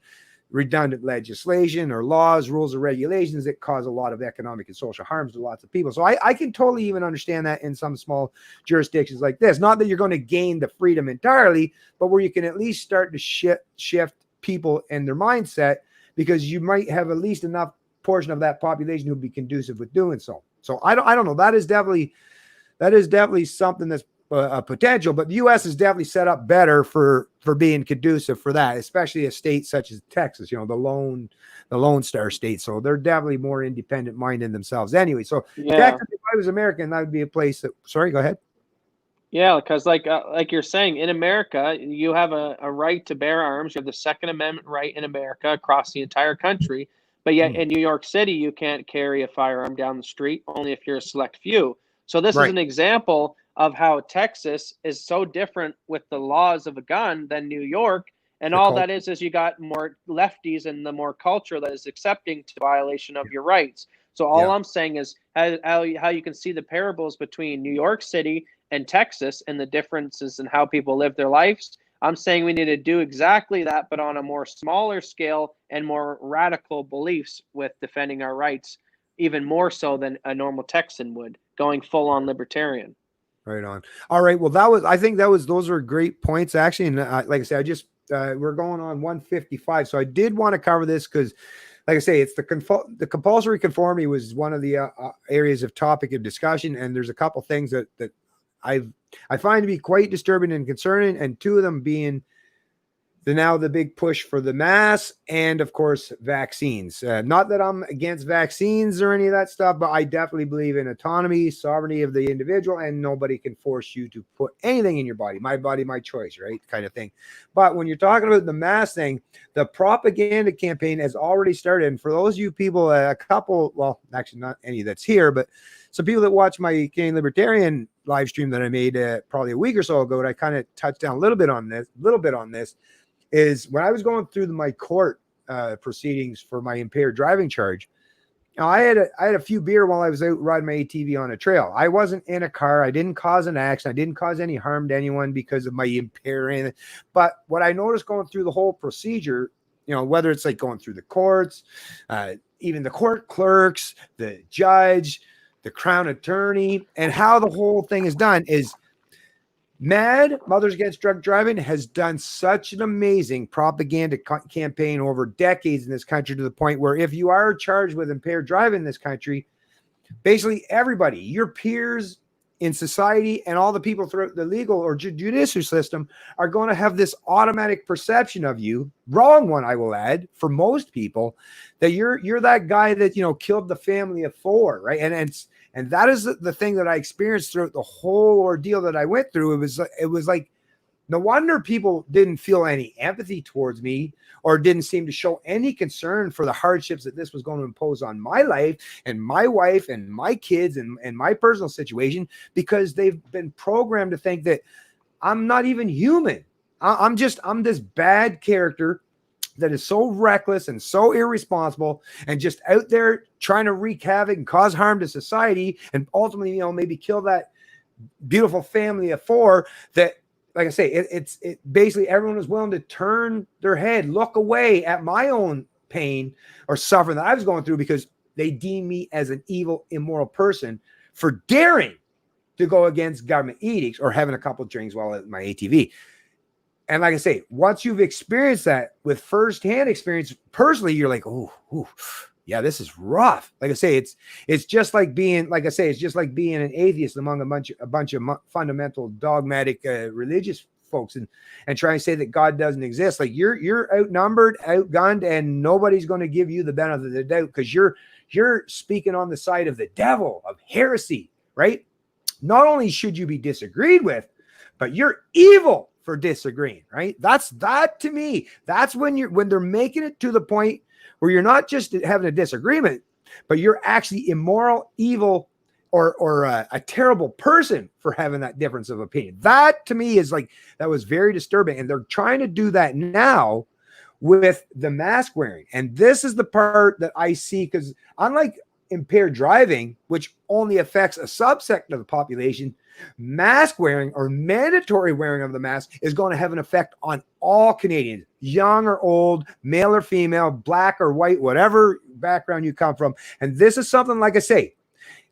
redundant legislation or laws, rules, or regulations that cause a lot of economic and social harms to lots of people. So I can totally even understand that in some small jurisdictions like this. Not that you're going to gain the freedom entirely, but where you can at least start to shift people and their mindset, because you might have at least enough portion of that population who would be conducive with doing so. So I don't know. That is definitely something that's a potential, but the U.S. is definitely set up better for being conducive for that, especially a state such as Texas, you know, the Lone Star state. So they're definitely more independent minded themselves anyway. So Texas, if I was American, that would be a place that, sorry, go ahead. Yeah, because like you're saying, in America, you have a right to bear arms. You have the Second Amendment right in America across the entire country. But yet in New York City, you can't carry a firearm down the street, only if you're a select few. So this is an example of how Texas is so different with the laws of a gun than New York. And all that is you got more lefties and the more culture that is accepting to violation of your rights. So all I'm saying is how you can see the parables between New York City and Texas and the differences in how people live their lives. I'm saying we need to do exactly that, but on a more smaller scale and more radical beliefs with defending our rights, even more so than a normal Texan would, going full on libertarian. Right on. All right. Well, those are great points actually. And like I said, we're going on 155. So I did want to cover this because, like I say, it's the compulsory conformity was one of the areas of topic of discussion. And there's a couple things that I find to be quite disturbing and concerning. And two of them being the big push for the mask and, of course, vaccines. Not that I'm against vaccines or any of that stuff, but I definitely believe in autonomy, sovereignty of the individual, and nobody can force you to put anything in your body. My body, my choice, right? Kind of thing. But when you're talking about the mask thing, the propaganda campaign has already started. And for those of you people, well, actually not any that's here, but some people that watch my Canadian Libertarian live stream that I made probably a week or so ago, and I kind of touched down a little bit on this, is when I was going through my court proceedings for my impaired driving charge. Now, I had a few beer while I was out riding my ATV on a trail. I wasn't in a car. I didn't cause an accident. I didn't cause any harm to anyone because of my impairment. But what I noticed going through the whole procedure, you know, whether it's like going through the courts, even the court clerks, the judge, the crown attorney, and how the whole thing is done is MAD, Mothers Against Drug Driving, has done such an amazing propaganda campaign over decades in this country, to the point where if you are charged with impaired driving in this country, basically everybody, your peers in society and all the people throughout the legal or judicial system are going to have this automatic perception of you, wrong one, I will add, for most people, that you're that guy that, you know, killed the family of four, right? And that is the thing that I experienced throughout the whole ordeal that I went through. It was like, no wonder people didn't feel any empathy towards me or didn't seem to show any concern for the hardships that this was going to impose on my life and my wife and my kids and my personal situation, because they've been programmed to think that I'm not even human. I'm this bad character that is so reckless and so irresponsible and just out there trying to wreak havoc and cause harm to society and ultimately, you know, maybe kill that beautiful family of four, that, like I say, it basically everyone was willing to turn their head, look away at my own pain or suffering that I was going through, because they deem me as an evil, immoral person for daring to go against government edicts or having a couple of drinks while at my ATV. And like I say, once you've experienced that with firsthand experience personally, you're like, oh, yeah, this is rough. Like I say, it's just like being, like I say, it's just like being an atheist among a bunch of fundamental dogmatic religious folks and trying to say that God doesn't exist. Like you're outnumbered, outgunned, and nobody's going to give you the benefit of the doubt because you're speaking on the side of the devil, of heresy, right? Not only should you be disagreed with, but you're evil for disagreeing, right? That to me, that's when they're making it to the point where you're not just having a disagreement, but you're actually immoral, evil, or a terrible person for having that difference of opinion. That to me is like, that was very disturbing. And they're trying to do that with the mask wearing. And this is the part that I see, because unlike impaired driving, which only affects a subsect of the population, mask wearing or mandatory wearing of the mask is going to have an effect on all Canadians, young or old, male or female, black or white, whatever background you come from. And this is something, like I say,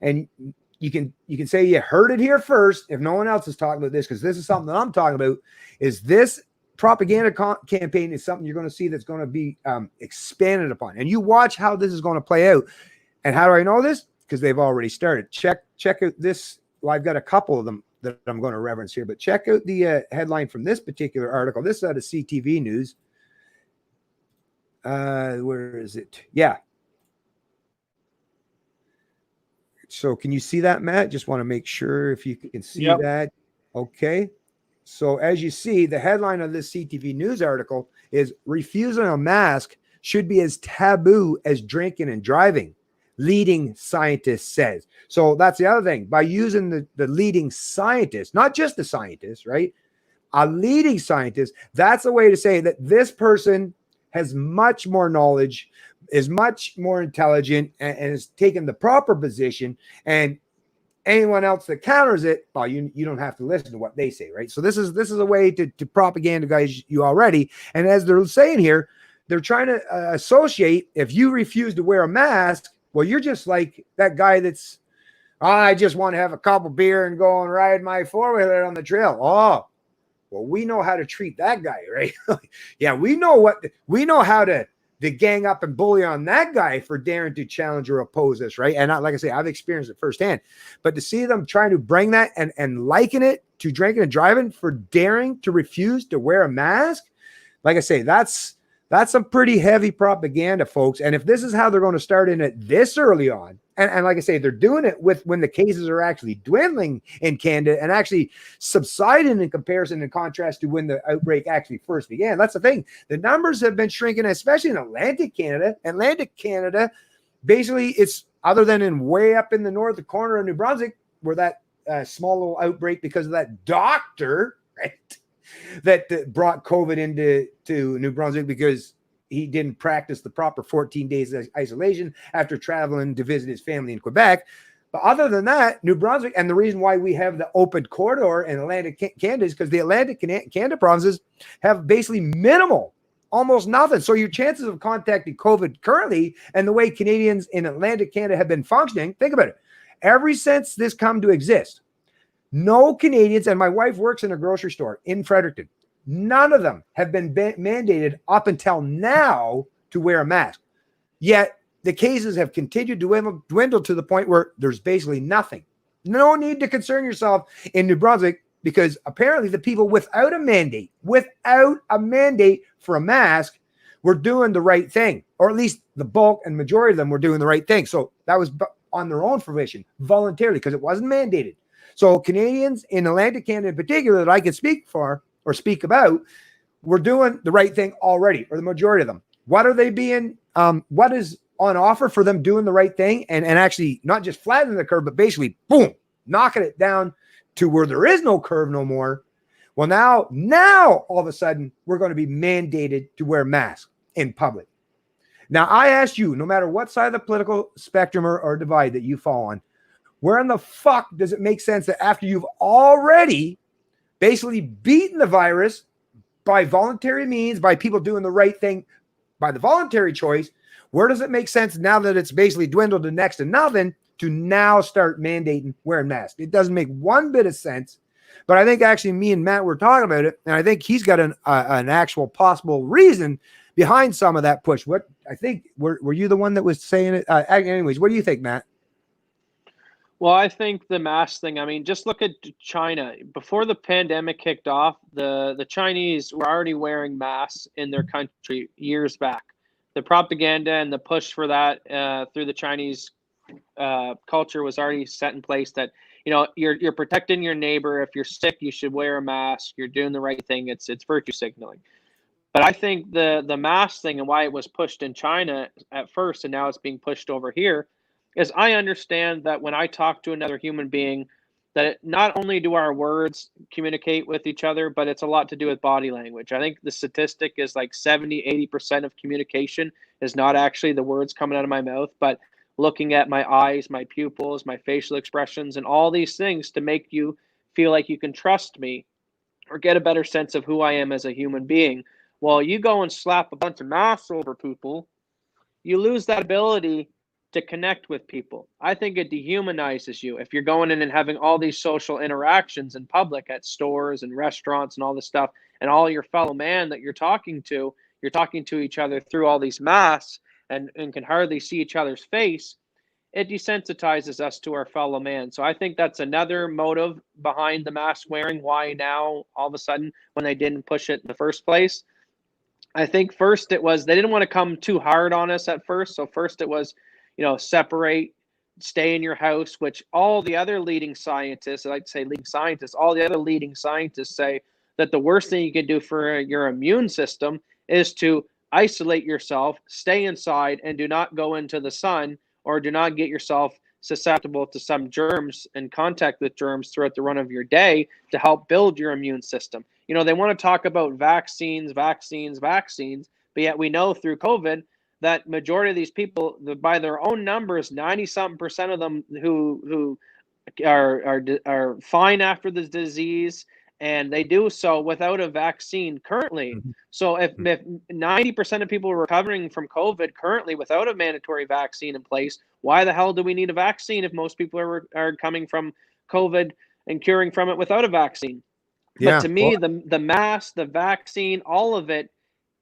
and you can say you heard it here first if no one else is talking about this, because this is something that I'm talking about. Is this propaganda campaign is something you're going to see that's going to be expanded upon, and you watch how this is going to play out. And how do I know this? Because they've already started. Check out this. Well, I've got a couple of them that I'm going to reference here, but check out the headline from this particular article. This is out of CTV News. Where is it? Yeah. So can you see that, Matt? Just want to make sure if you can see that. Okay. So as you see, the headline of this CTV News article is refusing a mask should be as taboo as drinking and driving, leading scientist says. So that's the other thing. By using the leading scientist, not just the scientist, right? A leading scientist, that's a way to say that this person has much more knowledge, is much more intelligent, and has taken the proper position. And anyone else that counters it, well, you don't have to listen to what they say, right? So this is a way to propagandize you already. And as they're saying here, they're trying to associate, if you refuse to wear a mask, well, you're just like that guy that's, I just want to have a couple beer and go and ride my four-wheeler on the trail. Oh, well, we know how to treat that guy, right? Yeah, we know how to gang up and bully on that guy for daring to challenge or oppose us, right? And like I say, I've experienced it firsthand. But to see them trying to bring that and liken it to drinking and driving for daring to refuse to wear a mask, like I say, that's some pretty heavy propaganda, folks. And if this is how they're going to start in it this early on, and like I say, they're doing it with when the cases are actually dwindling in Canada and actually subsiding in comparison, in contrast to when the outbreak actually first began. That's the thing. The numbers have been shrinking, especially in Atlantic Canada. Atlantic Canada, basically, it's other than in way up in the north corner of New Brunswick, where that small little outbreak because of that doctor, right, that brought COVID into New Brunswick because he didn't practice the proper 14 days of isolation after traveling to visit his family in Quebec. But other than that, New Brunswick, and the reason why we have the open corridor in Atlantic Canada is because the Atlantic Canada provinces have basically minimal, almost nothing. So your chances of contacting COVID currently, and the way Canadians in Atlantic Canada have been functioning, think about it. Ever since this come to exist, no Canadians, and my wife works in a grocery store in Fredericton, none of them have been mandated up until now to wear a mask. Yet the cases have continued to dwindle to the point where there's basically nothing. No need to concern yourself in New Brunswick, because apparently the people without a mandate for a mask were doing the right thing, or at least the bulk and majority of them were doing the right thing. So that was on their own fruition, voluntarily, because it wasn't mandated. So Canadians in Atlantic Canada in particular that I can speak for or speak about, we're doing the right thing already, or the majority of them. What are they being, what is on offer for them doing the right thing and actually not just flattening the curve, but basically, boom, knocking it down to where there is no curve no more. Well, now all of a sudden, we're going to be mandated to wear masks in public. Now, I ask you, no matter what side of the political spectrum or divide that you fall on, where in the fuck does it make sense that after you've already basically beaten the virus by voluntary means, by people doing the right thing, by the voluntary choice, where does it make sense now that it's basically dwindled to next to nothing to now start mandating wearing masks? It doesn't make one bit of sense. But I think actually me and Matt were talking about it, and I think he's got an actual possible reason behind some of that push. What I think, were you the one that was saying it? Anyways, what do you think, Matt? Well, I think the mask thing, I mean, just look at China. Before the pandemic kicked off, the Chinese were already wearing masks in their country years back. The propaganda and the push for that through the Chinese culture was already set in place that, you know, you're protecting your neighbor. If you're sick, you should wear a mask. You're doing the right thing. It's virtue signaling. But I think the mask thing and why it was pushed in China at first and now it's being pushed over here is I understand that when I talk to another human being, that not only do our words communicate with each other, but it's a lot to do with body language. I think the statistic is like 70, 80% of communication is not actually the words coming out of my mouth, but looking at my eyes, my pupils, my facial expressions, and all these things to make you feel like you can trust me or get a better sense of who I am as a human being. Well, you go and slap a bunch of masks over people, you lose that ability to connect with people. I think it dehumanizes you if you're going in and having all these social interactions in public at stores and restaurants and all this stuff, and all your fellow man that you're talking to each other through all these masks and can hardly see each other's face. It desensitizes us to our fellow man. So I think that's another motive behind the mask wearing. Why now, all of a sudden, when they didn't push it in the first place? I think first it was they didn't want to come too hard on us at first. So first it was, separate, stay in your house, which all the other leading scientists, I like to say leading scientists, all the other leading scientists say that the worst thing you can do for your immune system is to isolate yourself, stay inside, and do not go into the sun or do not get yourself susceptible to some germs and contact with germs throughout the run of your day to help build your immune system. They want to talk about vaccines, but yet we know through COVID that majority of these people, by their own numbers, 90-something% of them who are fine after the disease, and they do so without a vaccine currently. Mhm. So if 90% of people are recovering from COVID currently without a mandatory vaccine in place, why the hell do we need a vaccine if most people are coming from COVID and curing from it without a vaccine? But Yeah. to Well, me, the mask, the vaccine, all of it,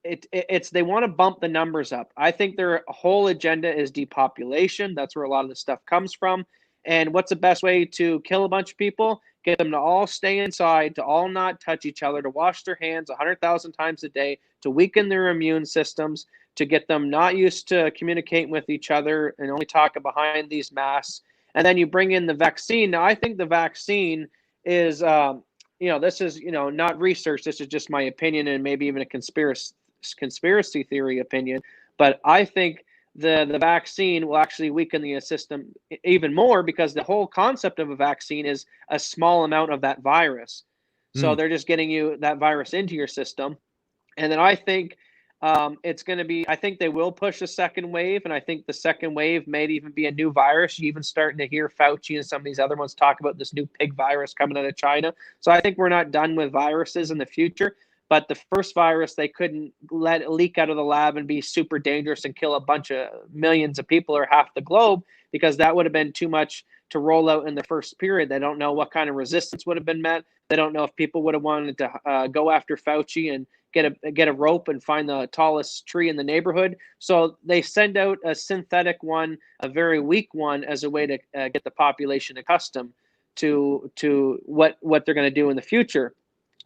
it's they want to bump the numbers up. I think their whole agenda is depopulation. That's where a lot of this stuff comes from. And what's the best way to kill a bunch of people? Get them to all stay inside, to all not touch each other, to wash their hands 100,000 times a day, to weaken their immune systems, to get them not used to communicating with each other and only talking behind these masks. And then you bring in the vaccine. Now, I think the vaccine is, this is, not research. This is just my opinion and maybe even a conspiracy theory opinion. But I think the vaccine will actually weaken the system even more because the whole concept of a vaccine is a small amount of that virus. So Mm. they're just getting you that virus into your system. And then I think it's going to be, I think they will push a second wave. And I think the second wave may even be a new virus. You even starting to hear Fauci and some of these other ones talk about this new pig virus coming out of China. So I think we're not done with viruses in the future. But the first virus, they couldn't let it leak out of the lab and be super dangerous and kill a bunch of millions of people or half the globe, because that would have been too much to roll out in the first period. They don't know what kind of resistance would have been met. They don't know if people would have wanted to go after Fauci and get a rope and find the tallest tree in the neighborhood. So they send out a synthetic one, a very weak one, as a way to get the population accustomed to what they're going to do in the future.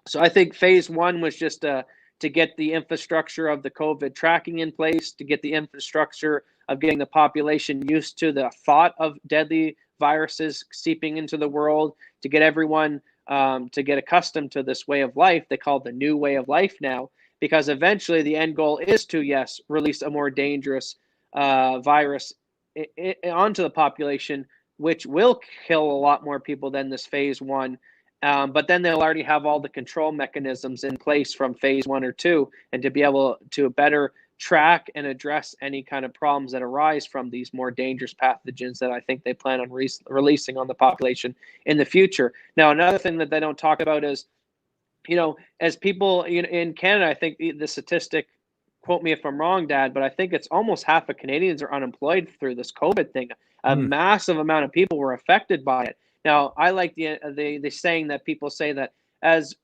So I think phase one was just to get the infrastructure of the COVID tracking in place, to get the infrastructure of getting the population used to the thought of deadly viruses seeping into the world, to get everyone to get accustomed to this way of life. They call it the new way of life now, because eventually the end goal is to, yes, release a more dangerous virus onto the population, which will kill a lot more people than this phase one. But then they'll already have all the control mechanisms in place from phase 1 or 2, and to be able to better track and address any kind of problems that arise from these more dangerous pathogens that I think they plan on releasing on the population in the future. Now, another thing that they don't talk about is, as people in Canada, I think the statistic, quote me if I'm wrong, Dad, but I think it's almost half of Canadians are unemployed through this COVID thing. A massive amount of people were affected by it. Now, I like the saying that people say that as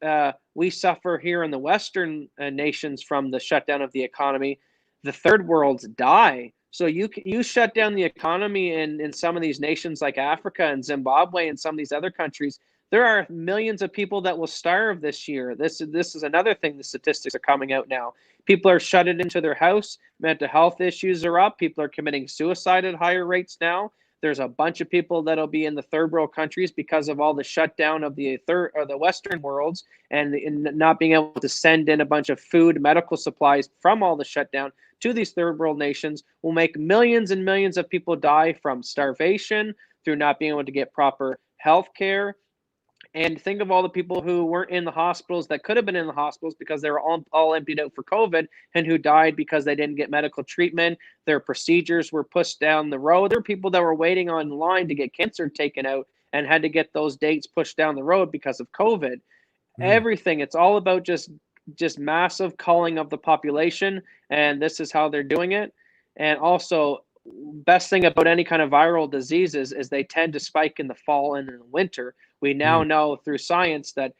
we suffer here in the Western nations from the shutdown of the economy, the third worlds die. So you shut down the economy in some of these nations like Africa and Zimbabwe and some of these other countries, there are millions of people that will starve this year. This is another thing. The statistics are coming out now. People are shutted into their house. Mental health issues are up. People are committing suicide at higher rates now. There's a bunch of people that'll be in the third world countries because of all the shutdown of the third or the Western worlds and not being able to send in a bunch of food, medical supplies from all the shutdown to these third world nations will make millions and millions of people die from starvation, through not being able to get proper health care. And think of all the people who weren't in the hospitals that could have been in the hospitals because they were all emptied out for COVID, and who died because they didn't get medical treatment. Their procedures were pushed down the road. There were people that were waiting online to get cancer taken out and had to get those dates pushed down the road because of COVID. Everything. It's all about just massive culling of the population, and this is how they're doing it. And also, best thing about any kind of viral diseases is they tend to spike in the fall and in the winter. We now know through science that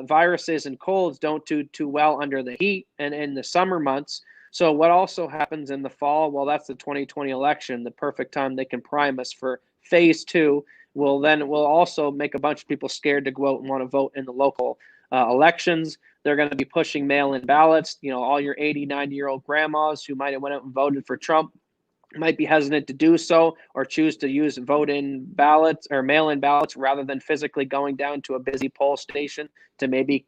viruses and colds don't do too well under the heat and in the summer months. So what also happens in the fall? Well, that's the 2020 election, the perfect time they can prime us for phase 2. Will also make a bunch of people scared to go out and want to vote in the local elections. They're going to be pushing mail-in ballots. You know, all your 80, 90-year-old grandmas who might have went out and voted for Trump might be hesitant to do so, or choose to use vote-in ballots or mail-in ballots rather than physically going down to a busy poll station to maybe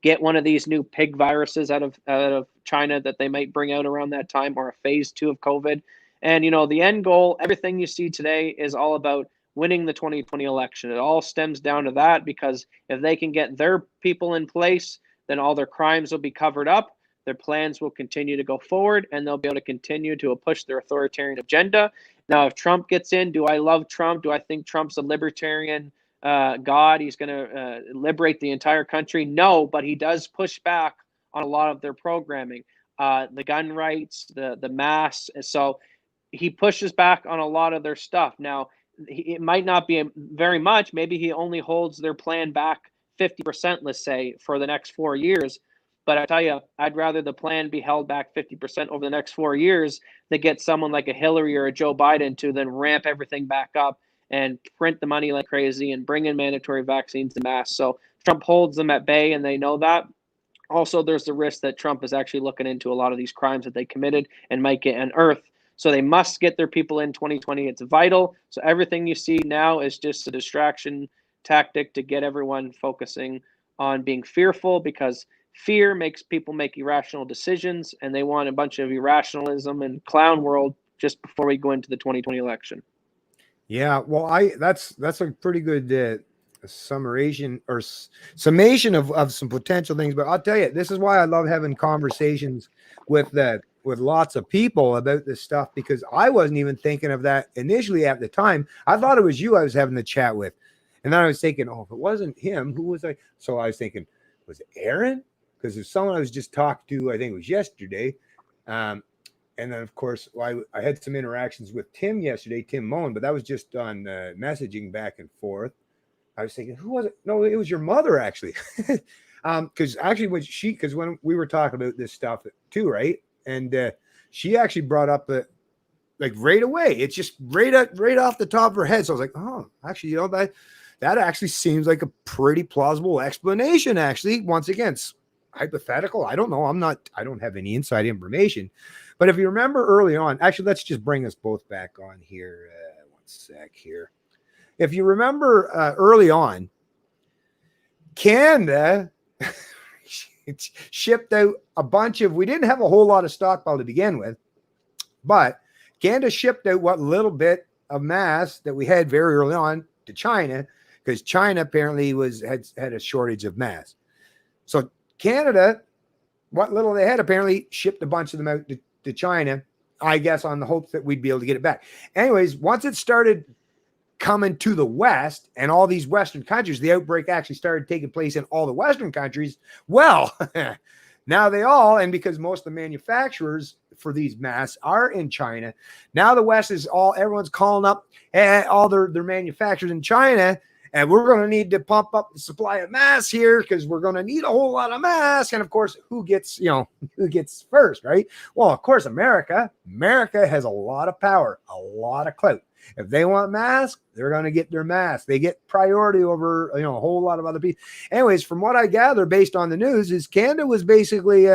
get one of these new pig viruses out of China that they might bring out around that time, or a phase 2 of COVID. And, you know, the end goal, everything you see today is all about winning the 2020 election. It all stems down to that, because if they can get their people in place, then all their crimes will be covered up. Their plans will continue to go forward, and they'll be able to continue to push their authoritarian agenda. Now, if Trump gets in, do I love Trump? Do I think Trump's a libertarian God? He's going to liberate the entire country? No, but he does push back on a lot of their programming, the gun rights, the masks. So he pushes back on a lot of their stuff. Now, it might not be very much. Maybe he only holds their plan back 50%, let's say, for the next 4 years. But I tell you, I'd rather the plan be held back 50% over the next 4 years than get someone like a Hillary or a Joe Biden to then ramp everything back up and print the money like crazy and bring in mandatory vaccines and masks. So Trump holds them at bay, and they know that. Also, there's the risk that Trump is actually looking into a lot of these crimes that they committed and might get unearthed. So they must get their people in 2020. It's vital. So everything you see now is just a distraction tactic to get everyone focusing on being fearful, because fear makes people make irrational decisions, and they want a bunch of irrationalism and clown world just before we go into the 2020 election. Yeah, well, that's a pretty good summation of some potential things. But I'll tell you, this is why I love having conversations with lots of people about this stuff, because I wasn't even thinking of that initially at the time. I thought it was you I was having the chat with, and then I was thinking, oh, if it wasn't him, who was I? So I was thinking, was it Aaron? Because there's someone I was just talking to, I think it was yesterday. And then, of course, I had some interactions with Tim yesterday, Tim Moen, but that was just on messaging back and forth. I was thinking, who was it? No, it was your mother, actually. Because when we were talking about this stuff too, right? And she actually brought up like right away. It's just right off the top of her head. So I was like, oh, actually, you know, that actually seems like a pretty plausible explanation, actually. Once again, hypothetical. I don't know. I don't have any inside information. But if you remember early on, actually, let's just bring us both back on here. One sec here. If you remember early on, Canada shipped out a bunch of, we didn't have a whole lot of stockpile to begin with, but Canada shipped out what little bit of masks that we had very early on to China, because China apparently had a shortage of masks. So Canada, what little they had, apparently shipped a bunch of them out to China, I guess, on the hopes that we'd be able to get it back. Anyways, once it started coming to the West and all these Western countries, the outbreak actually started taking place in all the Western countries. Well, now and because most of the manufacturers for these masks are in China, now the West everyone's calling up all their manufacturers in China, and we're going to need to pump up the supply of masks here, because we're going to need a whole lot of masks. And of course, who gets first, right? Well, of course, America has a lot of power, a lot of clout. If they want masks, they're going to get their masks. They get priority over, a whole lot of other people. Anyways, from what I gather, based on the news, is Canada was basically, we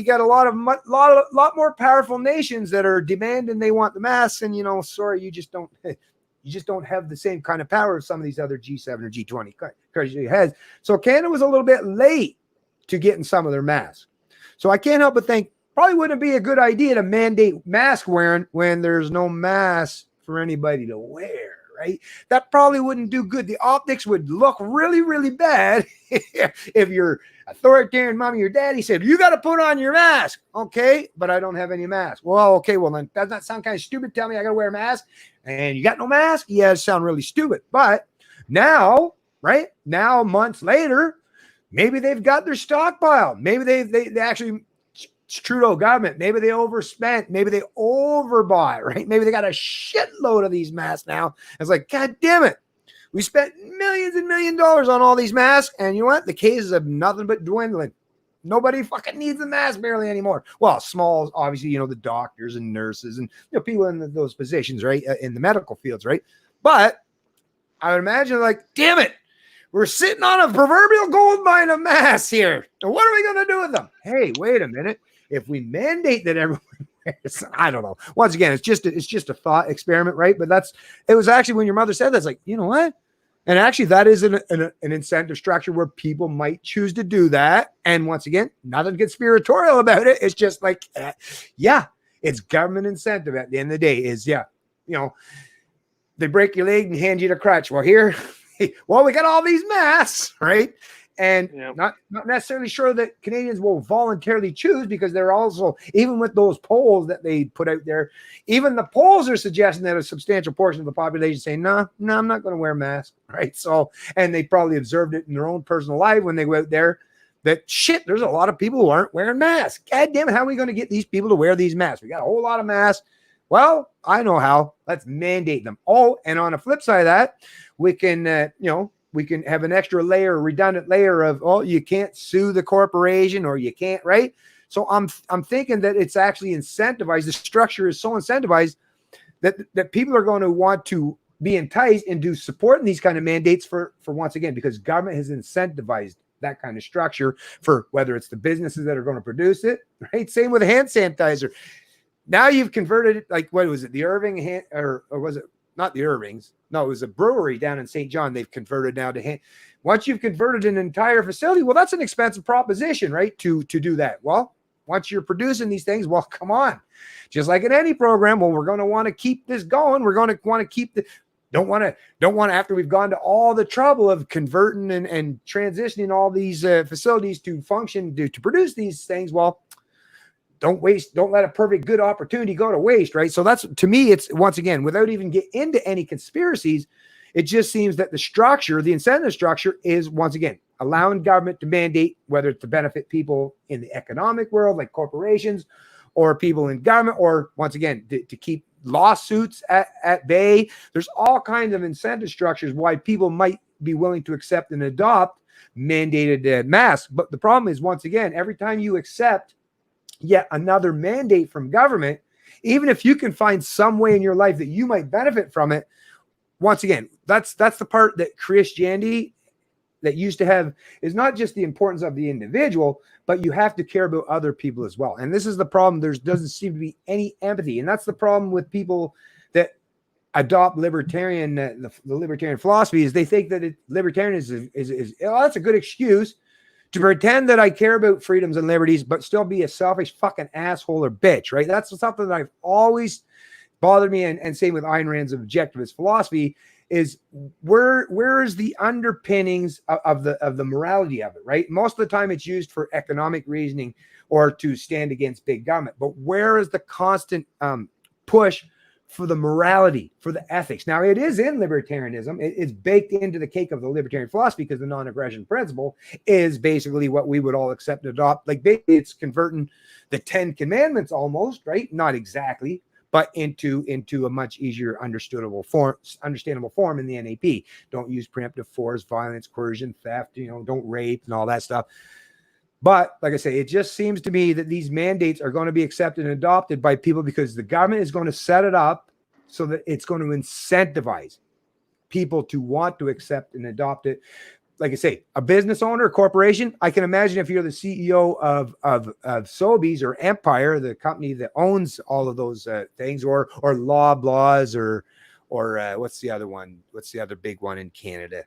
got a lot more powerful nations that are demanding they want the masks, and sorry, you just don't have the same kind of power as some of these other G7 or G20 countries has. So Canada was a little bit late to getting some of their masks. So I can't help but think probably wouldn't be a good idea to mandate mask wearing when there's no mask for anybody to wear, right? That probably wouldn't do good. The optics would look really, really bad if your authoritarian mommy or daddy said, you got to put on your mask. Okay, but I don't have any mask. Well, okay, well then doesn't that sound kind of stupid? Tell me I got to wear a mask and you got no mask? Yeah, it sounds really stupid. But now, right now, months later, maybe they've got their stockpile. Maybe they actually, Trudeau government, maybe they overspent, maybe they overbought, right? Maybe they got a shitload of these masks now. It's like, God damn it. We spent millions and $1 million on all these masks, and you know what? The cases have nothing but dwindling. Nobody fucking needs a mask barely anymore. Well, small, obviously, the doctors and nurses and people in those positions, right? In the medical fields, right? But I would imagine, like, damn it, we're sitting on a proverbial gold mine of masks here. So what are we going to do with them? Hey, wait a minute. If we mandate that everyone wears, I don't know. Once again, it's just a thought experiment, right? But it was actually when your mother said that's like, you know what? And actually, that is an incentive structure where people might choose to do that. And once again, nothing conspiratorial about it. It's just like, yeah, it's government incentive at the end of the day is, yeah, they break your leg and hand you the crutch. Well, here, well, we got all these masks, right? And not necessarily sure that Canadians will voluntarily choose because they're also, even with those polls that they put out there, even the polls are suggesting that a substantial portion of the population saying, no, I'm not going to wear a mask, right? So, and they probably observed it in their own personal life when they go out there that shit, there's a lot of people who aren't wearing masks. God damn it, how are we going to get these people to wear these masks? We got a whole lot of masks. Well, I know how. Let's mandate them. Oh, and on the flip side of that, we can, we can have an extra layer, a redundant layer of, you can't sue the corporation or you can't, right? So I'm thinking that it's actually incentivized. The structure is so incentivized that people are going to want to be enticed into supporting these kind of mandates for once again, because government has incentivized that kind of structure for whether it's the businesses that are going to produce it, right? Same with hand sanitizer. Now you've converted it, like, what was it? The Irving or was it not the Irvings? No, it was a brewery down in St. John. They've converted now to hand. Once you've converted an entire facility, well, that's an expensive proposition, right? To do that. Well, once you're producing these things, well, come on. Just like in any program, well, we're going to want to keep this going. We're going to want to keep don't want to after we've gone to all the trouble of converting and transitioning all these facilities to function to produce these things. Well, don't let a perfect good opportunity go to waste, right? So that's, to me, it's once again, without even get into any conspiracies, it just seems that the incentive structure is once again, allowing government to mandate, whether it's to benefit people in the economic world, like corporations or people in government, or once again, to keep lawsuits at bay. There's all kinds of incentive structures why people might be willing to accept and adopt mandated masks. But the problem is, once again, every time you accept yet another mandate from government, even if you can find some way in your life that you might benefit from it, once again, that's the part that Christianity that used to have is not just the importance of the individual, but you have to care about other people as well. And this is the problem. There doesn't seem to be any empathy. And that's the problem with people that adopt libertarian, the libertarian philosophy, is they think that libertarianism is that's a good excuse to pretend that I care about freedoms and liberties, but still be a selfish fucking asshole or bitch, right? That's something that I've always bothered me. And same with Ayn Rand's objectivist philosophy is where is the underpinnings of the morality of it, right? Most of the time it's used for economic reasoning or to stand against big government. But where is the constant push for the morality, for the ethics? Now, it is in libertarianism. It's baked into the cake of the libertarian philosophy because the non-aggression principle is basically what we would all accept and adopt. Like, basically, it's converting the 10 commandments almost, right? Not exactly, but into a much easier understandable form in the NAP. Don't use preemptive force, violence, coercion, theft, don't rape and all that stuff. But like I say, it just seems to me that these mandates are going to be accepted and adopted by people because the government is going to set it up so that it's going to incentivize people to want to accept and adopt it. Like I say, a business owner, a corporation, I can imagine if you're the CEO of Sobeys or Empire, the company that owns all of those things, or Loblaws or what's the other one? What's the other big one in Canada?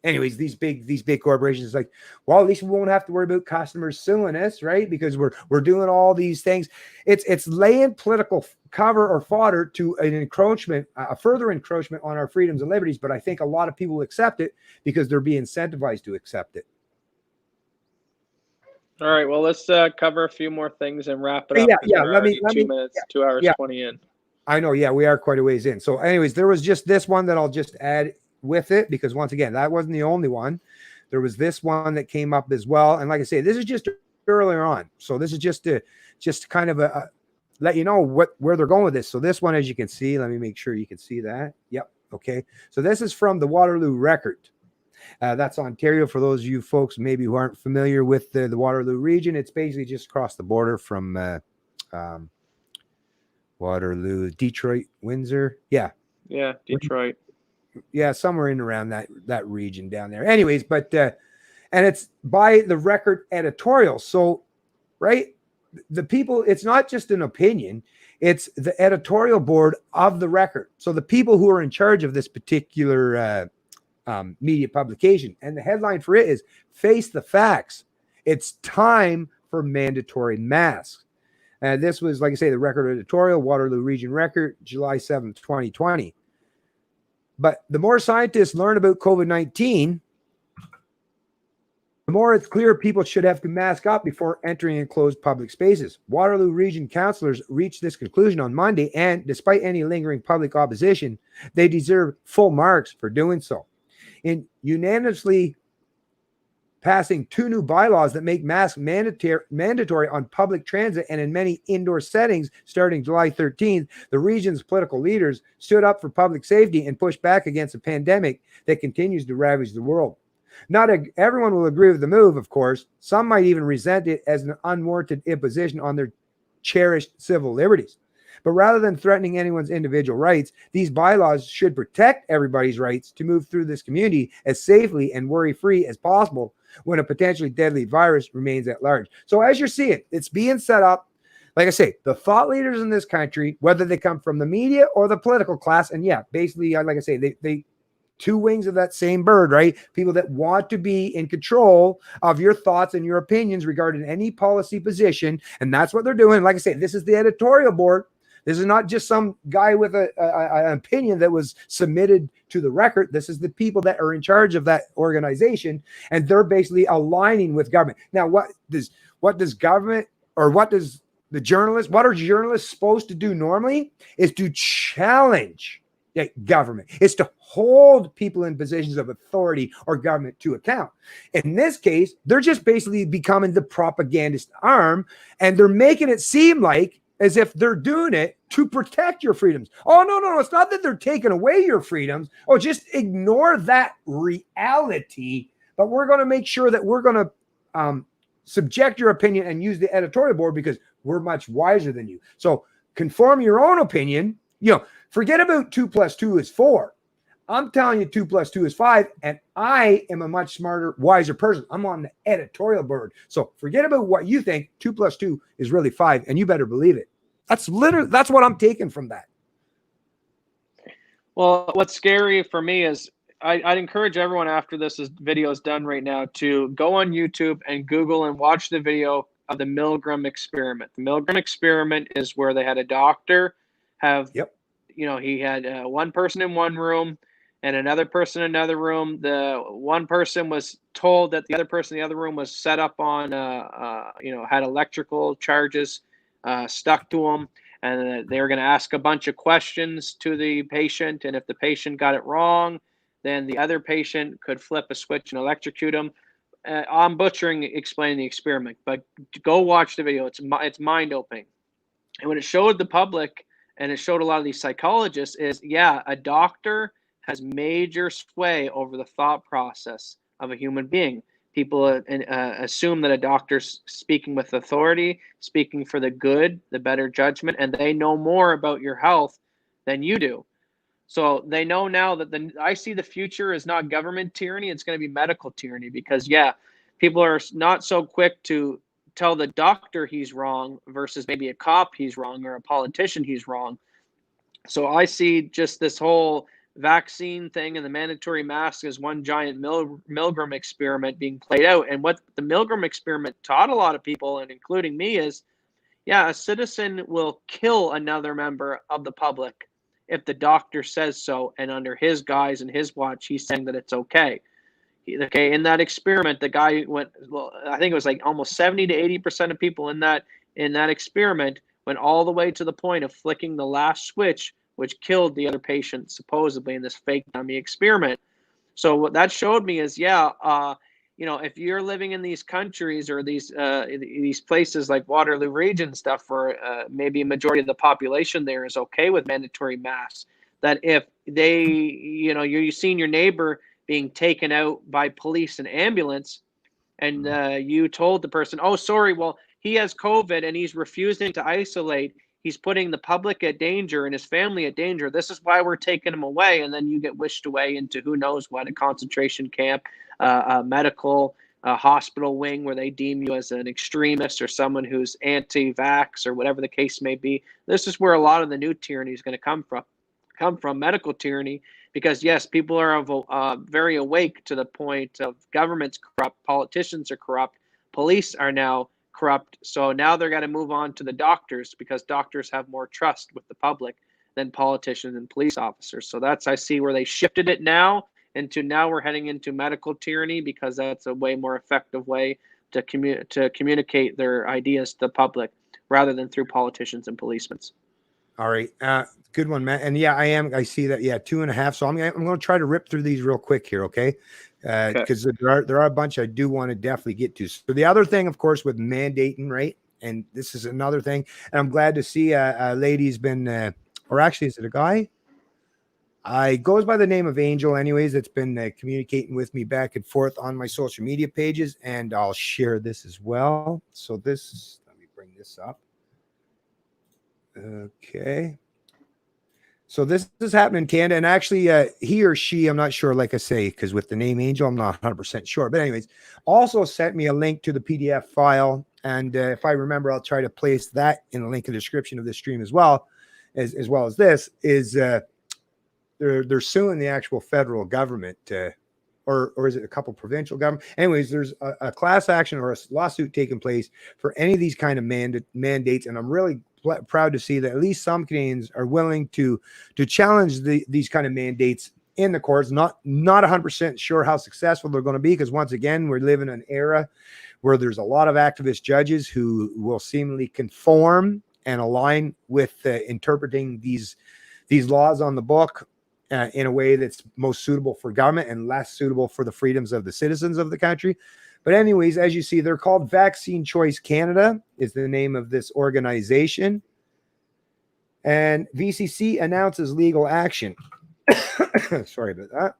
anyways, these big corporations like, well, at least we won't have to worry about customers suing us, right? Because we're doing all these things. It's laying political cover or fodder to an encroachment, a further encroachment on our freedoms and liberties. But I think a lot of people accept it because they're being incentivized to accept it. All right. Well, let's cover a few more things and wrap it up. Yeah. We're Let already me 2 minutes, 2 hours, yeah. 20 in. I know. Yeah, we are quite a ways in. So anyways, there was just this one that I'll just add with it, because once again, that wasn't the only one. There was this one that came up as well. And like I say, this is just earlier on. So this is just kind of a let you know where they're going with this. So this one, as you can see, let me make sure you can see that. Yep. Okay. So this is from the Waterloo Record. That's Ontario. For those of you folks maybe who aren't familiar with the Waterloo region, it's basically just across the border from Waterloo, Detroit, Windsor. Yeah, Detroit. Yeah, somewhere in around that region down there. Anyways, but and it's by the Record editorial. So, right, the people, it's not just an opinion, it's the editorial board of the Record. So the people who are in charge of this particular media publication, and the headline for it is "Face the Facts. It's time for mandatory masks." And this was, like I say, the Record editorial, Waterloo Region Record, July 7th, 2020. But the more scientists learn about COVID-19, the more it's clear people should have to mask up before entering enclosed public spaces. Waterloo Region councillors reached this conclusion on Monday, and despite any lingering public opposition, they deserve full marks for doing so. In unanimously passing 2 new bylaws that make masks mandatory on public transit and in many indoor settings starting July 13th, the region's political leaders stood up for public safety and pushed back against a pandemic that continues to ravage the world. Not everyone will agree with the move, of course. Some might even resent it as an unwarranted imposition on their cherished civil liberties. But rather than threatening anyone's individual rights, these bylaws should protect everybody's rights to move through this community as safely and worry-free as possible when a potentially deadly virus remains at large. So as you're seeing, it's being set up. Like I say, the thought leaders in this country, whether they come from the media or the political class, and yeah, basically, like I say, they 2 wings of that same bird, right? People that want to be in control of your thoughts and your opinions regarding any policy position, and that's what they're doing. Like I say, this is the editorial board. This is not just some guy with an opinion that was submitted to the Record. This is the people that are in charge of that organization, and they're basically aligning with government. Now, what does government, or what are journalists supposed to do normally is to challenge government. It's to hold people in positions of authority or government to account. In this case, they're just basically becoming the propagandist arm, and they're making it seem like as if they're doing it to protect your freedoms. Oh, no. It's not that they're taking away your freedoms. Oh, just ignore that reality. But we're going to make sure that we're going to subject your opinion and use the editorial board because we're much wiser than you. So conform your own opinion. Forget about 2 + 2 is 4. I'm telling you 2 + 2 is 5, and I am a much smarter, wiser person. I'm on the editorial board. So forget about what you think. 2 + 2 is really 5, and you better believe it. That's what I'm taking from that. Well, what's scary for me is I'd encourage everyone after this video is done right now to go on YouTube and Google and watch the video of the Milgram experiment. The Milgram experiment is where they had a doctor have, he had one person in one room and another person in another room. The one person was told that the other person in the other room was set up on, had electrical charges stuck to them. And they were going to ask a bunch of questions to the patient. And if the patient got it wrong, then the other patient could flip a switch and electrocute them. I'm butchering explaining the experiment, but go watch the video. It's mind-opening. And when it showed the public, and it showed a lot of these psychologists, is, a doctor has major sway over the thought process of a human being. People assume that a doctor's speaking with authority, speaking for the good, the better judgment, and they know more about your health than you do. So they know now that I see the future is not government tyranny, it's going to be medical tyranny, because people are not so quick to tell the doctor he's wrong versus maybe a cop he's wrong or a politician he's wrong. So I see just this whole vaccine thing and the mandatory mask is one giant Milgram experiment being played out. And what the Milgram experiment taught a lot of people, and including me, is yeah, a citizen will kill another member of the public if the doctor says so, and under his guise and his watch, he's saying that it's okay. Okay, in that experiment, the guy went. Well, I think it was like almost 70 to 80% of people in that experiment went all the way to the point of flicking the last switch, which killed the other patient supposedly in this fake dummy experiment. So what that showed me is, yeah, if you're living in these countries or these places like Waterloo region stuff, where maybe a majority of the population there is okay with mandatory masks, that if they, you've seen your neighbor being taken out by police and ambulance, and you told the person, oh, sorry, well, he has COVID and he's refusing to isolate. He's putting the public at danger and his family at danger. This is why we're taking him away. And then you get wished away into who knows what, a concentration camp, a medical hospital wing where they deem you as an extremist or someone who's anti-vax or whatever the case may be. This is where a lot of the new tyranny is going to come from medical tyranny, because yes, people are very awake to the point of government's corrupt, politicians are corrupt, police are now corrupt. So now they're going to move on to the doctors, because doctors have more trust with the public than politicians and police officers. So that's, I see where they shifted it now now we're heading into medical tyranny, because that's a way more effective way to communicate their ideas to the public rather than through politicians and policemen. All right. Good one, Matt. And yeah, I see that. Yeah, 2.5. So I'm going to try to rip through these real quick here. Okay. Because there are a bunch I do want to definitely get to. So the other thing, of course, with mandating, right? And this is another thing. And I'm glad to see a lady's been, or actually, is it a guy? Goes by the name of Angel anyways. That's been communicating with me back and forth on my social media pages. And I'll share this as well. So let me bring this up. Okay. So this is happening in Canada, and actually he or she, I'm not sure, like I say, because with the name Angel, I'm not 100% sure. But anyways, also sent me a link to the PDF file. And if I remember, I'll try to place that in the link in the description of this stream as well as this, is they're suing the actual federal government, or is it a couple provincial government? Anyways, there's a class action or a lawsuit taking place for any of these kind of mandates. And I'm really proud to see that at least some Canadians are willing to challenge these kind of mandates in the courts. Not 100% sure how successful they're going to be, because once again, we're living in an era where there's a lot of activist judges who will seemingly conform and align with interpreting these laws on the book in a way that's most suitable for government and less suitable for the freedoms of the citizens of the country. But anyways, as you see, they're called Vaccine Choice Canada is the name of this organization. And VCC announces legal action. Sorry about that.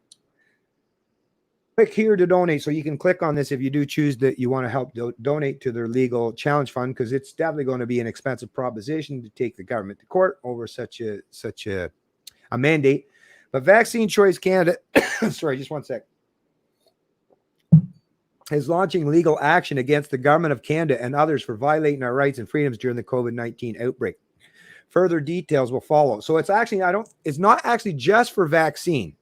Click here to donate. So you can click on this if you do choose that you want to help donate to their legal challenge fund, because it's definitely going to be an expensive proposition to take the government to court over such a mandate. But Vaccine Choice Canada, sorry, just one sec, is launching legal action against the government of Canada and others for violating our rights and freedoms during the COVID-19 outbreak. Further details will follow. So it's actually, it's not actually just for vaccine.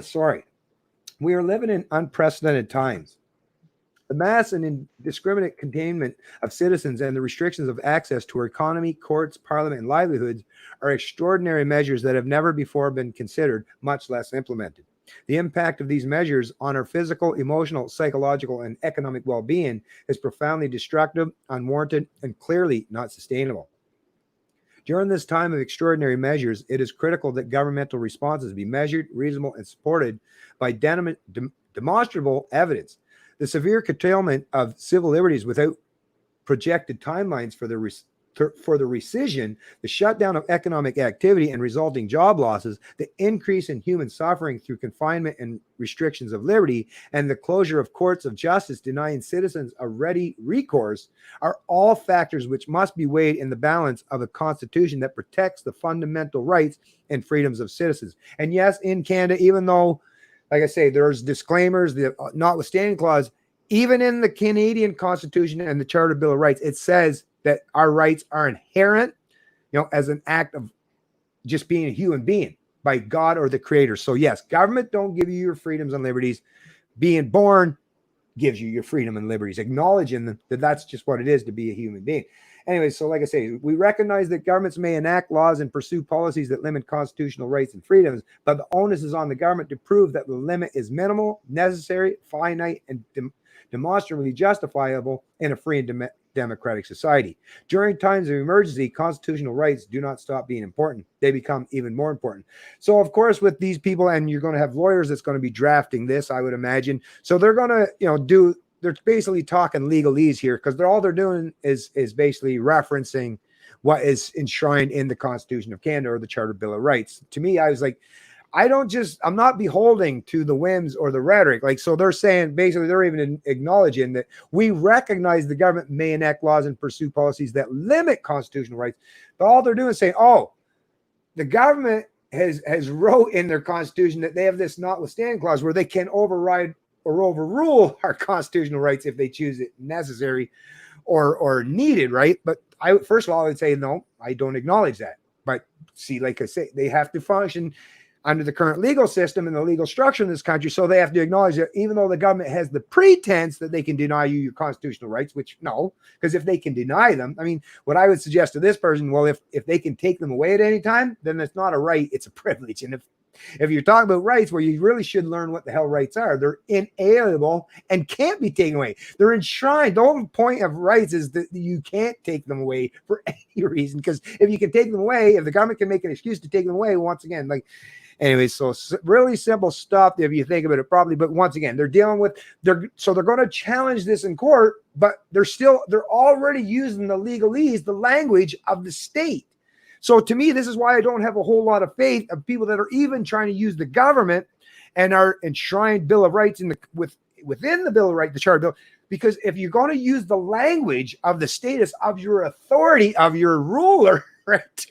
Sorry. We are living in unprecedented times. The mass and indiscriminate containment of citizens and the restrictions of access to our economy, courts, parliament, and livelihoods are extraordinary measures that have never before been considered, much less implemented. The impact of these measures on our physical, emotional, psychological, and economic well-being is profoundly destructive, unwarranted, and clearly not sustainable. During this time of extraordinary measures, it is critical that governmental responses be measured, reasonable, and supported by demonstrable evidence. The severe curtailment of civil liberties without projected timelines for the rescission, the shutdown of economic activity and resulting job losses, the increase in human suffering through confinement and restrictions of liberty, and the closure of courts of justice denying citizens a ready recourse are all factors which must be weighed in the balance of a constitution that protects the fundamental rights and freedoms of citizens. And yes, in Canada, even though, like I say, there's disclaimers, the notwithstanding clause, even in the Canadian Constitution and the Charter Bill of Rights, it says that our rights are inherent, as an act of just being a human being by God or the creator. So yes, government don't give you your freedoms and liberties. Being born gives you your freedom and liberties, acknowledging that that's just what it is to be a human being. Anyway, so like I say, we recognize that governments may enact laws and pursue policies that limit constitutional rights and freedoms, but the onus is on the government to prove that the limit is minimal, necessary, finite, and demonstrably justifiable in a free and democratic society. During times of emergency, constitutional rights do not stop being important. They become even more important. So, of course, with these people, and you're going to have lawyers that's going to be drafting this, I would imagine. So they're going to, they're basically talking legalese here, because all they're doing is basically referencing what is enshrined in the Constitution of Canada or the Charter Bill of Rights. To me, I was like, I'm not beholding to the whims or the rhetoric. Like, so they're saying, basically, they're even acknowledging that we recognize the government may enact laws and pursue policies that limit constitutional rights. But all they're doing is saying, oh, the government has wrote in their constitution that they have this notwithstanding clause where they can override or overrule our constitutional rights if they choose it necessary or needed, right? But first of all, I would say, no, I don't acknowledge that. But see, like I say, they have to function under the current legal system and the legal structure in this country. So they have to acknowledge that even though the government has the pretense that they can deny you your constitutional rights, which no, because if they can deny them, I mean, what I would suggest to this person, well, if they can take them away at any time, then it's not a right, it's a privilege. And if you're talking about rights, where you really should learn what the hell rights are, they're inalienable and can't be taken away. They're enshrined. The whole point of rights is that you can't take them away for any reason, because if you can take them away, if the government can make an excuse to take them away, once again, like, anyway, so really simple stuff if you think about it properly. But once again, they're dealing with they're going to challenge this in court, but they're already using the legalese, the language of the state. So to me, this is why I don't have a whole lot of faith of people that are even trying to use the government and are enshrined Bill of Rights within the Bill of Rights, the Charter Bill. Because if you're going to use the language of the status of your authority, of your ruler, right,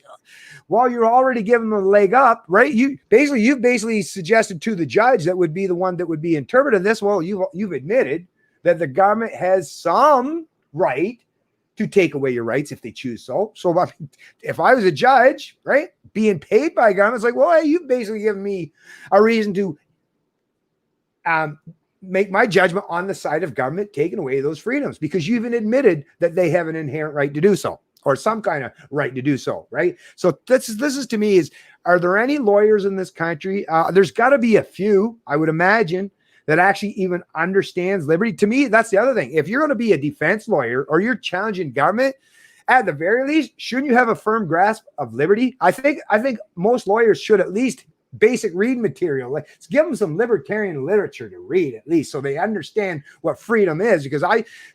while you're already giving them a leg up, right? You've basically suggested to the judge that would be the one that would be interpreting this. Well, you've admitted that the government has some right to take away your rights if they choose so. So if I was a judge, right, being paid by government, it's like, well, hey, you've basically given me a reason to make my judgment on the side of government taking away those freedoms, because you even admitted that they have an inherent right to do so, or some kind of right to do so, right? So this is to me is, are there any lawyers in this country? There's got to be a few, I would imagine, that actually even understands liberty. To me, that's the other thing. If you're going to be a defense lawyer or you're challenging government, at the very least, shouldn't you have a firm grasp of liberty? I think most lawyers should at least basic reading material. Like, let's give them some libertarian literature to read at least, so they understand what freedom is. Because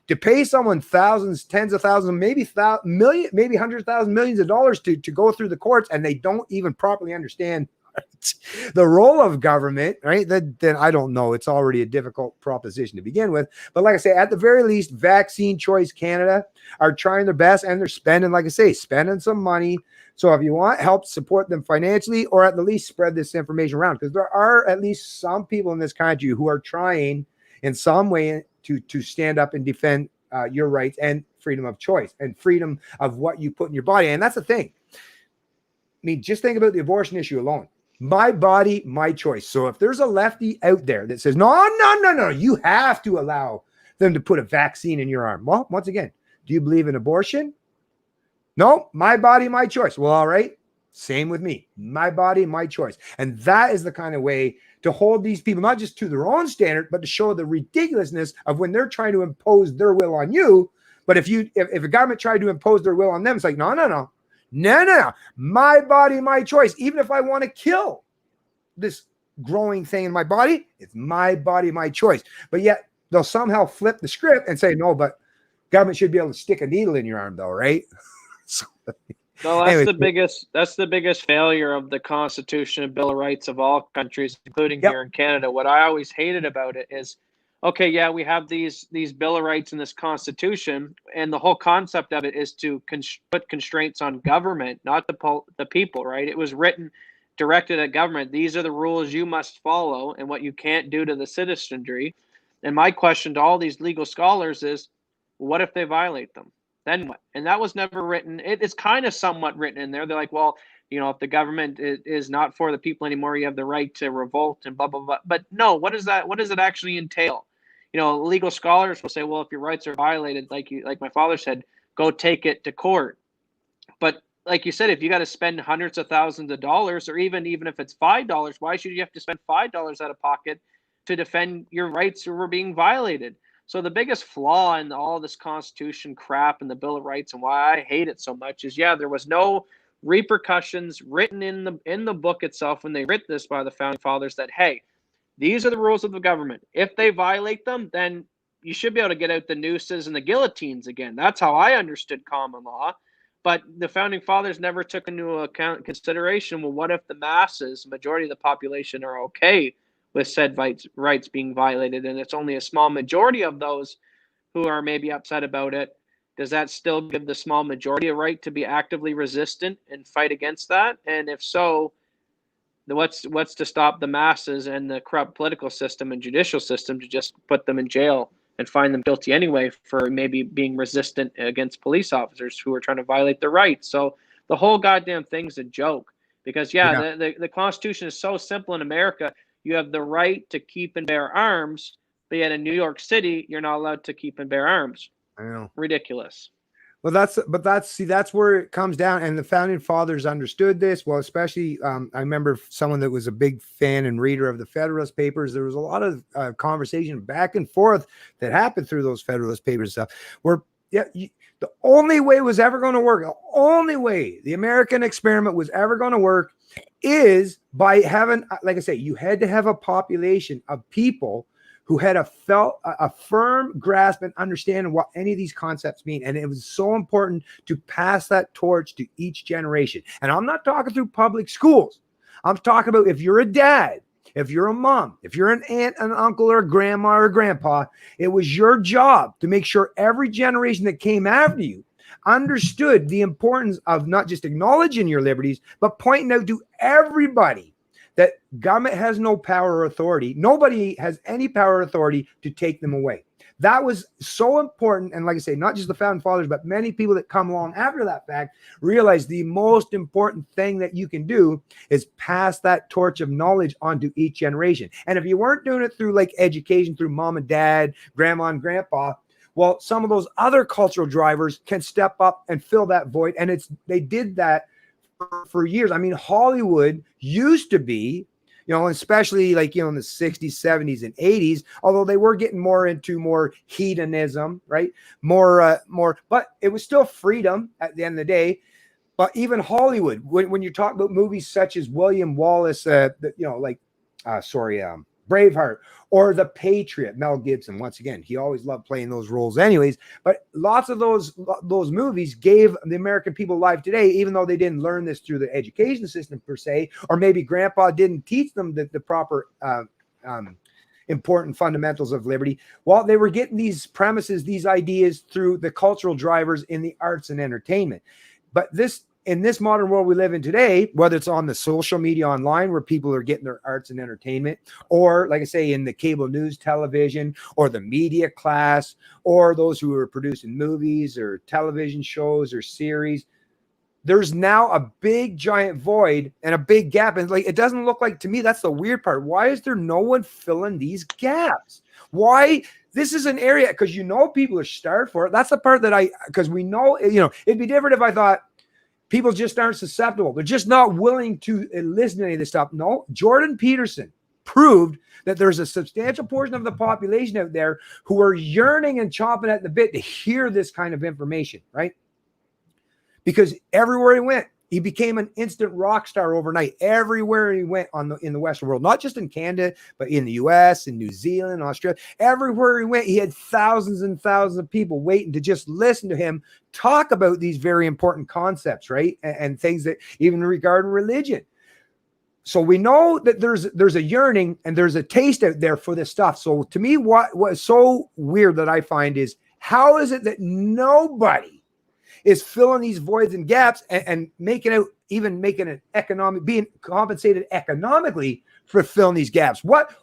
to pay someone thousands, tens of thousands, maybe million, maybe hundreds of thousands, millions of dollars to go through the courts, and they don't even properly understand the role of government, right? Then I don't know. It's already a difficult proposition to begin with. But like I say, at the very least, Vaccine Choice Canada are trying their best, and they're spending, like I say, spending some money. So if you want help, support them financially, or at the least spread this information around, because there are at least some people in this country who are trying in some way to stand up and defend your rights and freedom of choice and freedom of what you put in your body. And that's the thing. I mean, just think about the abortion issue alone. My body, my choice. So if there's a lefty out there that says, no, you have to allow them to put a vaccine in your arm. Well, once again, do you believe in abortion? No, my body, my choice. Well, all right. Same with me. My body, my choice. And that is the kind of way to hold these people, not just to their own standard, but to show the ridiculousness of when they're trying to impose their will on you. But if a government tried to impose their will on them, it's like, no. My body, my choice. Even if I want to kill this growing thing in my body, it's my body, my choice. But yet they'll somehow flip the script and say, no, but government should be able to stick a needle in your arm though, right? No, that's the biggest failure of the Constitution and Bill of Rights of all countries, including here in Canada. What I always hated about it is, okay, yeah, we have these Bill of Rights in this Constitution, and the whole concept of it is to put constraints on government, not the people, right? It was written, directed at government. These are the rules you must follow and what you can't do to the citizenry. And my question to all these legal scholars is, what if they violate them? Then what? And that was never written. It's kind of somewhat written in there. They're like, well, if the government is not for the people anymore, you have the right to revolt and blah, blah, blah. But no, what is that? What does it actually entail? Legal scholars will say, well, if your rights are violated, like my father said, go take it to court. But like you said, if you got to spend hundreds of thousands of dollars, or even if it's $5, why should you have to spend $5 out of pocket to defend your rights that were being violated? So the biggest flaw in all this Constitution crap and the Bill of Rights, and why I hate it so much, is there was no repercussions written in the book itself when they writ this by the founding fathers that, hey, these are the rules of the government. If they violate them, then you should be able to get out the nooses and the guillotines again. That's how I understood common law. But the founding fathers never took into account consideration, well, what if the masses, majority of the population, are okay with said rights being violated, and it's only a small majority of those who are maybe upset about it? Does that still give the small majority a right to be actively resistant and fight against that? And if so, what's to stop the masses and the corrupt political system and judicial system to just put them in jail and find them guilty anyway for maybe being resistant against police officers who are trying to violate their rights? So the whole goddamn thing's a joke, because the Constitution is so simple in America. You have the right to keep and bear arms, but yet in New York City, you're not allowed to keep and bear arms. I know. Ridiculous. Well, that's where it comes down. And the founding fathers understood this. Well, especially, I remember someone that was a big fan and reader of the Federalist Papers. There was a lot of conversation back and forth that happened through those Federalist Papers stuff, where the only way it was ever going to work, the only way the American experiment was ever going to work is by having, like I say, you had to have a population of people who had a firm grasp and understanding what any of these concepts mean. And it was so important to pass that torch to each generation. And I'm not talking through public schools. I'm talking about if you're a dad, if you're a mom, if you're an aunt, an uncle, or a grandma or a grandpa, it was your job to make sure every generation that came after you understood the importance of not just acknowledging your liberties, but pointing out to everybody that government has no power or authority. Nobody has any power or authority to take them away. That was so important. And like I say, not just the founding fathers, but many people that come along after that fact realize the most important thing that you can do is pass that torch of knowledge onto each generation. And if you weren't doing it through like education, through mom and dad, grandma and grandpa, well, some of those other cultural drivers can step up and fill that void. And they did that for years. I mean, Hollywood used to be, especially like, in the 60s, 70s, and 80s, although they were getting more into more hedonism, right? More, but it was still freedom at the end of the day. But even Hollywood, when you talk about movies such as William Wallace, Braveheart, or The Patriot, Mel Gibson. Once again, he always loved playing those roles anyways, but lots of those movies gave the American people life today, even though they didn't learn this through the education system per se, or maybe grandpa didn't teach them the proper important fundamentals of liberty. Well, they were getting these premises, these ideas through the cultural drivers in the arts and entertainment. But in this modern world we live in today, whether it's on the social media online where people are getting their arts and entertainment, or like I say, in the cable news, television, or the media class, or those who are producing movies or television shows or series, there's now a big giant void and a big gap. And it doesn't look like, to me, that's the weird part. Why is there no one filling these gaps? Why? This is an area, because people are starved for it. That's the part that because we know, it'd be different if I thought, people just aren't susceptible. They're just not willing to listen to any of this stuff. No, Jordan Peterson proved that there's a substantial portion of the population out there who are yearning and chomping at the bit to hear this kind of information, right? Because everywhere he went, he became an instant rock star overnight. Everywhere he went in the Western world, not just in Canada, but in the US, in New Zealand, Australia, everywhere he went, he had thousands and thousands of people waiting to just listen to him talk about these very important concepts, right? And things that even regarding religion. So we know that there's a yearning and there's a taste out there for this stuff. So to me, what is so weird that I find is, how is it that nobody is filling these voids and gaps and making it economic, being compensated economically for filling these gaps? What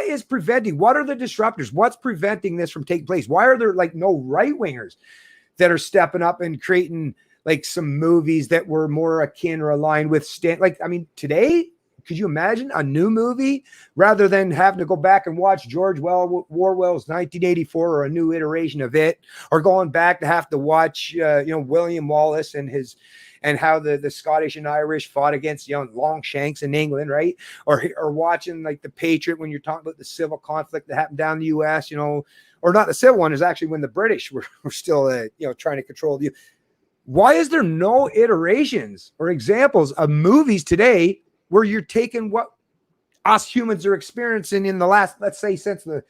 is preventing? What are the disruptors? What's preventing this from taking place? Why are there no right wingers that are stepping up and creating like some movies that were more akin or aligned with today, could you imagine a new movie rather than having to go back and watch George Orwell's 1984 or a new iteration of it, or going back to have to watch, William Wallace and how the Scottish and Irish fought against, Longshanks in England, right? Or watching like The Patriot when you're talking about the civil conflict that happened down in the U.S., or not the civil one, is actually when the British were still, trying to control the. Why is there no iterations or examples of movies today where you're taking what us humans are experiencing in the last, let's say, since the,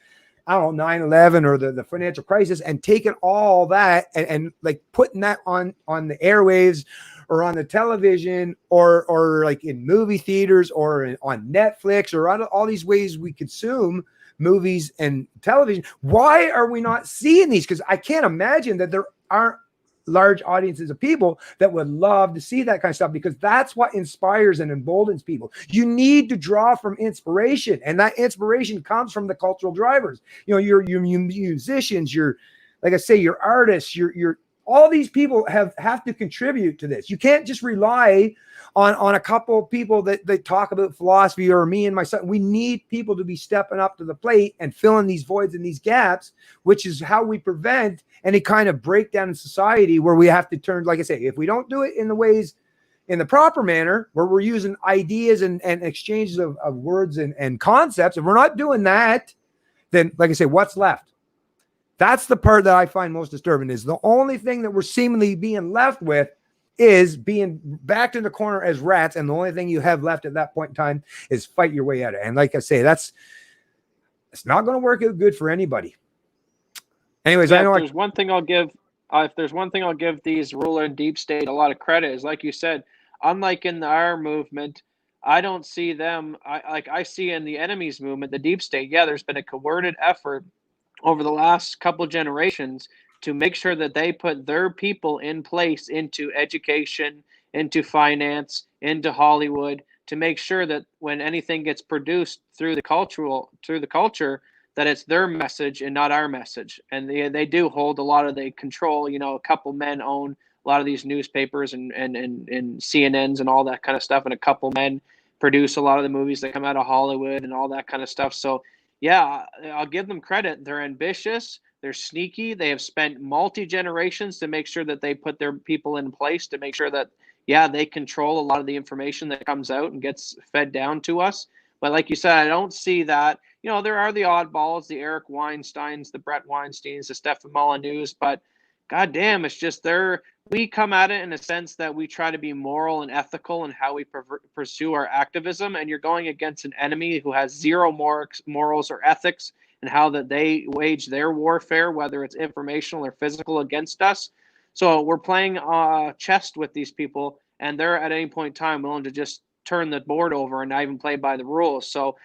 9/11 or the financial crisis, and taking all that and like putting that on the airwaves or on the television or like in movie theaters or on Netflix or on all these ways we consume movies and television? Why are we not seeing these? Because I can't imagine that there aren't large audiences of people that would love to see that kind of stuff, because that's what inspires and emboldens people. You need to draw from inspiration, and that inspiration comes from the cultural drivers. Your musicians, your, like I say, your artists, your all these people have to contribute to this. You can't just rely on a couple of people that talk about philosophy, or me and my son. We need people to be stepping up to the plate and filling these voids and these gaps, which is how we prevent any kind of breakdown in society where we have to turn, like I say, if we don't do it in the proper manner, where we're using ideas and exchanges of words and concepts, if we're not doing that, then, like I say, what's left? That's the part that I find most disturbing, is the only thing that we're seemingly being left with is being backed in the corner as rats. And the only thing you have left at that point in time is fight your way out of it. And like I say, it's not going to work out good for anybody. Anyways, I know if there's one thing I'll give these ruler and deep state a lot of credit, is, like you said, unlike in our movement, I don't see them. I see in the enemy's movement, the deep state. Yeah, there's been a coordinated effort over the last couple of generations to make sure that they put their people in place into education, into finance, into Hollywood, to make sure that when anything gets produced through the culture, that it's their message and not our message. And they do hold a lot of the control. A couple men own a lot of these newspapers and CNNs and all that kind of stuff. And a couple men produce a lot of the movies that come out of Hollywood and all that kind of stuff. So yeah, I'll give them credit. They're ambitious. They're sneaky. They have spent multi-generations to make sure that they put their people in place to make sure that, they control a lot of the information that comes out and gets fed down to us. But like you said, I don't see that. There are the oddballs, the Eric Weinsteins, the Brett Weinsteins, the Stefan Molyneux, but goddamn, it's just we come at it in a sense that we try to be moral and ethical in how we pursue our activism, and you're going against an enemy who has zero morals or ethics and how that they wage their warfare, whether it's informational or physical, against us. So we're playing chess with these people, and they're at any point in time willing to just turn the board over and not even play by the rules. So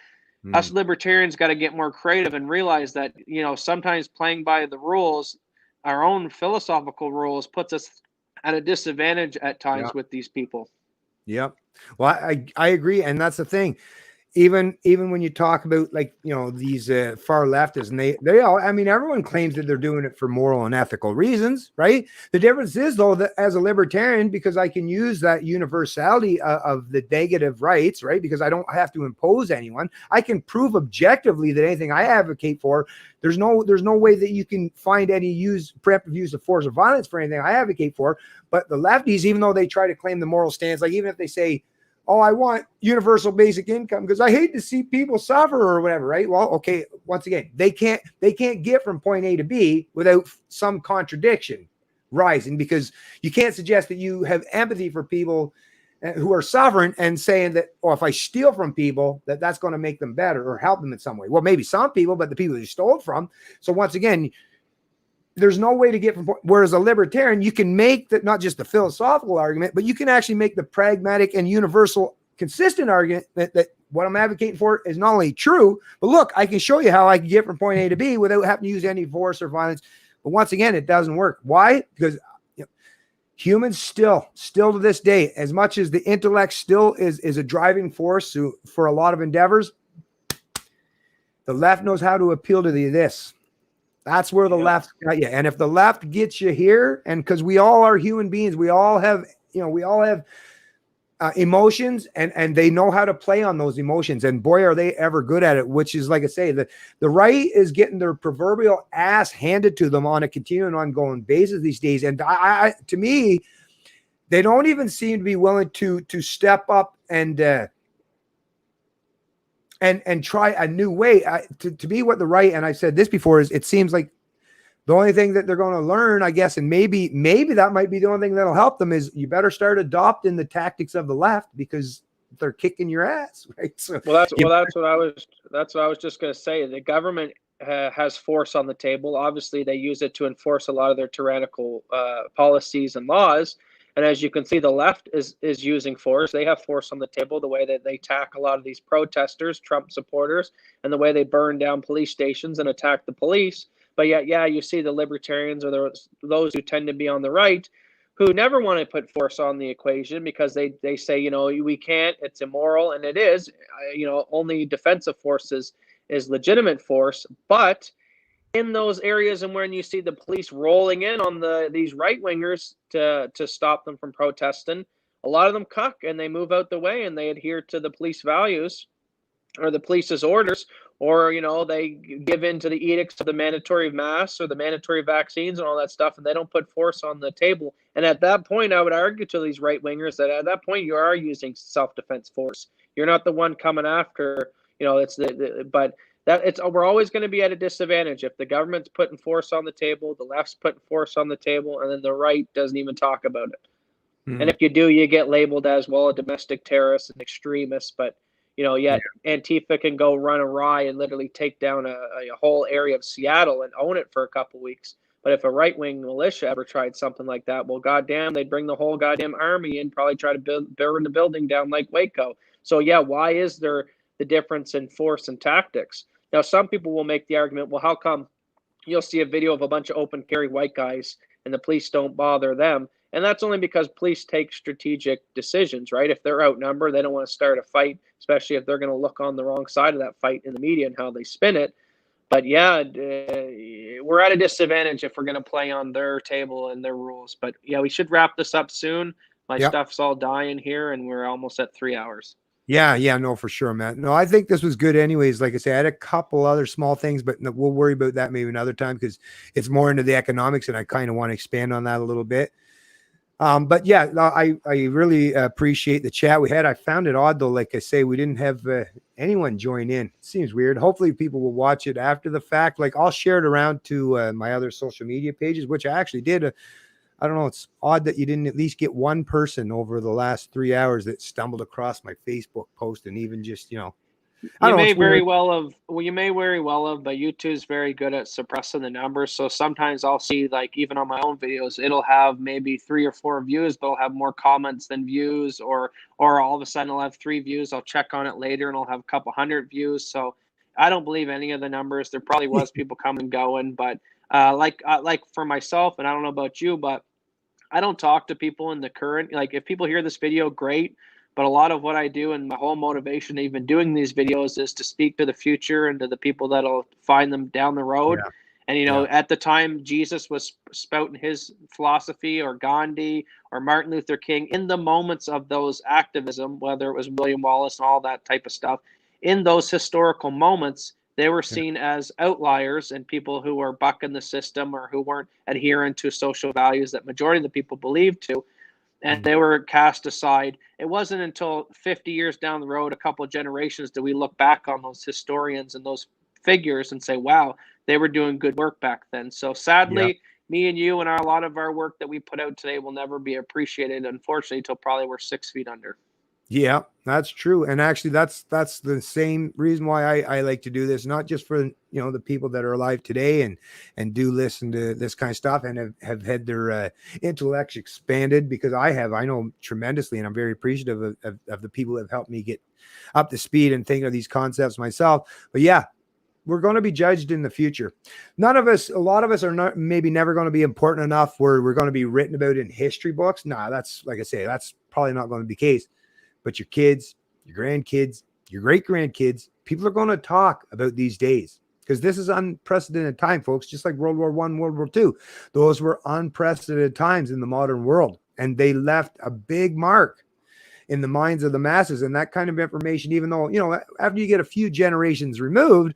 us libertarians got to get more creative and realize that, sometimes playing by the rules, our own philosophical rules, puts us at a disadvantage at times with these people. Yep. Well, I agree. And that's the thing. Even when you talk about these far leftists, and they all, everyone claims that they're doing it for moral and ethical reasons, right? The difference is, though, that as a libertarian, because I can use that universality of the negative rights, right? Because I don't have to impose anyone. I can prove objectively that anything I advocate for, there's no way that you can find any preemptive use of force or violence for anything I advocate for. But the lefties, even though they try to claim the moral stance, like even if they say, oh, I want universal basic income because I hate to see people suffer or whatever, right? Well, okay, once again, they can't get from point A to B without some contradiction rising, because you can't suggest that you have empathy for people who are suffering and saying that, oh, if I steal from people, that's going to make them better or help them in some way. Well, maybe some people, but the people you stole from. So once again, there's no way to get from, whereas a libertarian, you can make that not just the philosophical argument, but you can actually make the pragmatic and universal consistent argument that what I'm advocating for is not only true, but look, I can show you how I can get from point A to B without having to use any force or violence. But once again, it doesn't work. Why? Because humans still to this day, as much as the intellect still is a driving force for a lot of endeavors, the left knows how to appeal to this. That's where the left got you. And if the left gets you here, and because we all are human beings, we all have, we all have emotions, and they know how to play on those emotions. And boy, are they ever good at it, which is, like I say, the right is getting their proverbial ass handed to them on a continuing ongoing basis these days. And to me, they don't even seem to be willing to step up and try a new way. To me, what the right, and I've said this before, is it seems like the only thing that they're going to learn, I guess, and maybe that might be the only thing that'll help them, is you better start adopting the tactics of the left, because they're kicking your ass, right? So that's what I was just going to say. The government has force on the table. Obviously, they use it to enforce a lot of their tyrannical policies and laws. And as you can see, the left is using force. They have force on the table, the way that they attack a lot of these protesters, Trump supporters, and the way they burn down police stations and attack the police. But yet, you see the libertarians, or those who tend to be on the right, who never want to put force on the equation, because they say, we can't, it's immoral, and it is. Only defensive force is legitimate force. But in those areas, and when you see the police rolling in on these right-wingers to stop them from protesting, a lot of them cuck and they move out the way and they adhere to the police values or the police's orders, or they give in to the edicts of the mandatory masks or the mandatory vaccines and all that stuff, and they don't put force on the table. And at that point, I would argue to these right-wingers that at that point you are using self-defense force. You're not the one coming after, it's we're always going to be at a disadvantage if the government's putting force on the table, the left's putting force on the table, and then the right doesn't even talk about it. Mm-hmm. And if you do, you get labeled as, well, a domestic terrorist and extremist. But yet Antifa can go run awry and literally take down a whole area of Seattle and own it for a couple weeks. But if a right-wing militia ever tried something like that, well, goddamn, they'd bring the whole goddamn army and probably try to burn the building down like Waco. So why is there the difference in force and tactics? Now, some people will make the argument, well, how come you'll see a video of a bunch of open carry white guys and the police don't bother them? And that's only because police take strategic decisions, right? If they're outnumbered, they don't want to start a fight, especially if they're going to look on the wrong side of that fight in the media and how they spin it. But we're at a disadvantage if we're going to play on their table and their rules. But we should wrap this up soon. My stuff's all dying here, and we're almost at 3 hours. Yeah, no, for sure, man. No, I think this was good anyways. Like I say, I had a couple other small things, but we'll worry about that maybe another time, because it's more into the economics, and I kind of want to expand on that a little bit. But I really appreciate the chat we had. I found it odd, though, like I say, we didn't have anyone join in. It seems weird. Hopefully people will watch it after the fact. Like, I'll share it around to my other social media pages, which I actually did. I don't know. It's odd that you didn't at least get one person over the last 3 hours that stumbled across my Facebook post, and even just, you may very well have, but YouTube's very good at suppressing the numbers. So sometimes I'll see, like, even on my own videos, it'll have maybe 3 or 4 views, but it'll have more comments than views, or all of a sudden it'll have 3 views. I'll check on it later and it'll have a couple hundred views. So I don't believe any of the numbers. There probably was people coming and going, but like for myself, and I don't know about you, but I don't talk to people in the current, like, if people hear this video, great. But a lot of what I do, and my whole motivation even doing these videos, is to speak to the future and to the people that'll find them down the road. Yeah. And, at the time Jesus was spouting his philosophy, or Gandhi or Martin Luther King, in the moments of those activism, whether it was William Wallace and all that type of stuff, in those historical moments, they were seen as outliers and people who were bucking the system, or who weren't adhering to social values that majority of the people believed to. And they were cast aside. It wasn't until 50 years down the road, a couple of generations, do we look back on those historians and those figures and say, wow, they were doing good work back then. So sadly, me and you and a lot of our work that we put out today will never be appreciated, unfortunately, until probably we're 6 feet under. Yeah, that's true. And actually, that's the same reason why I like to do this, not just for, the people that are alive today and do listen to this kind of stuff and have had their intellects expanded, because I know tremendously, and I'm very appreciative of the people that have helped me get up to speed and think of these concepts myself. But we're going to be judged in the future. A lot of us are not, maybe never going to be important enough where we're going to be written about in history books. Nah, that's, like I say, that's probably not going to be the case. But your kids, your grandkids, your great grandkids, people are going to talk about these days. because this is unprecedented time, folks, just like World War I, World War II. Those were unprecedented times in the modern world, and they left a big mark in the minds of the masses. And that kind of information, even though, after you get a few generations removed,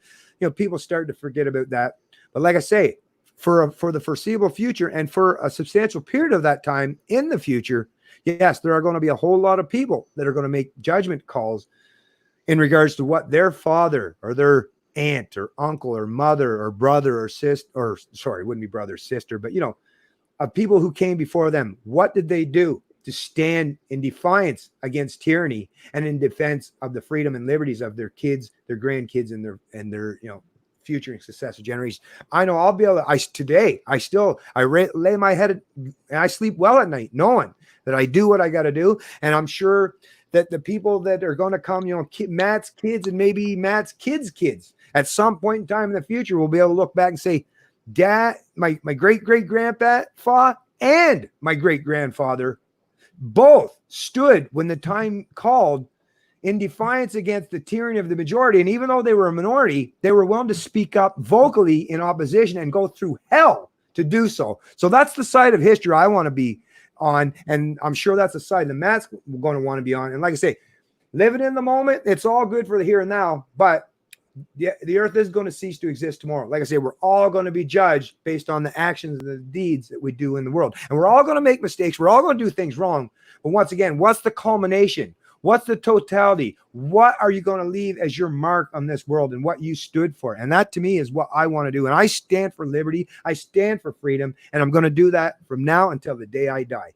people start to forget about that. But like I say, for the foreseeable future and for a substantial period of that time in the future, yes, there are going to be a whole lot of people that are going to make judgment calls in regards to what their father or their aunt or uncle or mother or brother or sister, or sorry, it wouldn't be brother, sister, but of people who came before them, what did they do to stand in defiance against tyranny and in defense of the freedom and liberties of their kids, their grandkids, and their future and successive generations. I know I'll be able to, I lay my head and I sleep well at night knowing that I do what I got to do. And I'm sure that the people that are going to come, Matt's kids and maybe Matt's kids at some point in time in the future will be able to look back and say, Dad, my great-great-grandpa and my great-grandfather both stood when the time called in defiance against the tyranny of the majority. And even though they were a minority, they were willing to speak up vocally in opposition and go through hell to do so. So that's the side of history I want to be on. And I'm sure that's the side that Matt's going to want to be on. And like I say, living in the moment, it's all good for the here and now, but the earth is going to cease to exist tomorrow. Like I say, we're all going to be judged based on the actions and the deeds that we do in the world. And we're all going to make mistakes. We're all going to do things wrong. But once again, what's the culmination? What's the totality? What are you going to leave as your mark on this world and what you stood for? And that to me is what I want to do. And I stand for liberty. I stand for freedom. And I'm going to do that from now until the day I die.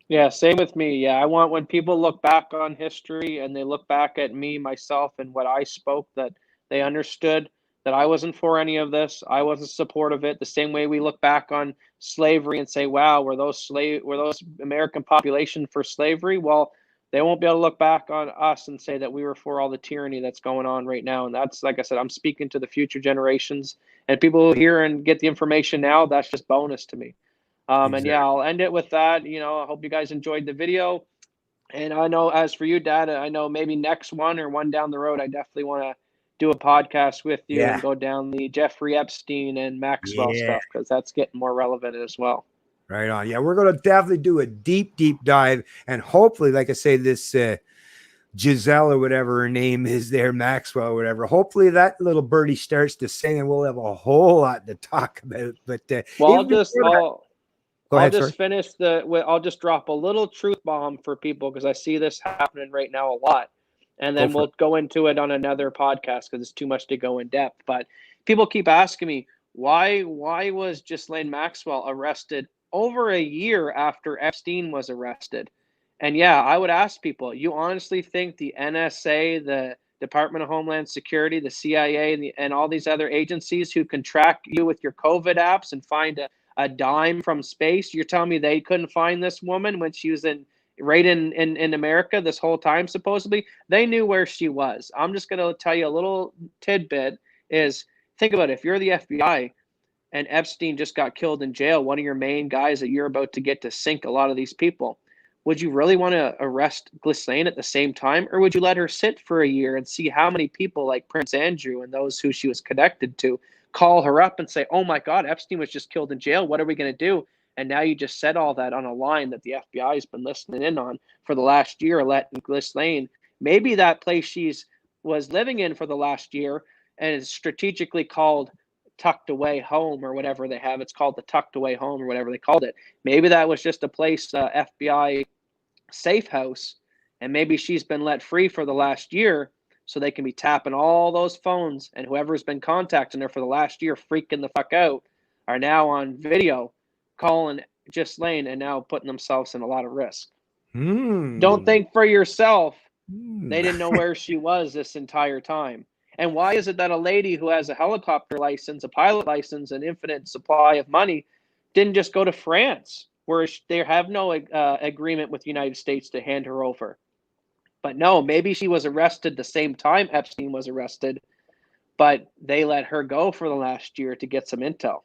Yeah, same with me. Yeah, I want when people look back on history and they look back at me, myself, and what I spoke, that they understood that I wasn't for any of this. I wasn't supportive of it. The same way we look back on slavery and say, wow, were those American population for slavery? Well, they won't be able to look back on us and say that we were for all the tyranny that's going on right now. And that's, like I said, I'm speaking to the future generations, and people who hear and get the information now, that's just bonus to me. And yeah, I'll end it with that. I hope you guys enjoyed the video. And I know, as for you, Dad, I know maybe next one or one down the road, I definitely want to do a podcast with you and go down the Jeffrey Epstein and Maxwell stuff, because that's getting more relevant as well. Right on. Yeah, we're going to definitely do a deep dive. And hopefully, like I say, this Giselle or whatever her name is there, Maxwell or whatever, hopefully that little birdie starts to sing and we'll have a whole lot to talk about. But I'll just drop a little truth bomb for people, because I see this happening right now a lot. And then we'll go into it on another podcast because it's too much to go in depth. But people keep asking me, why was Ghislaine Maxwell arrested over a year after Epstein was arrested? And yeah, I would ask people, you honestly think the NSA, the Department of Homeland Security, the CIA, and all these other agencies who can track you with your COVID apps and find a dime from space, you're telling me they couldn't find this woman when she was in America this whole time? Supposedly they knew where she was. I'm just going to tell you a little tidbit is, think about it. If you're the FBI and Epstein just got killed in jail, one of your main guys that you're about to get to sink a lot of these people, would you really want to arrest Ghislaine at the same time? Or would you let her sit for a year and see how many people like Prince Andrew and those who she was connected to call her up and say, oh my God, Epstein was just killed in jail. What are we going to do? And now you just said all that on a line that the FBI has been listening in on for the last year, letting Ghislaine, maybe that place she's was living in for the last year and is strategically called tucked away home or whatever they have. It's called the tucked away home or whatever they called it. Maybe that was just a place, FBI safe house. And maybe she's been let free for the last year so they can be tapping all those phones, and whoever's been contacting her for the last year, freaking the fuck out, are now on video calling Ghislaine and now putting themselves in a lot of risk. Don't think for yourself. They didn't know where she was this entire time. And why is it that a lady who has a helicopter license, a pilot license, an infinite supply of money didn't just go to France, where they have no agreement with the United States to hand her over? But no, maybe she was arrested the same time Epstein was arrested, but they let her go for the last year to get some intel.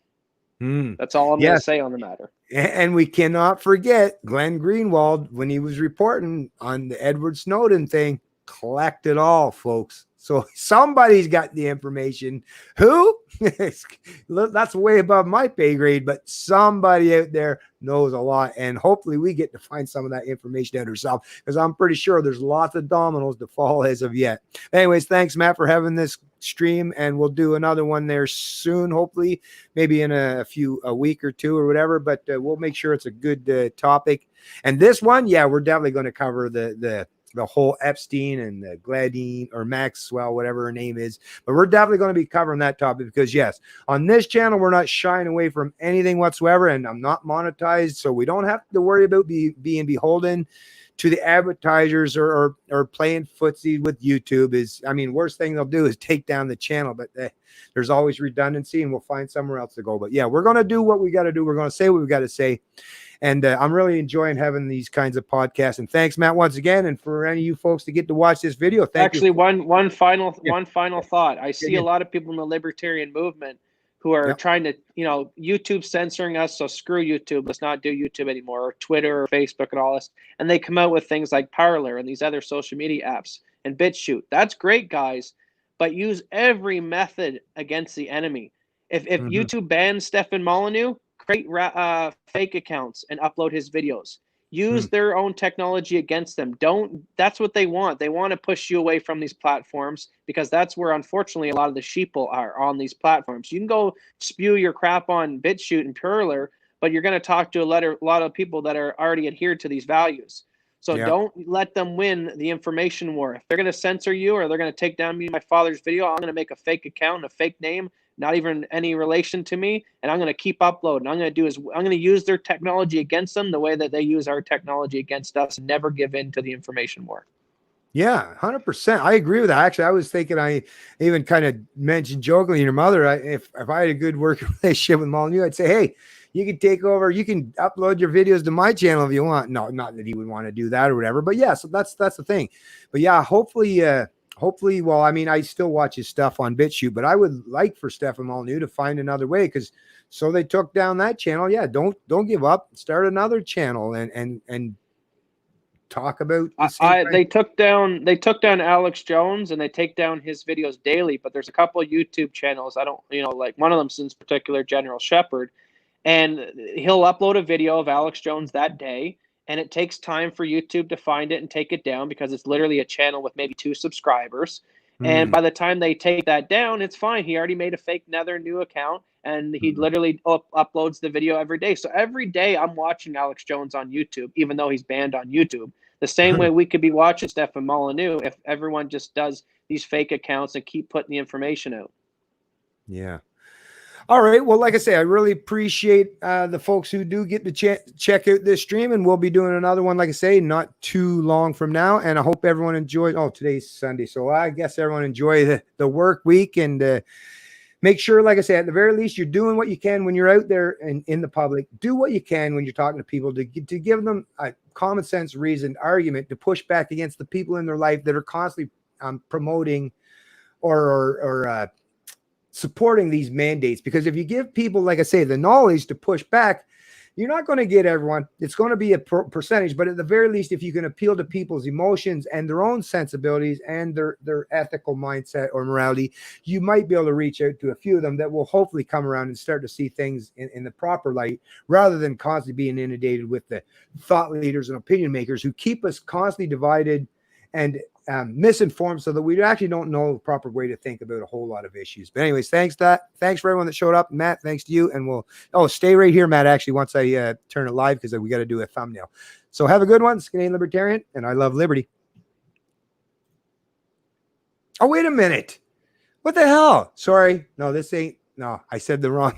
That's all I'm going to say on the matter. And we cannot forget Glenn Greenwald, when he was reporting on the Edward Snowden thing, collected all, folks. So somebody's got the information. Who? That's way above my pay grade, but somebody out there knows a lot. And hopefully we get to find some of that information out ourselves, because I'm pretty sure there's lots of dominoes to fall as of yet. Anyways, thanks, Matt, for having this stream. And we'll do another one there soon, hopefully, maybe in a week or two or whatever. But we'll make sure it's a good topic. And this one, yeah, we're definitely going to cover the whole Epstein and the Gladine or Maxwell, whatever her name is. But we're definitely going to be covering that topic, because yes, on this channel, we're not shying away from anything whatsoever, and I'm not monetized. So we don't have to worry about being beholden to the advertisers or playing footsie with YouTube. Worst thing they'll do is take down the channel, but there's always redundancy and we'll find somewhere else to go. But yeah, we're going to do what we got to do. We're going to say what we got to say. And I'm really enjoying having these kinds of podcasts. And thanks, Matt, once again. And for any of you folks to get to watch this video, thank you. One final thought. I see a lot of people in the libertarian movement who are trying to, YouTube censoring us. So screw YouTube. Let's not do YouTube anymore, or Twitter or Facebook and all this. And they come out with things like Parler and these other social media apps and BitChute. That's great, guys. But use every method against the enemy. If YouTube bans Stefan Molyneux, create fake accounts and upload his videos. Use their own technology against them. That's what they want. They want to push you away from these platforms, because that's where, unfortunately, a lot of the sheeple are on these platforms. You can go spew your crap on BitChute and Parler, but you're going to talk to a lot of people that are already adhered to these values. So don't let them win the information war. If they're going to censor you, or they're going to take down my father's video, I'm going to make a fake account, a fake name, not even any relation to me, and I'm going to keep uploading. I'm going to use their technology against them the way that they use our technology against us, and never give in to the information war. Yeah, 100%. I agree with that. Actually, I was thinking, I even kind of mentioned jokingly your mother. If I had a good working relationship with Molyneux, I'd say, hey, you can take over. You can upload your videos to my channel if you want. No, not that he would want to do that or whatever. But yeah, so that's the thing. But yeah, hopefully, well, I still watch his stuff on BitChute, but I would like for Stefan Molyneux to find another way, because so they took down that channel. Yeah, don't give up. Start another channel and talk about they took down Alex Jones, and they take down his videos daily, but there's a couple of YouTube channels. I don't, like one of them in particular, General Shepherd, and he'll upload a video of Alex Jones that day, and it takes time for YouTube to find it and take it down, because it's literally a channel with maybe 2 subscribers. And by the time they take that down, it's fine. He already made a fake another new account, and he literally uploads the video every day. So every day I'm watching Alex Jones on YouTube, even though he's banned on YouTube. The same way we could be watching Stefan Molyneux if everyone just does these fake accounts and keep putting the information out. Yeah. All right. Well, like I say, I really appreciate the folks who do get to check out this stream, and we'll be doing another one, like I say, not too long from now. And I hope everyone enjoyed. Oh, today's Sunday, so I guess everyone enjoy the work week, and make sure, like I say, at the very least, you're doing what you can when you're out there and in the public. Do what you can when you're talking to people to give them a common sense, reasoned argument to push back against the people in their life that are constantly promoting or supporting these mandates. Because if you give people, like I say, the knowledge to push back, you're not going to get everyone. It's going to be a percentage, but at the very least, if you can appeal to people's emotions and their own sensibilities and their ethical mindset or morality, you might be able to reach out to a few of them that will hopefully come around and start to see things in the proper light, rather than constantly being inundated with the thought leaders and opinion makers who keep us constantly divided and misinformed, so that we actually don't know the proper way to think about a whole lot of issues. But anyways, thanks for everyone that showed up. Matt, thanks to you. And we'll stay right here, Matt, actually, once I turn it live, because we got to do a thumbnail. So have a good one. Canadian Libertarian, and I love liberty. Oh, wait a minute. What the hell? Sorry. No, I said the wrong